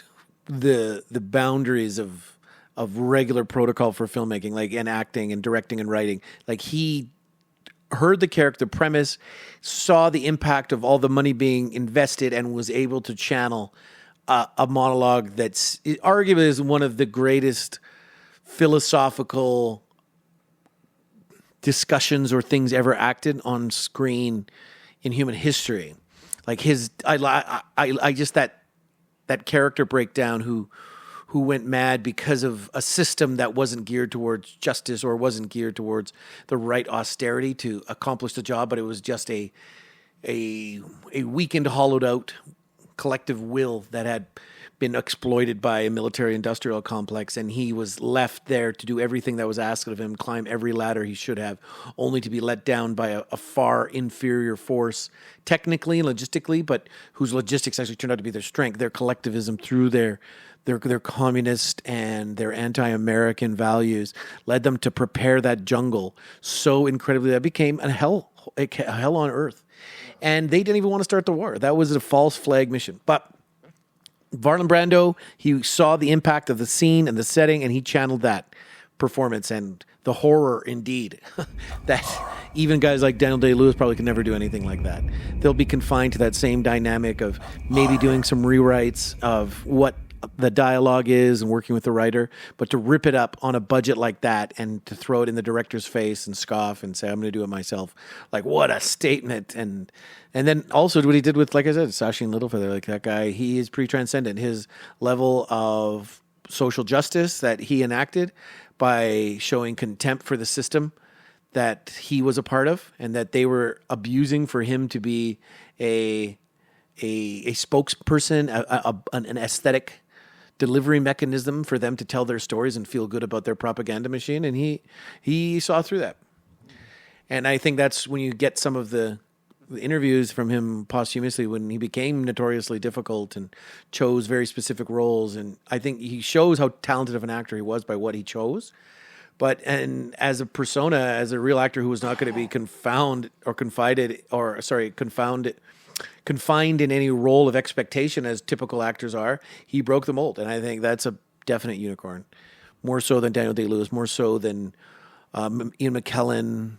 the boundaries of regular protocol for filmmaking, like and acting and directing and writing. Like he heard the character premise, saw the impact of all the money being invested, and was able to channel a monologue that's arguably is one of the greatest philosophical discussions or things ever acted on screen in human history. Like I just that character breakdown who went mad because of a system that wasn't geared towards justice or wasn't geared towards the right austerity to accomplish the job, but it was just a weakened, hollowed out collective will that had been exploited by a military-industrial complex, and he was left there to do everything that was asked of him, climb every ladder he should have, only to be let down by a far inferior force, technically and logistically, but whose logistics actually turned out to be their strength, their collectivism through their communist and their anti-American values led them to prepare that jungle so incredibly that became a hell on earth. And they didn't even want to start the war. That was a false flag mission. But Marlon Brando, he saw the impact of the scene and the setting, and he channeled that performance and the horror, indeed, that even guys like Daniel Day-Lewis probably could never do anything like that. They'll be confined to that same dynamic of maybe doing some rewrites of what the dialogue is and working with the writer, but to rip it up on a budget like that and to throw it in the director's face and scoff and say, I'm going to do it myself. Like, what a statement. And then also what he did with, like I said, Shasheen Littlefeather, like that guy, he is pretty transcendent. His level of social justice that he enacted by showing contempt for the system that he was a part of and that they were abusing for him to be a spokesperson, an aesthetic delivery mechanism for them to tell their stories and feel good about their propaganda machine. And he saw through that. And I think that's when you get some of the interviews from him posthumously when he became notoriously difficult and chose very specific roles. And I think he shows how talented of an actor he was by what he chose. And as a persona, as a real actor who was not going to be confined in any role of expectation as typical actors are, he broke the mold. And I think that's a definite unicorn. More so than Daniel Day-Lewis, more so than Ian McKellen.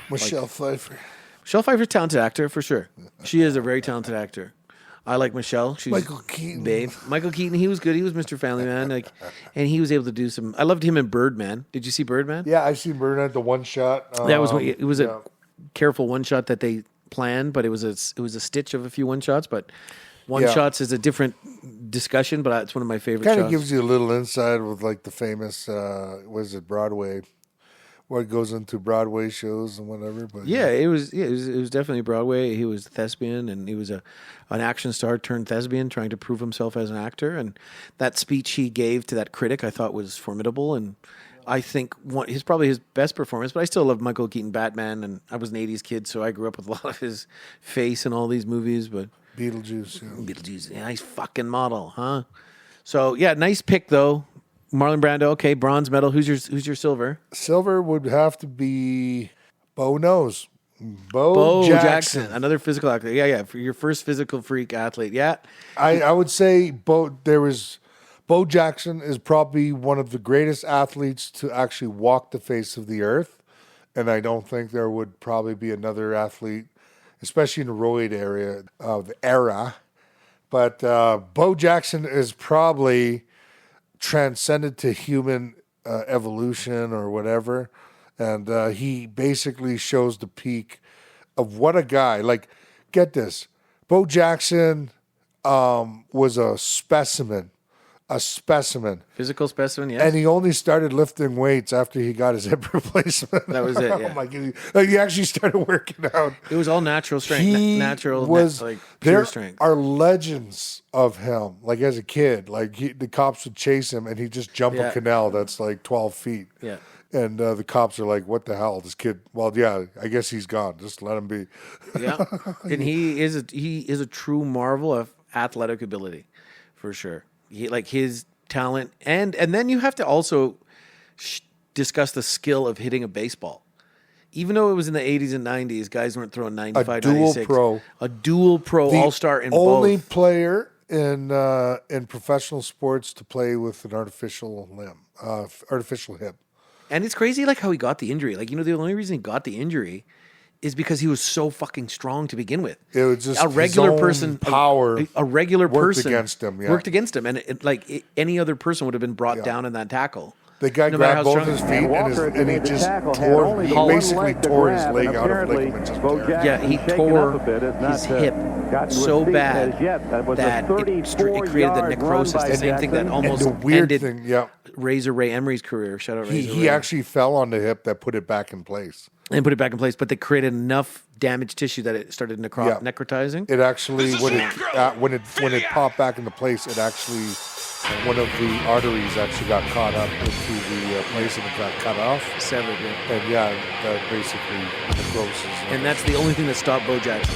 Michelle Pfeiffer. Michelle Pfeiffer's a talented actor, for sure. She is a very talented actor. I like Michelle. She's Michael Keaton. Babe. Michael Keaton, he was good. He was Mr. Family Man. And he was able to do some... I loved him in Birdman. Did you see Birdman? Yeah, I seen Birdman, the one shot. That was it was a careful one shot that they planned, but it was a stitch of a few one shots. But one shots is a different discussion, but it's one of my favorite shots. Kind of gives you a little insight with like the famous, Broadway, what goes into Broadway shows and whatever. But it was definitely Broadway. He was a thespian, and he was an action star turned thespian, trying to prove himself as an actor. And that speech he gave to that critic, I thought was formidable. And I think probably his best performance. But I still love Michael Keaton Batman, and I was an '80s kid, so I grew up with a lot of his face in all these movies. But Beetlejuice, nice fucking model, huh? So yeah, nice pick though. Marlon Brando, okay, bronze medal. Who's your silver? Silver would have to be Bo Knows. Bo Jackson. Another physical actor. Yeah. For your first physical freak athlete. Yeah. I would say Bo Jackson is probably one of the greatest athletes to actually walk the face of the earth. And I don't think there would probably be another athlete, especially in the roid era, But Bo Jackson is probably transcended to human evolution or whatever. And he basically shows the peak of what a guy. Like, get this. Bo Jackson was a specimen. Physical specimen, yes. And he only started lifting weights after he got his hip replacement. That was it, yeah. Oh my goodness. Like, he actually started working out. It was all natural strength. Natural, like there pure strength. are legends of him. Like, as a kid, like the cops would chase him and he'd just jump a canal that's like 12 feet. Yeah. And the cops are like, what the hell, this kid? Well, yeah, I guess he's gone. Just let him be. Yeah. And he is a true marvel of athletic ability, for sure. His talent, and then you have to also discuss the skill of hitting a baseball. Even though it was in the 80s and 90s, guys weren't throwing 95, 96. A dual pro all-star in only both. Player in professional sports to play with an artificial hip. And it's crazy like how he got the injury. Like, the only reason he got the injury is because he was so fucking strong to begin with. It was just a regular his own person, power. A regular worked person against him. Yeah. Worked against him, and any other person would have been brought down in that tackle. The guy grabbed both his feet and he just basically tore his leg out of ligament. Yeah, he tore his hip so bad that it created the necrosis. The same thing that almost ended Razor Ray Emery's career. Shout out Razor Ray. He actually fell on the hip that put it back in place. And put it back in place, but they created enough damaged tissue that it started necrotizing. It actually, when it popped back into place, it actually, one of the arteries actually got caught up into the place and it got cut off. Severed, yeah. And that basically necrosis. And that's the only thing that stopped Bo Jackson.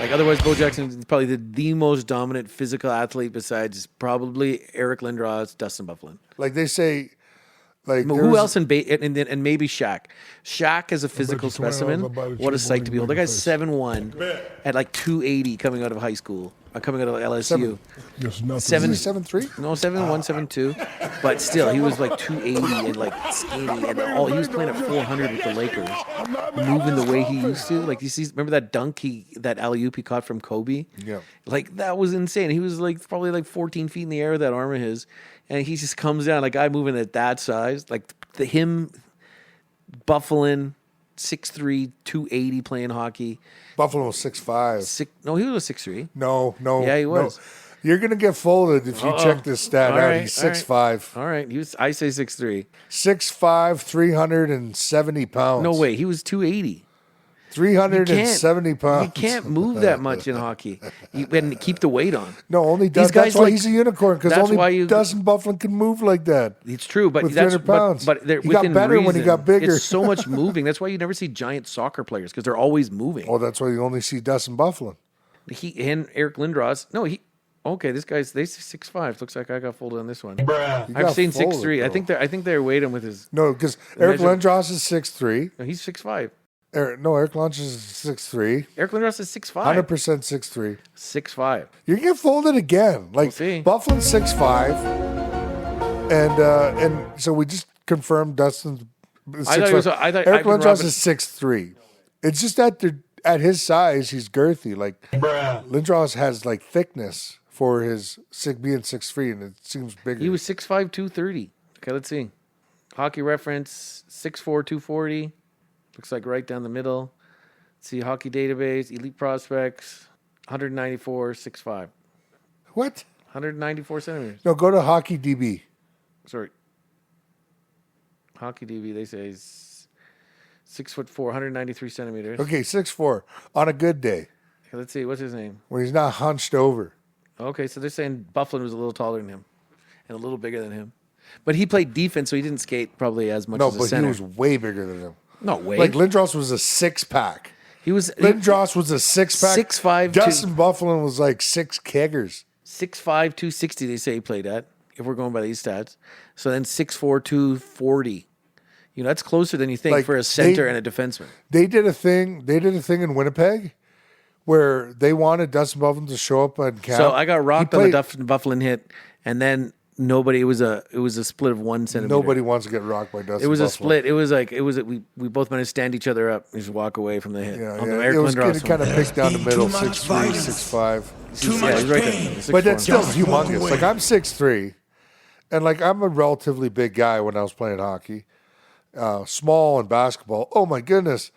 Like, otherwise, Bo Jackson is probably the most dominant physical athlete besides probably Eric Lindros, Dustin Byfuglien. Like they say, like who else and maybe Shaq. Shaq is a physical specimen. What a sight to behold. The guy's 7'1" at like 280 coming out of high school. Coming out of LSU. 7'3"? No, 7'1", 7'2". But still, he was like 280 and like skinny, and he was playing at 400 with the Lakers, moving the way he used to. Like, remember that dunk that alley-oop he caught from Kobe? Yeah. Like, that was insane. He was like probably like 14 feet in the air with that arm of his, and he just comes down, like, guy moving at that size, like Byfuglien, 6'3", 280 playing hockey. Byfuglien was 6'5". No, he was 6'3". No. Yeah, he was. No. You're going to get folded if you check this stat out. He's 6'5". All right. I say 6'3". 6'5", 370 pounds. No way. He was 280. 370 pounds. You can't move that much in hockey and keep the weight on. No, only Dustin. That's why he's a unicorn, because only Dustin Byfuglien can move like that. It's true, but with 300 pounds. But he got better when he got bigger. It's so much moving. That's why you never see giant soccer players, because they're always moving. Oh, that's why you only see Dustin Byfuglien. He and Eric Lindros. No, he. Okay, they say 6'5". Looks like I got folded on this one. I've seen 6'3". I think they weighed him with his. No, because Eric Lindros is 6'3". No, he's 6'5". Eric Lindros is 6'3". Eric Lindros is 6'5". 100% 6'3". 6'5". You get folded again. Like, we'll see. Byfuglien's 6'5", and so we just confirmed Dustin's 6'5". Eric Lindros is 6'3". It's just that at his size, he's girthy. Like, Lindros has like thickness for his being 6'3", and it seems bigger. He was 6'5", 230. Okay, let's see. Hockey Reference, 6'4", 240. Looks like right down the middle. Let's see, Hockey Database, Elite Prospects, 194, 6'5". What? 194 centimeters. No, go to Hockey DB. Sorry. Hockey DB, they say is 6'4", 193 centimeters. Okay, 6'4", on a good day. Okay, let's see, what's his name? When he's not hunched over. Okay, so they're saying Byfuglien was a little taller than him and a little bigger than him. But he played defense, so he didn't skate probably as much as a center. No, but he was way bigger than him. No way. Like, Lindros was a six-pack. Lindros was a six-pack. 6'5". Dustin Byfuglien was like 6 keggers. 6'5", 260 they say he played at, if we're going by these stats. So then 6'4", 240. That's closer than you think for a center and a defenseman. They did a thing in Winnipeg where they wanted Dustin Byfuglien to show up on camp. So I got rocked on the Dustin Byfuglien hit, and then nobody. It was a split of 1 centimeter. Nobody wants to get rocked by Dustin It was a Buffalo. split. It was like we both managed to stand each other up and just walk away from the hit. Yeah, On the yeah. Eric It was Lindros kind of one. picked down the middle, Too much 6'3", violence. 6'5". Too Yeah, much he's right pain. there. But that's still Just walk humongous. away. Like I'm 6'3", and like I'm a relatively big guy when I was playing hockey. Small in basketball. Oh my goodness.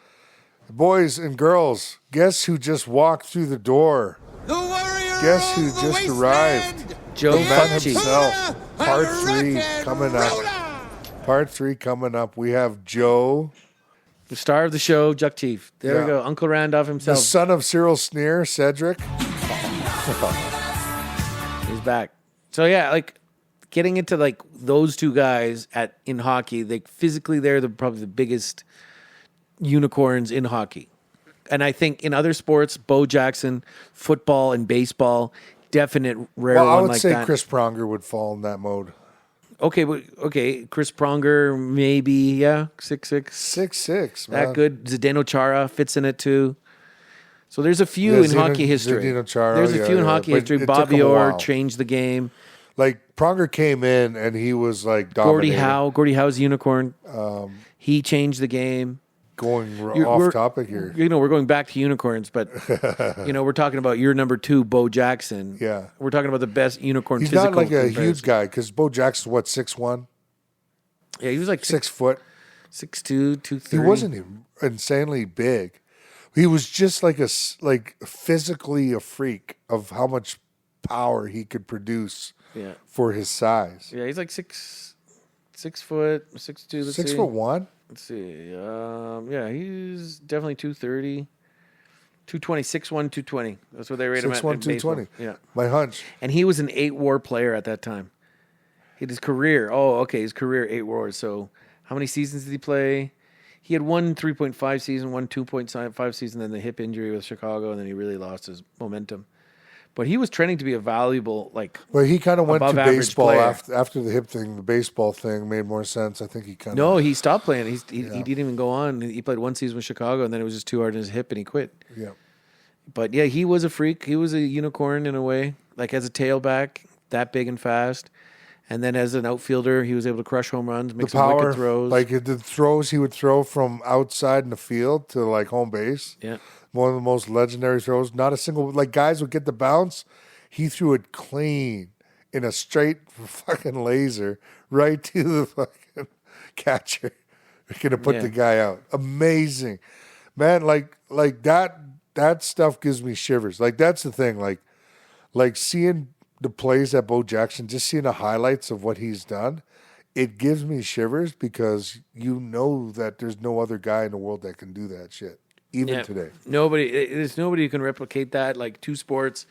Boys and girls, guess who just walked through the door? The warrior Guess who of the just wasteland. arrived? Joe The man Fucci. himself. Part 3 coming up. Part 3 coming up. We have Joe, The star of the show, Juck Chief. There Yeah. we go. Uncle Randolph the himself. son of Cyril Sneer, Cedric. He's back. So yeah, like getting into like those two guys in hockey, like physically they're probably the biggest unicorns in hockey. And I think in other sports, Bo Jackson, football and baseball, definite rare Well, I one would like say that. Chris Pronger would fall in that mode. Okay, Chris Pronger, maybe, yeah, 6'6". 6'6", man. That good. Zdeno Chara fits in it too. So there's a few Yeah, in hockey history. Zdeno Chara, There's a yeah, few in yeah, hockey but history. it took Bobby him a Orr while. changed the game. Like Pronger came in and he was like Gordie dominating. Howe, Howe's unicorn. He changed the game. Going We're- off topic here. You know, we're going back to unicorns, but you know, we're talking about your number 2, Bo Jackson. Yeah. We're talking about the best unicorn. He's physical not like a comparison. huge guy because Bo Jackson's what, 6'1", Yeah, he was like 6 foot. 6'2", He 230. wasn't insanely big. He was just like physically a freak of how much power he could produce Yeah, for his size. yeah, he's like 6 foot, 6'2". Let's 6'1". Let's see. Yeah, he's definitely 230. 220, 6'1", 220. That's what they rate him at. 6'1", in baseball. 220. Yeah. My hunch. And he was an 8-war player at that time. His career. Oh, okay. His career, 8 wars. So how many seasons did he play? He had one 3.5 season, one 2.5 season, then the hip injury with Chicago, and then he really lost his momentum. But he was trending to be a valuable, like, But he kind of went to above average baseball player. after the hip thing. The baseball thing made more sense. I think he kind of. No, he stopped playing. He didn't even go on. He played one season with Chicago, and then it was just too hard on his hip, and he quit. Yeah. But yeah, he was a freak. He was a unicorn in a way. Like as a tailback, that big and fast. And then as an outfielder, he was able to crush home runs, make The some power, wicked throws. like the throws he would throw from outside in the field to like home base. yeah. One of the most legendary throws. Not a single, like guys would get the bounce. He threw it clean in a straight fucking laser right to the fucking catcher. They're gonna put Yeah. the guy out. Amazing, man. Like that stuff gives me shivers. Like that's the thing. Like seeing the plays that Bo Jackson, just seeing the highlights of what he's done, it gives me shivers because you know that there's no other guy in the world that can do that shit, even Yeah. today. There's nobody who can replicate that. Like two sports,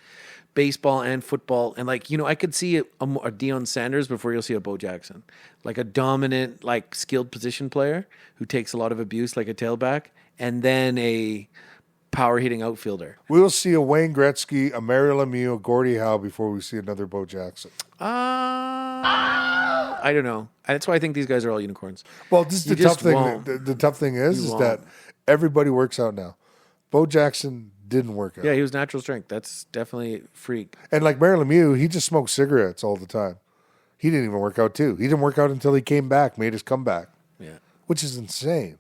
baseball and football, and like I could see a Deion Sanders before you'll see a Bo Jackson, like a dominant, like skilled position player who takes a lot of abuse, like a tailback, and then a power hitting outfielder. We'll see a Wayne Gretzky, a Mario Lemieux, a Gordie Howe before we see another Bo Jackson. I don't know. That's why I think these guys are all unicorns. Well, this is You the tough just thing. won't. The tough thing is You that won't. everybody works out now. Bo Jackson didn't work out. Yeah, he was natural strength. That's definitely freak. And like Mario Lemieux, he just smoked cigarettes all the time. He didn't even work out too. He didn't work out until he came back, made his comeback, Yeah. which is insane.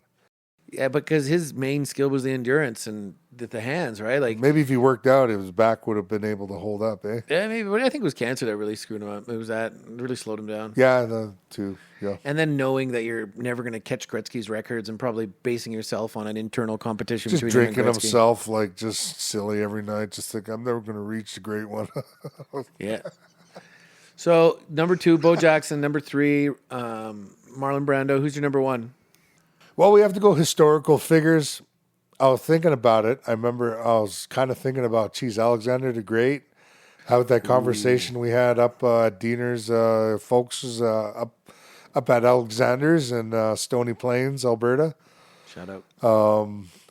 Yeah, because his main skill was the endurance and the hands, right? Like, Maybe if he worked out, his back would have been able to hold up, eh? yeah, maybe. But I think it was cancer that really screwed him up. It was that really slowed him down. Yeah, too. Yeah. And then knowing that you're never going to catch Gretzky's records and probably basing yourself on an internal competition Just between him and drinking Gretzky. himself like just silly every night. Just think I'm never going to reach the great one. Yeah. So number 2, Bo Jackson. Number 3, Marlon Brando. Who's your number 1? Well, we have to go historical figures. I was thinking about it. I remember I was kind of thinking about, geez, Alexander the Great. How that conversation we had up at Diener's folks up at Alexander's in Stony Plains, Alberta. Shout out.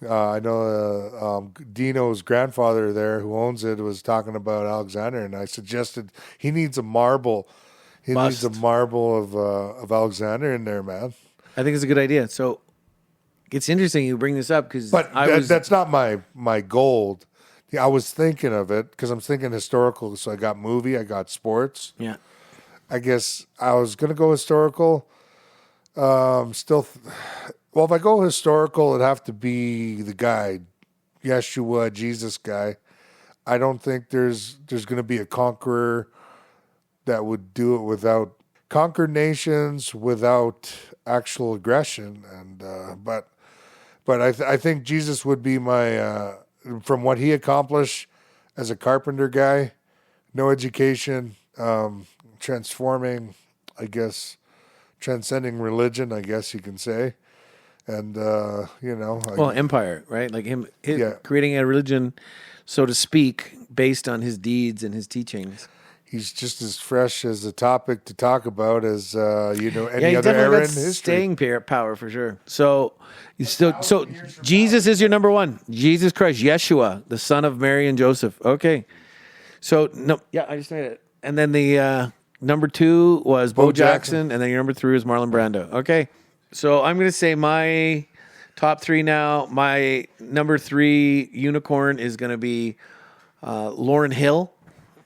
I know Dino's grandfather there, who owns it, was talking about Alexander, and I suggested he needs a marble. He needs a Bust. marble of Alexander in there, man. I think it's a good idea. So it's interesting you bring this up because But that's not my goal. Yeah, I was thinking of it because I'm thinking historical. So I got movie, I got sports. yeah. I guess I was going to go historical. Well, if I go historical, it'd have to be the guy, Yeshua, Jesus guy. I don't think there's going to be a conqueror that would do it without conquer nations without actual aggression. And but I think Jesus would be my from what he accomplished as a carpenter guy, no education, transforming, I guess, transcending religion, I guess you can say. And, empire, right? Like him Yeah. creating a religion, so to speak, based on his deeds and his teachings. he's just as fresh as a topic to talk about as, any He's other definitely era got in history. staying power for sure. So, Jesus is your number one. Jesus Christ, Yeshua, the son of Mary and Joseph. Okay. So, I just made it. And then the number 2 was Bo Jackson, and then your number 3 was Marlon Brando. Okay. So I'm going to say my top 3 now. My number 3 unicorn is going to be Lauryn Hill.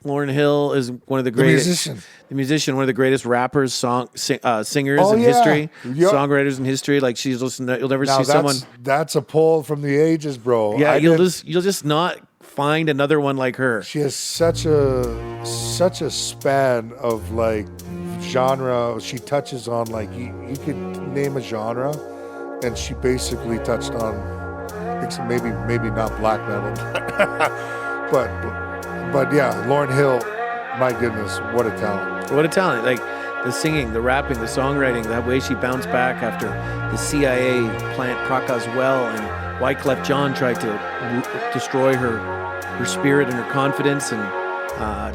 Lauryn Hill is one of the greatest. The musician, one of the greatest rappers, singers in history, songwriters in history. Like you'll never see someone. That's a pull from the ages, bro. Yeah, you'll just not find another one like her. She has such a span of like genre. She touches on like you could name a genre, and she basically touched on maybe not black metal, but yeah, Lauryn Hill. My goodness, what a talent! What a talent! Like the singing, the rapping, the songwriting, that way she bounced back after the CIA plant Prakaz well and Wyclef Jean tried to destroy her spirit and her confidence, and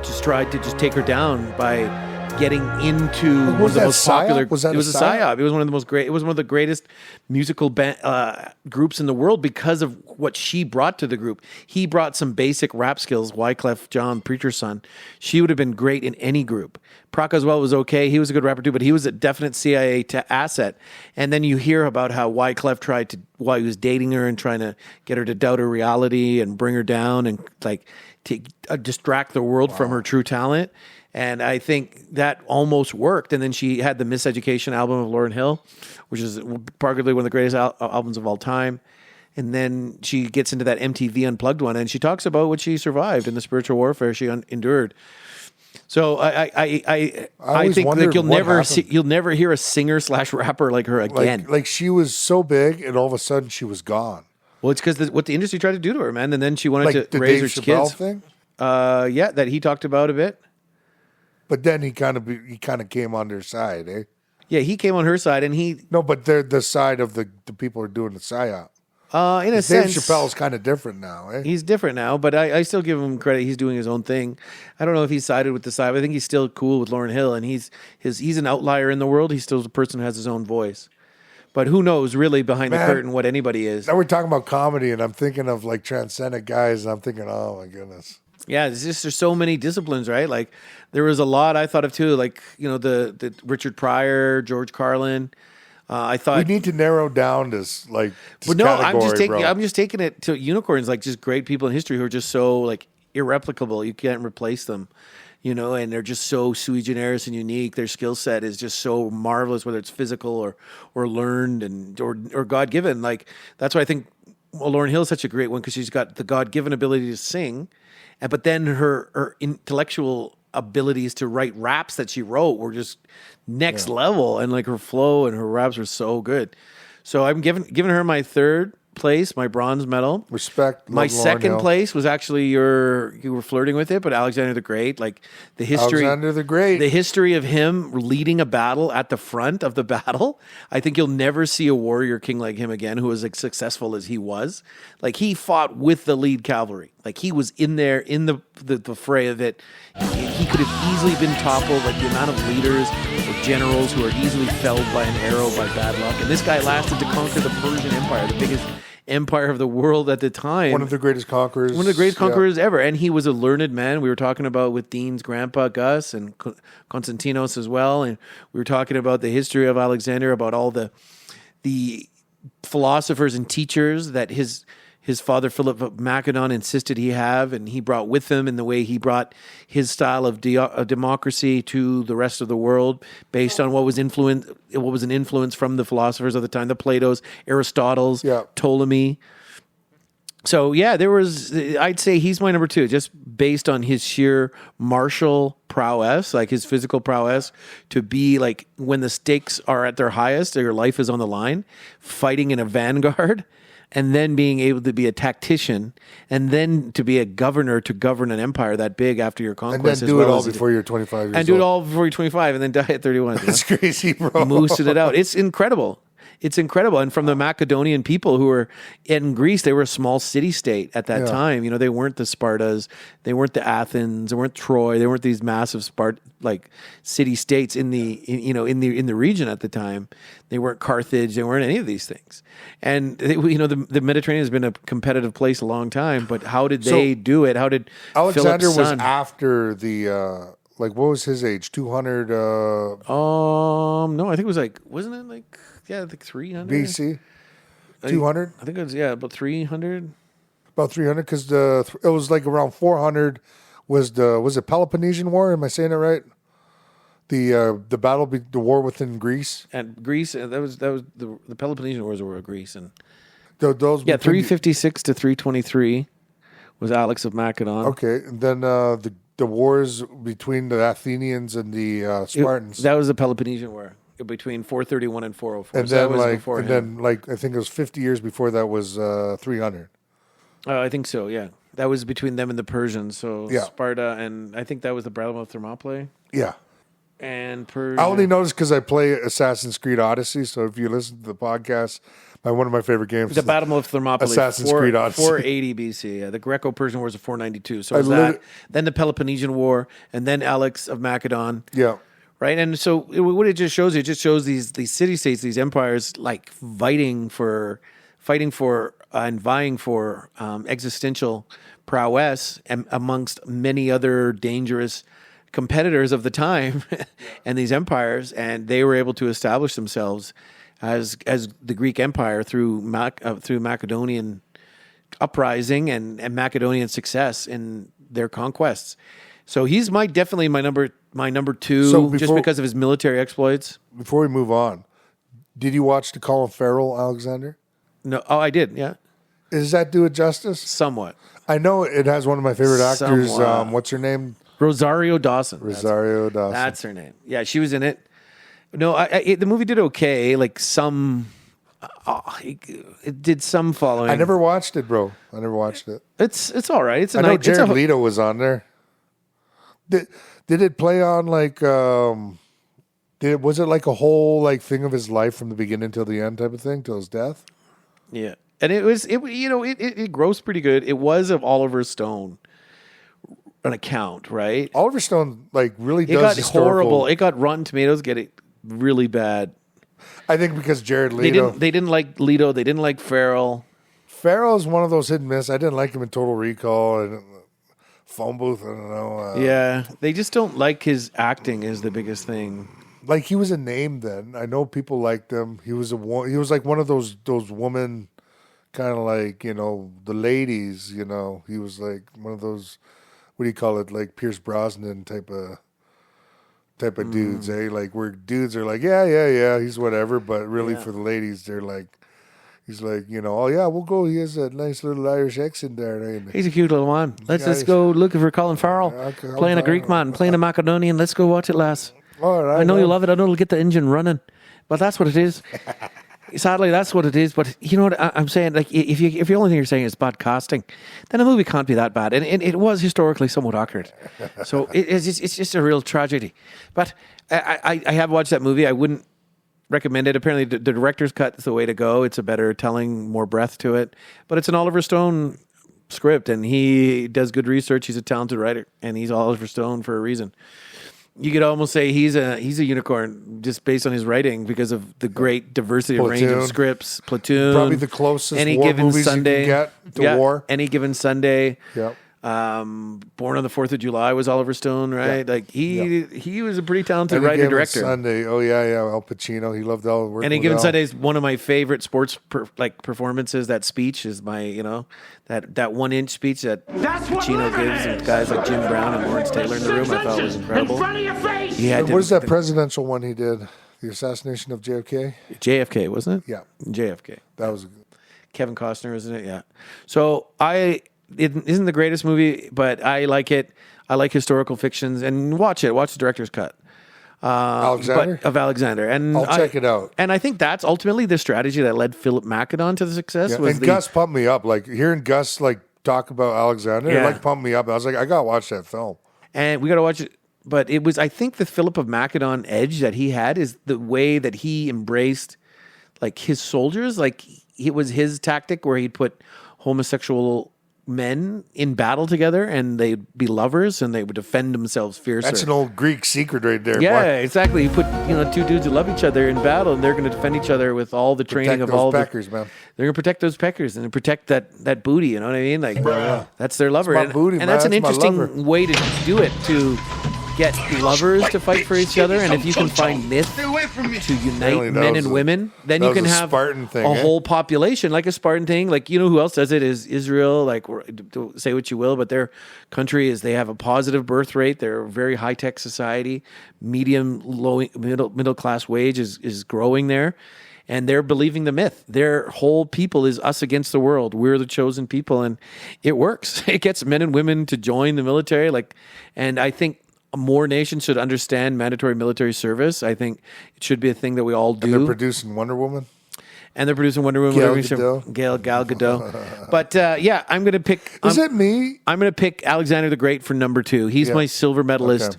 just tried to just take her down by getting into one of the most popular. It was a psyop. It was one of the most great. It was one of the greatest musical groups in the world because of what she brought to the group. He brought some basic rap skills. Wyclef Jean, preacher's son. She would have been great in any group. Prakaz well was okay. He was a good rapper too, but he was a definite CIA asset. And then you hear about how Wyclef tried to, while he was dating her and trying to get her to doubt her reality and bring her down and like to distract the world from her true talent. And I think that almost worked. And then she had the Miseducation album of Lauryn Hill, which is arguably one of the greatest albums of all time. And then she gets into that MTV Unplugged one, and she talks about what she survived and the spiritual warfare she endured. So I think like you'll never hear a singer / rapper like her again. Like she was so big, and all of a sudden she was gone. Well, it's because what the industry tried to do to her, man. And then she wanted Like to the raise Dave her Chappelle kids. thing. Yeah, that he talked about a bit. But then he kind of came on their side, eh? Yeah, he came on her side, and but they're the side of the people who are doing the psyop. In a Dave sense, Chappelle's kind of different now, eh? he's different now, but I still give him credit. He's doing his own thing. I don't know if he sided with the side, but I think he's still cool with Lauryn Hill, and he's an outlier in the world. He's still a person who has his own voice. But who knows really behind the curtain what anybody is. Now we're talking about comedy, and I'm thinking of like transcendent guys, and I'm thinking, oh my goodness. Yeah, there's so many disciplines, right? Like there was a lot I thought of too, like the Richard Pryor, George Carlin. I thought we need to narrow down this but no, I'm category, just taking it to unicorns, like just great people in history who are just so like irreplicable. You can't replace them, and they're just so sui generis and unique. Their skill set is just so marvelous, whether it's physical or learned or God given. Like that's why I think Lauryn Hill is such a great one because she's got the God given ability to sing. But then her intellectual abilities to write raps that she wrote were just next level, and like her flow and her raps were so good. So I'm giving her my 3rd place, my bronze medal. Respect. My second place was actually you were flirting with it, but Alexander the Great, like the history. Alexander the Great. The history of him leading a battle at the front of the battle. I think you'll never see a warrior king like him again who was as successful as he was. Like he fought with the lead cavalry. Like he was in there in the fray of it. He could have easily been toppled. Like the amount of leaders or generals who are easily felled by an arrow by bad luck. And this guy lasted to conquer the Persian Empire, the biggest empire of the world at the time. One of the greatest conquerors. One of the greatest conquerors ever. And he was a learned man. We were talking about with Dean's grandpa, Gus, and Konstantinos as well. And we were talking about the history of Alexander, about all the philosophers and teachers that his his father, Philip of Macedon, insisted he have, and he brought with him in the way he brought his style of democracy to the rest of the world based on what was an influence from the philosophers of the time, the Plato's, Aristotle's, Ptolemy. So, yeah, I'd say he's my number 2, just based on his sheer martial prowess, like his physical prowess, to be like when the stakes are at their highest, or your life is on the line, fighting in a vanguard, and then being able to be a tactician, and then to be a governor to govern an empire that big after your conquest. And then do it all before you're 25 years old. And do it all before you're 25 and then die at 31. That's crazy, bro. Moosed it out. It's incredible. It's incredible. And from the Macedonian people who were in Greece, they were a small city-state at that time. You know, they weren't the Spartas. They weren't the Athens. They weren't Troy. They weren't these massive city-states in the region at the time. They weren't Carthage. They weren't any of these things. And, the Mediterranean has been a competitive place a long time. But how did they do it? How did Alexander Philip's was son, after the... what was his age? 200? No, I think it was wasn't it I think 300? BC? 200? I think it was, about 300. About 300, because it was like around 400 was it Peloponnesian War? Am I saying it right? The battle, the war within Greece? And Greece, that was the Peloponnesian Wars were Greece. And those 356 to 323 was Alex of Macedon. Okay, and then the wars between the Athenians and the Spartans. That was the Peloponnesian War between 431 and 404. And so then, that was before him. I think it was 50 years before that was 300. I think so, yeah. That was between them and the Persians. So Yeah. Sparta, and I think that was the Battle of Thermopylae. Yeah. And Persia. I only noticed because I play Assassin's Creed Odyssey. So if you listen to the podcast, one of my favorite games The is Battle of Thermopylae. Assassin's Creed Odyssey. 480 BC. Yeah, the Greco-Persian Wars of 492. So it was then the Peloponnesian War, and then Alex of Macedon. Yeah. Right, and so what it just shows these city-states, these empires, fighting for and vying for existential prowess amongst many other dangerous competitors of the time, and these empires, and they were able to establish themselves as the Greek Empire through Macedonian uprising and Macedonian success in their conquests. So he's definitely my number 2, just because of his military exploits. Before we move on, did you watch the Colin Farrell, Alexander? No, I did. Yeah, Does that do it justice? somewhat. I know it has one of my favorite actors. Somewhat. What's her name? Rosario Dawson. Rosario Dawson. That's her name. Yeah, she was in it. No, the movie did okay. It did some following. I never watched it, bro. I never watched it. It's all right. I know Jared Leto was on there. Did it play on was it like a whole thing of his life from the beginning till the end type of thing, till his death? Yeah, and it grossed pretty good. It was of Oliver Stone, an account, right? Oliver Stone really It does got historical. horrible. It got Rotten Tomatoes get it really bad. I think because Jared Leto. They didn't like Leto. They didn't like Farrell. Farrell's one of those hit and miss. I didn't like him in Total Recall and Phone Booth. I don't know. Yeah, they just don't like his acting. Is the biggest thing. He was a name then. I know people liked him. He was like one of those women, kind of the ladies. He was like one of those. What do you call it? Like Pierce Brosnan type of dudes, eh? Where dudes are yeah, he's whatever, but really for the ladies, they're he's oh yeah, we'll go. He has a nice little Irish accent there. Eh? He's a cute little man. Let's go looking for Colin Farrell playing a Greek man, playing a Macedonian. Let's go watch it, lass. All right, I know you love it. I know it'll get the engine running, but that's what it is. Sadly, that's what it is. But you know what I'm saying? If the only thing you're saying is bad casting, then a movie can't be that bad. And it was historically somewhat accurate. So it's just a real tragedy. But I have watched that movie. I wouldn't recommend it. Apparently, the director's cut is the way to go. It's a better telling, more breadth to it. But it's an Oliver Stone script, and he does good research. He's a talented writer, and he's Oliver Stone for a reason. You could almost say he's a unicorn just based on his writing because of the great diversity of range of scripts. Platoon, probably the closest Any war Given movies Sunday, you can get to war. Any Given Sunday. Yep. Born on the 4th of July was Oliver Stone, right? Yeah. Like he was a pretty talented Any writer Given director. Sunday. Oh yeah. Al Pacino. He loved all the work. Any with Given Al. Sunday is one of my favorite sports performances. That speech is my, that 1-inch speech that Pacino gives, and guys like Jim Brown and Lawrence Taylor in the room. I thought was incredible. He had And what is that presidential one he did? The assassination of JFK. JFK, wasn't it? Yeah, JFK. that was. Kevin Costner, isn't it? Yeah. So it isn't the greatest movie, but I like it. I like historical fictions, and watch it. Watch the director's cut. Alexander? Of Alexander, and I'll check it out. And I think that's ultimately the strategy that led Philip Macedon to the success. Yeah, Was and Gus pumped me up. Like hearing Gus like talk about Alexander, Yeah. it like pumped me up. I was like, I gotta watch that film. and we got to watch it. But it was, I think, the Philip of Macedon edge that he had is the way that he embraced, like, his soldiers. Like, it was his tactic where he'd put homosexual men in battle together, and they'd be lovers, and they would defend themselves fiercer. That's an old Greek secret right there. Yeah, Boy. exactly. You put two dudes who love each other in battle, and they're going to defend each other with all the training Protect of all those peckers, man. They're going to protect those peckers and protect that booty. You know what I mean? Like that's their lover. my booty, and man. that's an That's my lover. interesting way to do it, to get lovers to fight for each other. And if you can find myth to unite Really, that men was and a- women, then that you was can a have Spartan thing, a eh? whole population, like a Spartan thing. Like, who else does it is Israel. Like, say what you will, but their country is, they have a positive birth rate. They're a very high tech society. Medium, low, middle class wage is growing there. And they're believing the myth. Their whole people is us against the world. We're the chosen people, and it works. It gets men and women to join the military. And I think more nations should understand mandatory military service. I think it should be a thing that we all do. And they're producing Wonder Woman. And they're producing Wonder Woman. Gal Gal Gadot. But I'm going to pick. Is it me? I'm going to pick Alexander the Great for number 2. He's my silver medalist.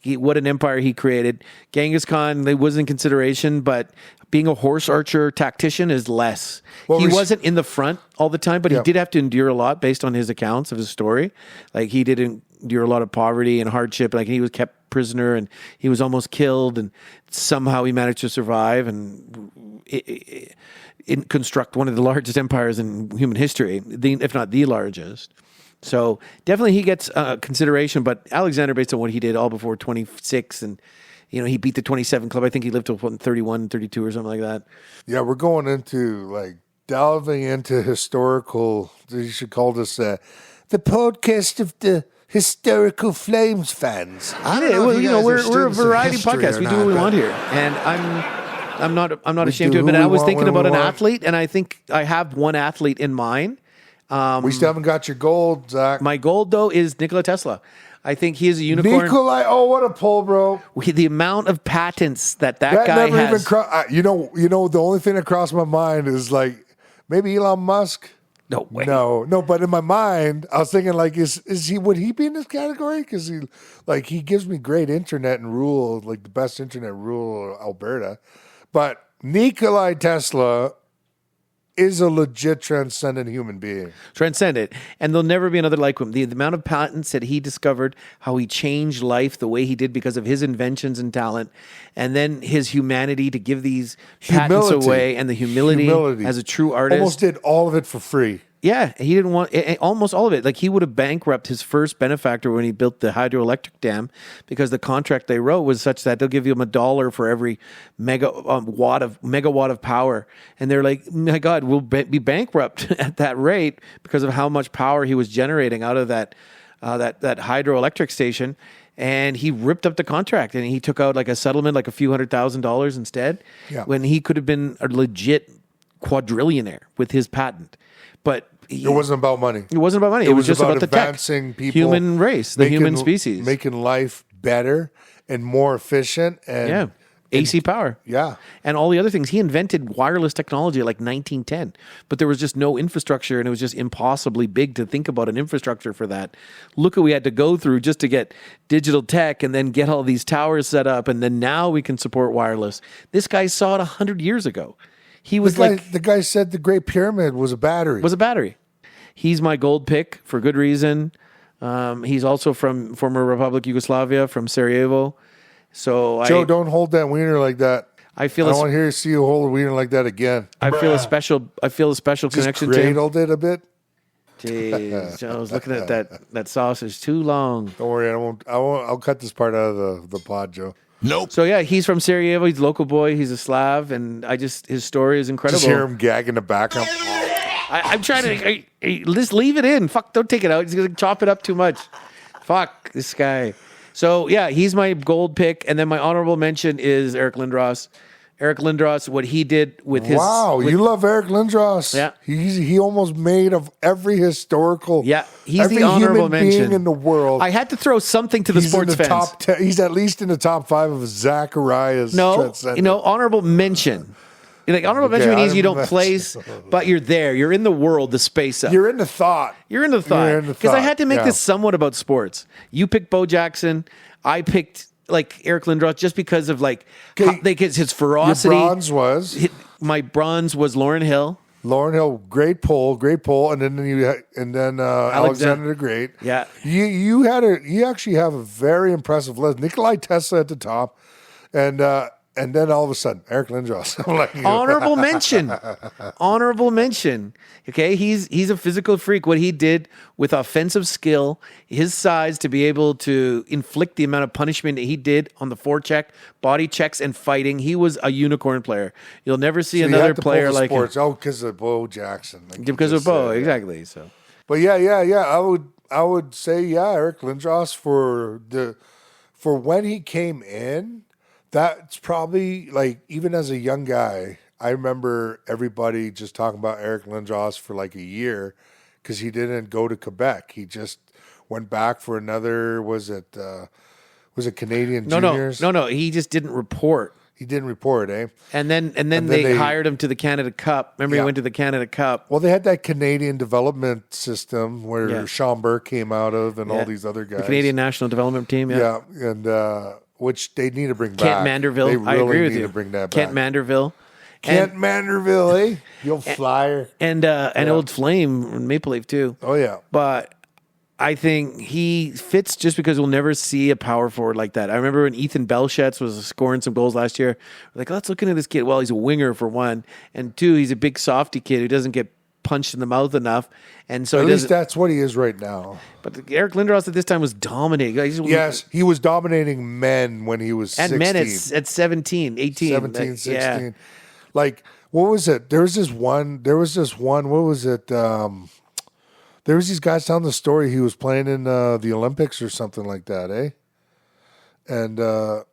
Okay. What an empire he created. Genghis Khan, they was in consideration, but being a horse archer tactician is less. Well, he wasn't in the front all the time, but he Yeah. did have to endure a lot based on his accounts of his story. Like, he did endure a lot of poverty and hardship. Like, he was kept prisoner and he was almost killed, and somehow he managed to survive and construct one of the largest empires in human history, if not the largest. So definitely he gets consideration, but Alexander, based on what he did all before 26, and he beat the 27 club. I think he lived till 31, 32 or something like that. Yeah, we're going into like delving into historical. You should call this the podcast of the historical Flames fans. I don't know if you guys are we're a students of variety history podcast. or We not, do what we but want here, and I'm not ashamed to do admit it. who I we was want thinking when we about an want. athlete, and I think I have one athlete in mind. We still haven't got your gold, Zach. My gold, though, is Nikola Tesla. I think he is a unicorn. Nikolai, oh, what a pull, bro! The amount of patents that That guy never has. even crossed. The only thing that crossed my mind is like maybe Elon Musk. No way. No, but in my mind, I was thinking like, is he? Would he be in this category? Because he gives me great internet and rural, like the best internet in rural Alberta. But Nikolai Tesla is a legit transcendent human being. Transcendent. And there'll never be another like him. The amount of patents that he discovered, how he changed life the way he did because of his inventions and talent, and then his humanity to give these patents Humility. away, and the humility as a true artist. Almost did all of it for free. Yeah, he didn't want almost all of it. Like, he would have bankrupted his first benefactor when he built the hydroelectric dam, because the contract they wrote was such that they'll give you $1 for every megawatt of power. And they're like, my God, we'll be bankrupt at that rate because of how much power he was generating out of that hydroelectric station. And he ripped up the contract, and he took out like a settlement, like a few $100,000 instead, when he could have been a legit quadrillionaire with his patent. But It wasn't about money. it wasn't about money. It was just about the tech, advancing people, human race, the human species. making life better and more efficient. And AC power. Yeah. And all the other things. He invented wireless technology like 1910, but there was just no infrastructure, and it was just impossibly big to think about an infrastructure for that. Look what we had to go through just to get digital tech and then get all these towers set up, and then now we can support wireless. This guy saw it 100 years ago. He was the guy said the Great Pyramid was a battery. was a battery. He's my gold pick for good reason. He's also from former Republic Yugoslavia, from Sarajevo. So Joe, don't hold that wiener like that. I I feel don't want to hear you see you hold a wiener like that again. I feel a special Just connection to him. cradled it a bit. Jeez, I was looking at that sausage too long. Don't worry, I won't. I'll cut this part out of the pod, Joe. Nope. So yeah, he's from Sarajevo. He's a local boy. He's a Slav, and his story is incredible. Just hear him gag in the background. I'm trying to just leave it in. Fuck, don't take it out. He's gonna chop it up too much. Fuck this guy. So yeah, he's my gold pick, and then my honorable mention is Eric Lindros. Eric Lindros, what he did with his You love Eric Lindros. Yeah. He almost made of every historical. Yeah, he's every the honorable human mention being in the world. I had to throw something to the He's sports in the fans. top 10, he's at least in the top 5 of Zachariah's. transcendent. Honorable mention. Like honorable mention means you don't place, but you're there. You're in the world, the space up. You're in the thought. You're in the thought. Because I had to make this somewhat about sports. You picked Bo Jackson. I picked like Eric Lindros just because of his ferocity. Your bronze was my bronze was Lauryn Hill. Lauryn Hill, great poll, and then Alexander the Great. Yeah, you actually have a very impressive list. Nikolai Tesla at the top, and then all of a sudden Eric Lindros. Honorable mention. Honorable mention. Okay, he's a physical freak. What he did with offensive skill, his size to be able to inflict the amount of punishment that he did on the forecheck, body checks, and fighting. He was a unicorn player. You'll never see another player like him. Because of Bo Jackson. Because of Bo, exactly. So, but yeah. I would say Eric Lindros for when he came in. That's probably like even as a young guy. I remember everybody just talking about Eric Lindros for like a year because he didn't go to Quebec. He just went back for another. Was it Canadian Juniors? No. He just didn't report. He didn't report, eh? And then they hired him to the Canada Cup. Remember, he went to the Canada Cup. Well, they had that Canadian development system where Sean Burke came out of, and all these other guys. The Canadian National Development Team. Yeah, and which they need to bring back. Kent Manderville. They really I agree with need you. to bring that Kent back. Manderville. Manderville, eh? The old flyer. And old Flame, Maple Leaf too. Oh, yeah. But I think he fits just because we'll never see a power forward like that. I remember when Ethan Belchetz was scoring some goals last year. Like, let's look into this kid. Well, he's a winger for one. And two, he's a big softy kid who doesn't get punched in the mouth enough. And so at least that's what he is right now. But Eric Lindros at this time was dominating. Yes, he was dominating men when he was 16. And men at 17, 18. 17, 16. Yeah. Like, what was it? There was this one. What was it? There was these guys telling the story. He was playing in the Olympics or something like that, eh? And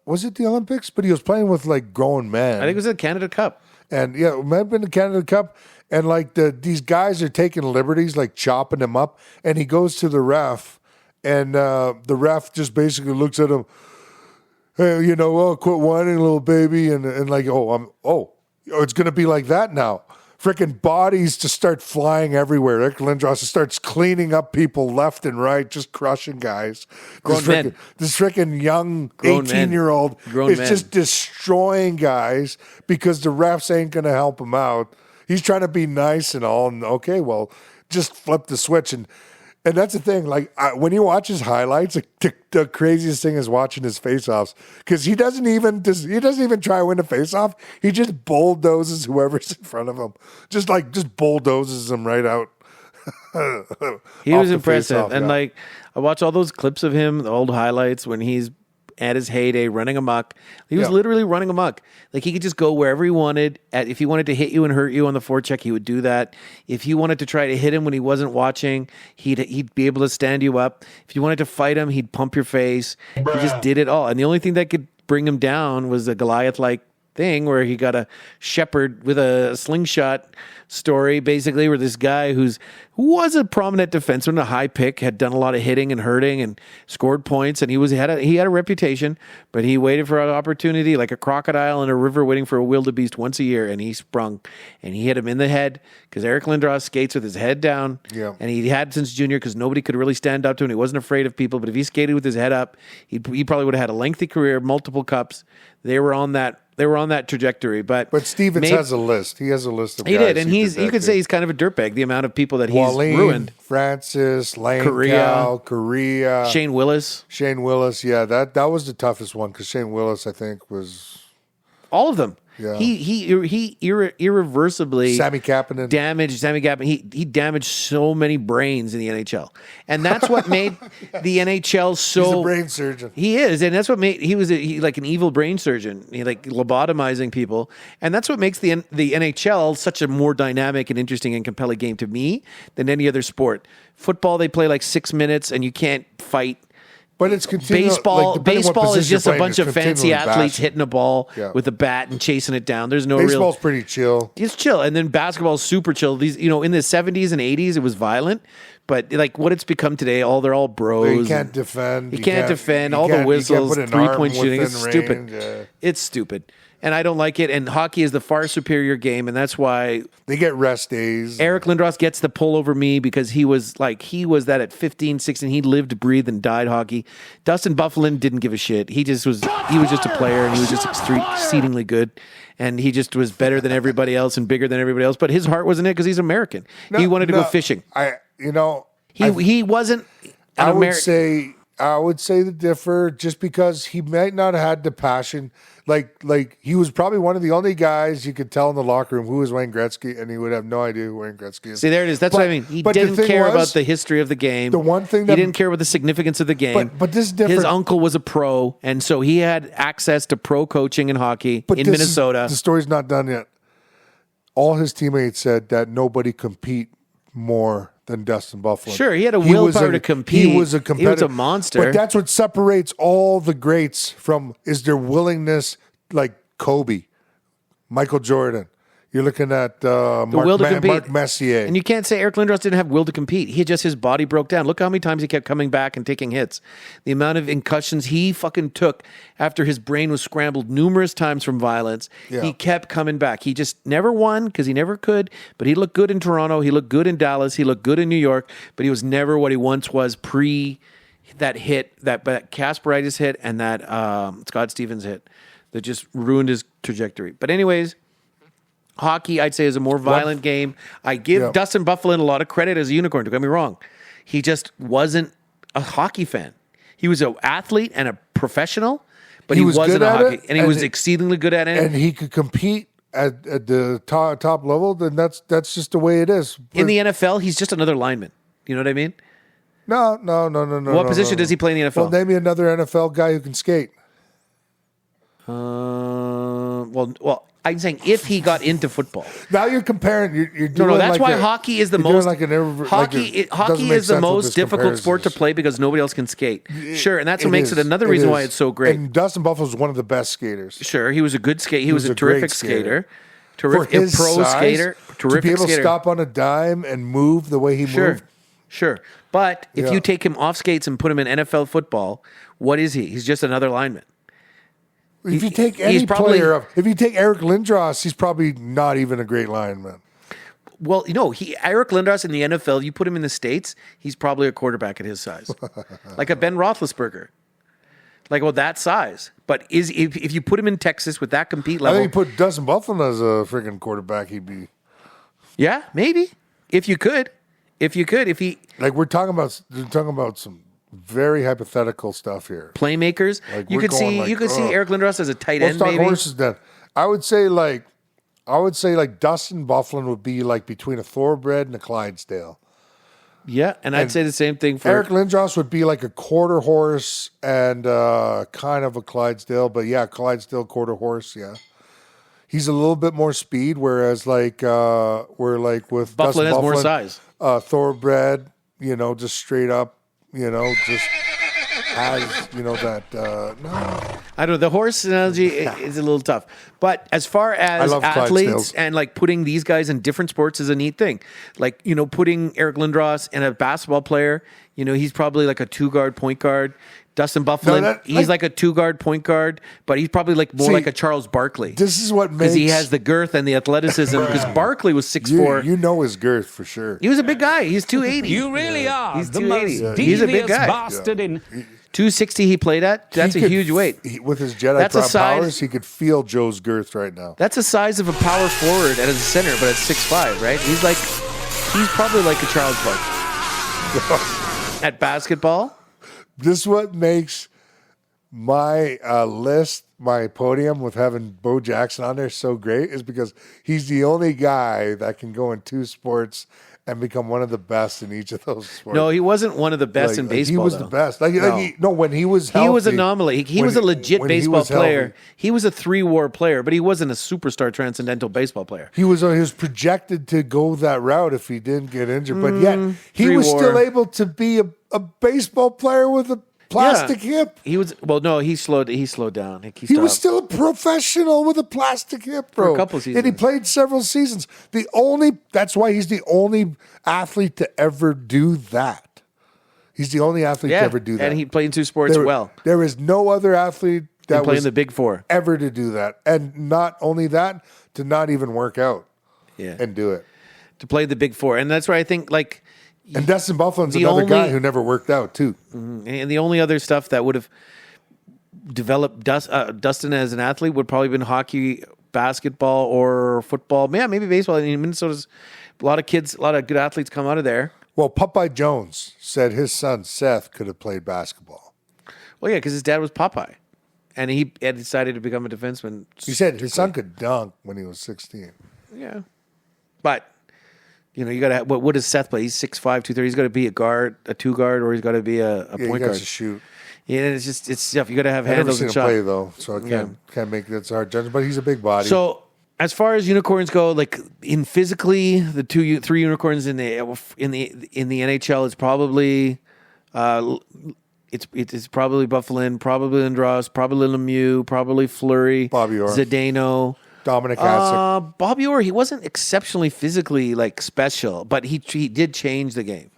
was it the Olympics? But he was playing with like grown men. I think it was the Canada Cup. And yeah, it might have been the Canada Cup. And like these guys are taking liberties, like chopping him up. And he goes to the ref, and the ref just basically looks at him. Hey, quit whining, little baby, and like, it's gonna be like that now. Freaking bodies just start flying everywhere. Eric Lindros starts cleaning up people left and right, just crushing guys. This freaking young 18-year-old is just destroying guys because the refs ain't going to help him out. He's trying to be nice and all. And okay, well, just flip the switch. And that's the thing. Like when you watch his highlights, the craziest thing is watching his faceoffs because he doesn't even try to win a faceoff. He just bulldozes whoever's in front of him. Just bulldozes them right out. He was impressive, and I watch all those clips of him, the old highlights when he's at his heyday running amok. He was literally running amok. Like he could just go wherever he wanted. If he wanted to hit you and hurt you on the forecheck, he would do that. If you wanted to try to hit him when he wasn't watching, he'd be able to stand you up. If you wanted to fight him, he'd pump your face. He just did it all. And the only thing that could bring him down was a Goliath-like thing where he got a shepherd with a slingshot story, basically, where this guy who was a prominent defenseman, a high pick, had done a lot of hitting and hurting and scored points, and he had a reputation, but he waited for an opportunity like a crocodile in a river waiting for a wildebeest once a year, and he sprung, and he hit him in the head because Eric Lindros skates with his head down, and he had since junior because nobody could really stand up to him. He wasn't afraid of people, but if he skated with his head up, he probably would have had a lengthy career, multiple cups. They were on that trajectory, but Stevens has a list. He has a list of guys. He did, and you could say he's kind of a dirtbag. The amount of people that he's ruined. Francis, Korea, Shane Willis. Yeah, that was the toughest one because Shane Willis, I think, was All of them. Yeah. He irreversibly Sammy Kapanen. damaged Sammy Kapanen. He damaged so many brains in the NHL, and that's what made the NHL so. He's a brain surgeon. He is, and that's what made he was like an evil brain surgeon. He like lobotomizing people, and that's what makes the NHL such a more dynamic and interesting and compelling game to me than any other sport. Football, they play like 6 minutes, and you can't fight. But it's continual. Baseball is just a bunch of fancy athletes bashing. hitting a ball Yeah. with a bat and chasing it down. There's no real. Baseball's pretty chill. It's chill, and then basketball's super chill. These, in the 70s and 80s, it was violent, but like what it's become today, they're all bros. You can't defend. You can't defend. you All the can't- you can't whistles, put an arm 3-point shooting. It's within stupid. range, It's stupid, and I don't like it. And hockey is the far superior game, and that's why They get rest days. Eric Lindros gets the pull over me because he was that at 15, 16. He lived, breathed, and died hockey. Dustin Byfuglien didn't give a shit. He was just a player, and he was just exceedingly good. And he just was better than everybody else and bigger than everybody else. But his heart wasn't it because he's American. He wanted to go fishing. He wasn't an American. I would say the differ just because he might not have had the passion. Like he was probably one of the only guys you could tell in the locker room who was Wayne Gretzky, and he would have no idea who Wayne Gretzky is. See, there it is. That's what I mean. He didn't care about the history of the game. The one thing he didn't care about the significance of the game. But this is different. His uncle was a pro, and so he had access to pro coaching in hockey in Minnesota. The story's not done yet. All his teammates said that nobody compete more than Dustin Byfuglien. Sure, he had a willpower to compete. He was a competitor. He was a monster. But that's what separates all the greats from is their willingness, like Kobe, Michael Jordan. You're looking at Mark Messier. And you can't say Eric Lindros didn't have will to compete. His body broke down. Look how many times he kept coming back and taking hits. The amount of concussions he fucking took after his brain was scrambled numerous times from violence. Yeah. He kept coming back. He just never won because he never could. But he looked good in Toronto. He looked good in Dallas. He looked good in New York. But he was never what he once was pre that hit, that Kasperitis hit and that Scott Stevens hit that just ruined his trajectory. But anyways, hockey, I'd say, is a more violent game. I give Dustin Byfuglien a lot of credit as a unicorn. Don't get me wrong. He just wasn't a hockey fan. He was an athlete and a professional, but he wasn't a hockey. And he was exceedingly good at it. And he could compete at the top level, then that's just the way it is. In the NFL, he's just another lineman. You know what I mean? No. What position does he play in the NFL? Well, name me another NFL guy who can skate. Well, I'm saying if he got into football. Now you're comparing. You're doing No, that's like why a, hockey is the you're doing most. like an, Hockey is the most difficult sport to play because nobody else can skate. Sure, and that's what makes it another reason why it's so great. And Dustin Byfuglien was one of the best skaters. Sure, he was a good skater. He was a terrific skater. For his pro size, skater. Terrific to be able skater. to stop on a dime and move the way he moved. Sure. But if you take him off skates and put him in NFL football, what is he? He's just another lineman. If you take any player, if you take Eric Lindros, he's probably not even a great lineman. Well, Eric Lindros in the NFL, you put him in the States, he's probably a quarterback at his size. Like a Ben Roethlisberger. That size. But if you put him in Texas with that compete level. I think you put Dustin Byfuglien as a freaking quarterback, he'd be. Yeah, maybe. If you could. If he. Like we're talking about some very hypothetical stuff here. Playmakers. Like you could see Eric Lindros as a tight end, talk maybe. Horses then. I would say Dustin Byfuglien would be like between a thoroughbred and a Clydesdale. Yeah, and I'd say the same thing for Eric Lindros would be like a quarter horse and kind of a Clydesdale, but yeah, Clydesdale quarter horse, yeah. He's a little bit more speed, whereas with Byfuglien has more size. Thoroughbred, just straight up, just has, that. No. I don't know. The horse analogy is a little tough. But as far as athletes and putting these guys in different sports is a neat thing. Putting Eric Lindros and a basketball player, he's probably like a two-guard point guard. Dustin Byfuglien, he's like a two-guard point guard, but he's probably like a Charles Barkley. This is what makes... Because he has the girth and the athleticism, because Barkley was 6'4". You know his girth for sure. He was a big guy. He's 280. You really are He's the 280. most He's a big guy. bastard in... 260 he played at. That's a huge weight. With his Jedi prop powers, he could feel Joe's girth right now. That's the size of a power forward at his center, but at 6'5", right? He's probably like a Charles Barkley. At basketball? This is what makes my list, my podium with having Bo Jackson on there so great is because he's the only guy that can go in two sports and become one of the best in each of those sports. No, he wasn't one of the best in baseball. He was though. the best. When he was healthy, He was an anomaly. He was a legit when he baseball was player. healthy. He was a 3-war player, but he wasn't a superstar transcendental baseball player. He was projected to go that route if he didn't get injured, but yet he was 3-war. still able to be a baseball player with a plastic hip. He was he slowed down. He was still a professional with a plastic hip, bro. For a couple seasons. And he played several seasons. That's why he's the only athlete to ever do that. He's the only athlete to ever do that. And he played in two sports well. There is no other athlete that playing was the Big Four ever to do that. And not only that, to not even work out Yeah. and do it. To play the Big Four. And that's why I think And Dustin Bufflin's The another guy only- who never worked out too. and the only other stuff that would have developed Dustin as an athlete would probably been hockey, basketball, or football. Yeah, maybe baseball. In Minnesota's a lot of good athletes come out of there. Well, Popeye Jones said his son Seth could have played basketball. Well, yeah, because his dad was Popeye, and he had decided to become a defenseman. He said his son could dunk when he was 16. Yeah, but you got to. What does Seth play? He's 6'5", 230. He's got to be a guard, a 2-guard, or he's got to be a He point got guard. to shoot. Yeah, it's stuff. You got to have I've never handles seen and him shot. play though, so I can't make that's a hard judgment. But he's a big body. So as far as unicorns go, like in physically, the three unicorns in the NHL is probably it's probably Bufflin, probably Lindros, probably Lemieux, probably Fleury, Bobby Orr. Zdeno. Dominic Hasek. Bobby Orr, he wasn't exceptionally physically special, but he did change the game.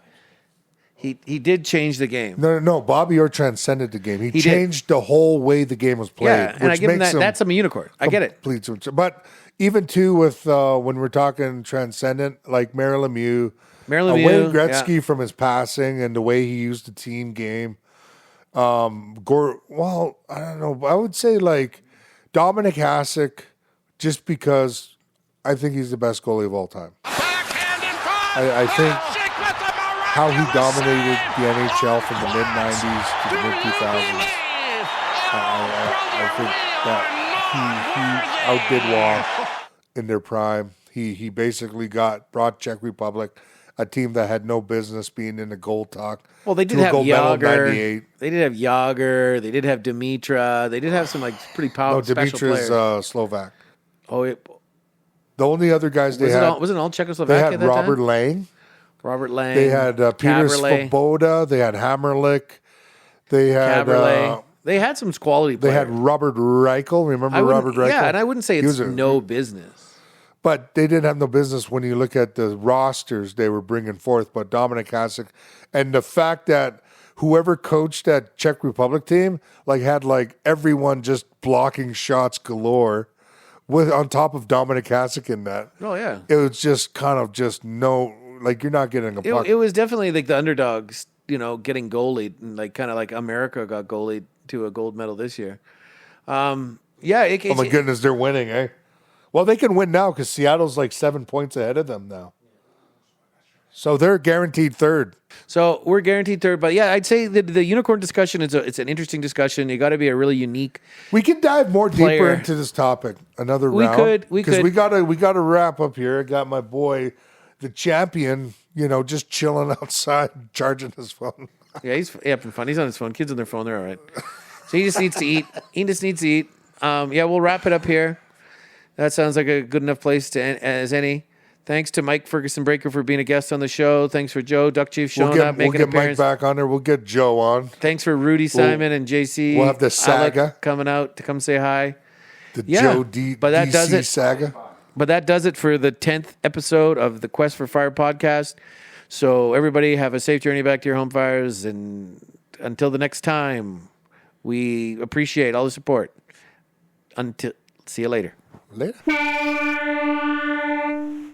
He did change the game. No. Bobby Orr transcended the game. He did. changed the whole way the game was played. Yeah, and I which give him makes that. That's a unicorn. I get it. But even too with when we're talking transcendent, like Mario Lemieux, Wayne Gretzky from his passing and the way he used the team game. I don't know. I would say like Dominic Hasek, just because I think he's the best goalie of all time. I think how he dominated the NHL from the mid-90s to the mid-2000s. I think that he outdid Waugh in their prime. He basically brought Czech Republic, a team that had no business being in the gold talk. Well, they did to a have gold medal in Yager. 98. They did have Yager. They did have Dimitra. They did have some pretty No, powerful special players. Dimitri's Slovak. The only other guys they had, wasn't all Czechoslovakia they at had that Robert time? Lang. Robert Lang. They had Peter Caberlet, Svoboda. They had Hammerlick. They had Caberlet. They had some quality they players. had Robert Reichel. Remember Robert Reichel? Yeah, and I wouldn't say He it's was no business. But they didn't have no business when you look at the rosters they were bringing forth. But Dominic Hasek, and the fact that whoever coached that Czech Republic team had everyone just blocking shots galore, with on top of Dominic Hasek in that. Oh yeah, It was just kind of just you're not getting a puck. it was definitely the underdogs, getting goalied, and kind of like America got goalied to a gold medal this year. Yeah, oh my goodness, they're winning, eh? Well, they can win now because Seattle's 7 points ahead of them now. So they're guaranteed third. So we're guaranteed third, but yeah, I'd say the unicorn discussion it's an interesting discussion. You got to be a really unique. We can dive more deeper player. into this topic another We round. could. Because we gotta wrap up here. I got my boy, the champion, just chilling outside, charging his phone. Yeah, he's having fun. He's on his phone. Kids on their phone. They're all right. So he just needs to eat. Yeah, we'll wrap it up here. That sounds like a good enough place as any. Thanks to Mike Ferguson Breaker for being a guest on the show. Thanks for Joe Duck Chief showing up, making We'll an get Mike appearance. back on there. We'll get Joe on. Thanks for Rudy Simon and JC. we'll have the saga. Alec coming out to come say hi. The Yeah, Joe but that DC does it. saga. But that does it for the 10th episode of the Quest for Fire podcast. So everybody have a safe journey back to your home fires. And until the next time, we appreciate all the support. See you later. Later.